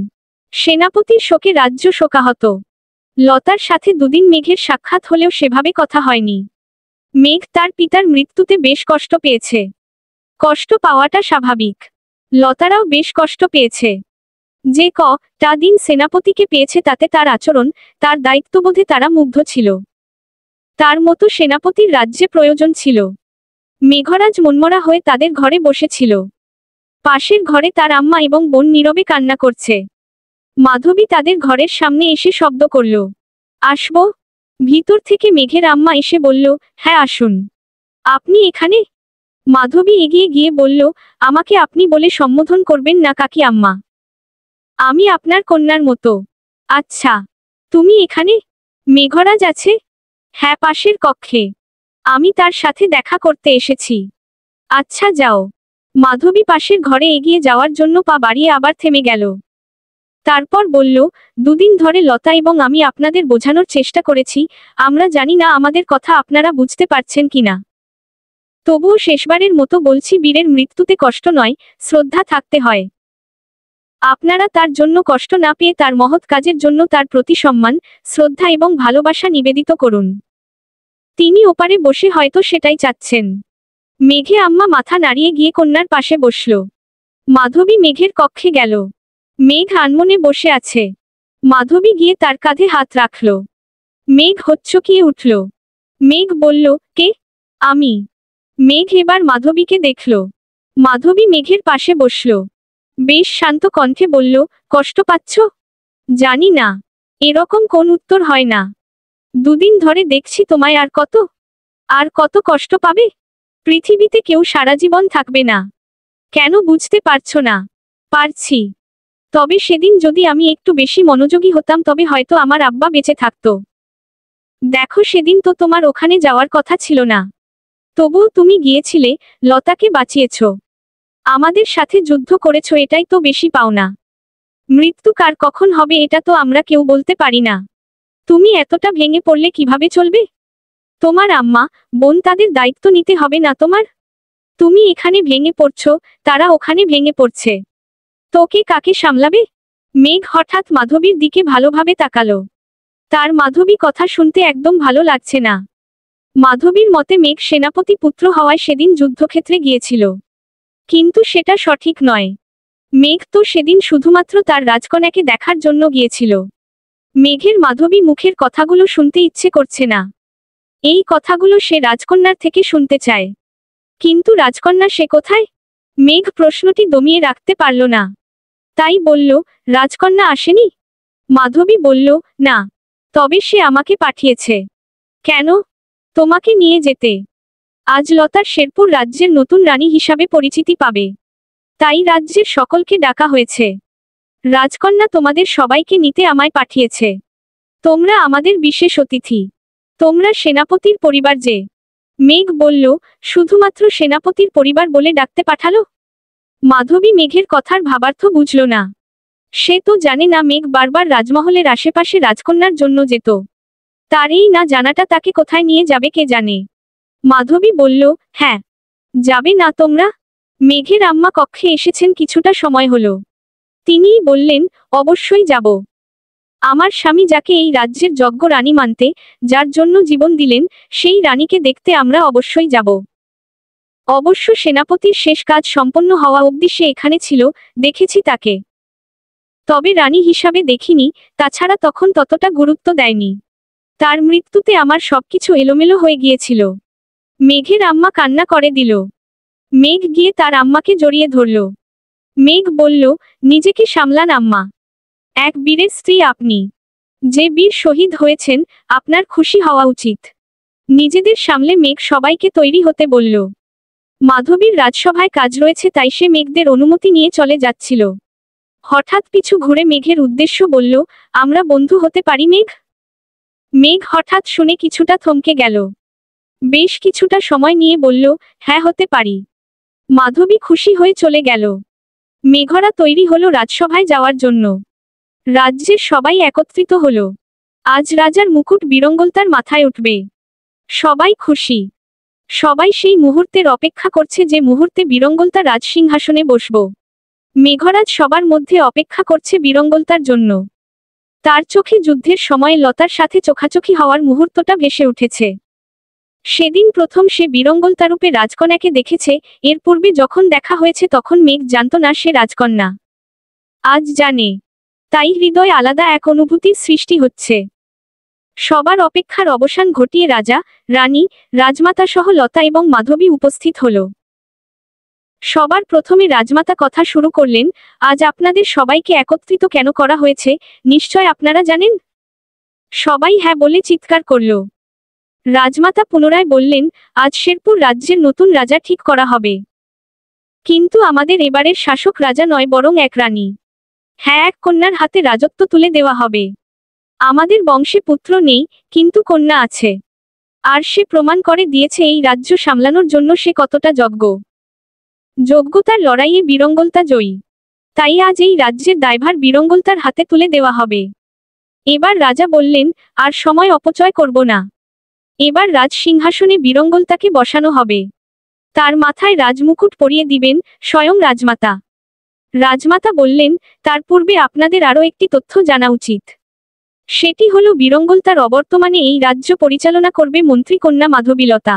Speaker 2: সেনাপতির শোকে রাজ্য শোকাহত। লতার সাথে দুদিন মেঘের সাক্ষাৎ হলেও সেভাবে কথা হয়নি। মেঘ তার পিতার মৃত্যুতে বেশ কষ্ট পেয়েছে। কষ্ট পাওয়াটা স্বাভাবিক। লতারাও বেশ কষ্ট পেয়েছে। যে টা দিন সেনাপতিকে পেয়েছে তাতে তার আচরণ, তার দায়িত্ববোধে তারা মুগ্ধ ছিল। তার মতো সেনাপতির রাজ্যে প্রয়োজন ছিল। মেঘরাজ মনমরা হয়ে তাদের ঘরে বসেছিল। পাশের ঘরে তার আম্মা এবং বোন নীরবে কান্না করছে। মাধবী তাদের ঘরের সামনে এসে শব্দ করল, আসবো? ভিতর থেকে মেঘের আম্মা এসে বলল, হ্যাঁ আসুন। আপনি এখানে? মাধবী এগিয়ে গিয়ে বলল, আমাকে আপনি বলে সম্বোধন করবেন না কাকি আম্মা। আমি আপনার কন্যার মতো। আচ্ছা, তুমি এখানে? মেঘরাজ আছে? হ্যাঁ, পাশের কক্ষে। আমি তার সাথে দেখা করতে এসেছি। আচ্ছা যাও। মাধবী পাশের ঘরে এগিয়ে যাওয়ার জন্য পা বাড়িয়ে আবার থেমে গেল। তারপর বলল, দুদিন ধরে লতা এবং আমি আপনাদের বোঝানোর চেষ্টা করেছি, আমরা জানি না আমাদের কথা আপনারা বুঝতে পারছেন কিনা। তবুও শেষবারের মতো বলছি, বীরের মৃত্যুতে কষ্ট নয়, শ্রদ্ধা থাকতে হয়। আপনারা তার জন্য কষ্ট না পেয়ে তার মহৎ কাজের জন্য তার প্রতি সম্মান, শ্রদ্ধা এবং ভালোবাসা নিবেদিত করুন। তিনি ওপারে বসে হয়তো সেটাই চাচ্ছেন। মেঘে আম্মা মাথা নাড়িয়ে গিয়ে কন্যার পাশে বসল। মাধবী মেঘের কক্ষে গেল। মেঘ আনমনে বসে আছে। মাধবী গিয়ে তার কাঁধে হাত রাখল। মেঘ হচ্চকিয়ে উঠল। মেঘ বলল, কে? আমি। মেঘ এবার মাধবীকে দেখল। মাধবী মেঘের পাশে বসল। বেশ শান্ত কণ্ঠে বলল, কষ্ট পাচ্ছ? জানি না। এরকম কোন উত্তর হয় না। দুদিন ধরে দেখছি তোমায়, আর কত কষ্ট পাবে? পৃথিবীতে কেউ সারা জীবন থাকবে না। কেন বুঝতে পারছো না? পারছি। তবে সেদিন যদি আমি একটু বেশি মনোযোগী হতাম তবে হয়তো আমার আব্বা বেঁচে থাকতো। দেখো সেদিন তো তোমার ওখানে যাওয়ার কথা ছিল না। তবুও তুমি গিয়েছিলে, লতাকে বাঁচিয়েছ। আমাদের সাথে যুদ্ধ করেছ, এটাই তো বেশি পাওনা। মৃত্যু কার কখন হবে এটা তো আমরা কেউ বলতে পারি না। তুমি এতটা ভেঙে পড়লে কিভাবে চলবে? তোমার আম্মা, বোন, তাদের দায়িত্ব নিতে হবে না তোমার? তুমি এখানে ভেঙে পড়ছো, তারা ওখানে ভেঙে পড়ছে। তোকে কাকে সামলাবে? মেঘ হঠাৎ মাধবীর দিকে ভালোভাবে তাকালো। তার মাধবী কথা শুনতে একদম ভালো লাগছে না। মাধবীর মতে মেঘ সেনাপতি পুত্র হওয়ায় সেদিন যুদ্ধক্ষেত্রে গিয়েছিল, কিন্তু সেটা সঠিক নয়। মেঘ তো সেদিন শুধুমাত্র তার রাজকন্যাকে দেখার জন্য গিয়েছিল। মেঘের মাধবী মুখের কথাগুলো শুনতে ইচ্ছে করছে না। এই কথাগুলো সে রাজকন্যার থেকে শুনতে চায়। কিন্তু রাজকন্যা সে কোথায়? মেঘ প্রশ্নটি দমিয়ে রাখতে পারল না। তাই বলল, রাজকন্যা আসেনি? মাধবী বলল, না। তবে সে আমাকে পাঠিয়েছে। কেন? তোমাকে নিয়ে যেতে। আজ লতার শেরপুর রাজ্যের নতুন রানী হিসাবে পরিচিতি পাবে, তাই রাজ্যের সকলকে ডাকা হয়েছে। রাজকন্যা তোমাদের সবাইকে নিতে আমায় পাঠিয়েছে। তোমরা আমাদের বিশেষ অতিথি। তোমরা সেনাপতির পরিবার যে। মেঘ বলল, শুধুমাত্র সেনাপতির পরিবার বলে ডাকতে পাঠালো? মাধবী মেঘের কথার ভাবার্থ বুঝল না। সে তো জানে না মেঘ বারবার রাজমহলের আশেপাশে রাজকন্যার জন্য যেত। তার এই না জানাটা তাকে কোথায় নিয়ে যাবে কে জানে। মাধবী বলল, হ্যাঁ। যাবে না তোমরা? মেঘের আম্মা কক্ষে এসেছেন কিছুটা সময় হলো। তিনিই বললেন, অবশ্যই যাব। আমার স্বামী যাকে এই রাজ্যের যজ্ঞ রানী মানতে, যার জন্য জীবন দিলেন, সেই রানীকে দেখতে আমরা অবশ্যই যাব। অবশ্য সেনাপতির শেষ কাজ সম্পন্ন হওয়া অবধি সে এখানে ছিল, দেখেছি তাকে। তবে রানী হিসাবে দেখিনি, তাছাড়া তখন ততটা গুরুত্ব দেয়নি। তার মৃত্যুতে আমার সবকিছু এলোমেলো হয়ে গিয়েছিল। মেঘের আম্মা কান্না করে দিল। মেঘ গিয়ে তার আম্মাকে জড়িয়ে ধরল। মেঘ বলল, নিজেকে সামলান আম্মা। এক বীরের স্ত্রী আপনি। যে বীর শহীদ হয়েছেন, আপনার খুশি হওয়া উচিত। নিজেদের সামলে মেঘ সবাইকে তৈরি হতে বলল। মাধবীর রাজসভায় কাজ রয়েছে তাই সে মেঘদের অনুমতি নিয়ে চলে যাচ্ছিল। হঠাৎ পিছু ঘুরে মেঘের উদ্দেশ্য বলল, আমরা বন্ধু হতে পারি মেঘ? মেঘ হঠাৎ শুনে কিছুটা থমকে গেল। বেশ কিছুটা সময় নিয়ে বলল, হ্যাঁ হতে পারি। মাধবী খুশি হয়ে চলে গেল। মেঘরা তৈরি হলো রাজসভায় যাওয়ার জন্য। রাজ্যের সবাই একত্রিত হলো। আজ রাজার মুকুট বিরঙ্গলতার মাথায় উঠবে। সবাই খুশি। সবাই সেই মুহূর্তের অপেক্ষা করছে যে মুহূর্তে বিরঙ্গলতা রাজসিংহাসনে বসব। মেঘরাজ সবার মধ্যে অপেক্ষা করছে বিরঙ্গলতার জন্য। তার চোখে যুদ্ধের সময়ে লতার সাথে চোখাচোখি হওয়ার মুহূর্তটা ভেসে উঠেছে। সেদিন প্রথম সে বিরঙ্গলতারূপে রাজকন্যাকে দেখেছে, এর পূর্বে যখন দেখা হয়েছে তখন মেঘ জানত না সে রাজকন্যা। আজ জানে। তাই হৃদয় আলাদা এক অনুভূতির সৃষ্টি হচ্ছে। সবার অপেক্ষার অবসান ঘটিয়ে রাজা, রানী, রাজমাতা সহ লতা এবং মাধবী উপস্থিত হল। সবার প্রথমে রাজমাতা কথা শুরু করলেন, আজ আপনাদের সবাইকে একত্রিত কেন করা হয়েছে, নিশ্চয় আপনারা জানেন? সবাই হ্যাঁ বলে চিৎকার করল। রাজমাতা পুনরায় বললেন, আজ শেরপুর রাজ্যের নতুন রাজা ঠিক করা হবে। কিন্তু আমাদের এবারের শাসক রাজা নয় বরং এক রানী। হ্যাঁ, এক কন্যার হাতে রাজত্ব তুলে দেওয়া হবে। আমাদের বংশে পুত্র নেই, কিন্তু কন্যা আছে। আর সে প্রমাণ করে দিয়েছে এই রাজ্য সামলানোর জন্য সে কতটা যোগ্য। যোগ্যতার লড়াইয়ে বিরঙ্গলতা জয়ী। তাই আজ এই রাজ্যের দায়ভার বিরঙ্গলতার হাতে তুলে দেওয়া হবে। এবার রাজা বললেন, আর সময় অপচয় করব না। এবার রাজ সিংহাসনে বিরঙ্গলতাকে বসানো হবে। তার মাথায় রাজমুকুট পরিয়ে দিবেন স্বয়ং রাজমাতা। রাজমাতা বললেন, তার পূর্বে আপনাদের আরও একটি তথ্য জানা উচিত। সেটি হলো বিরঙ্গলতার অবর্তমানে এই রাজ্য পরিচালনা করবে মন্ত্রীকন্যা মাধবীলতা।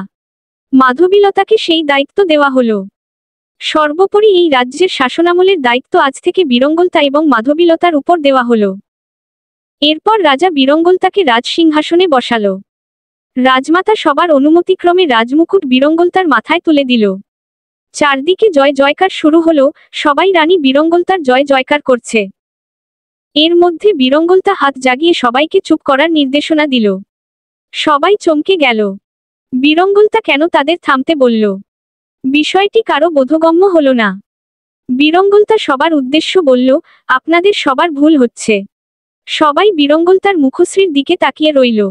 Speaker 2: মাধবীলতাকে সেই দায়িত্ব দেওয়া হলো। সর্বোপরি এই রাজ্যের শাসনামলের দায়িত্ব আজ থেকে বিরঙ্গলতা এবং মাধবীলতার উপর দেওয়া হলো। এরপর রাজা বিরঙ্গলতাকে রাজসিংহাসনে বসালো। রাজমাতা সবার অনুমতিক্রমে রাজমুকুট বিরঙ্গলতার মাথায় তুলে দিল। চারদিকে জয় জয়কার শুরু হলো, সবাই রানী বিরঙ্গলতার জয় জয়কার করছে। এর মধ্যে বিরঙ্গলতা হাত জাগিয়ে সবাইকে চুপ করার নির্দেশনা দিল। সবাই চমকে গেল। বিরঙ্গলতা কেন তাদের থামতে বলল? বিষয়টি কারো বোধগম্য হল না। বীরঙ্গলতা সবার উদ্দেশ্য বলল, আপনাদের সবার ভুল হচ্ছে। সবাই বীরঙ্গলতার মুখশ্রীর দিকে তাকিয়ে রইল।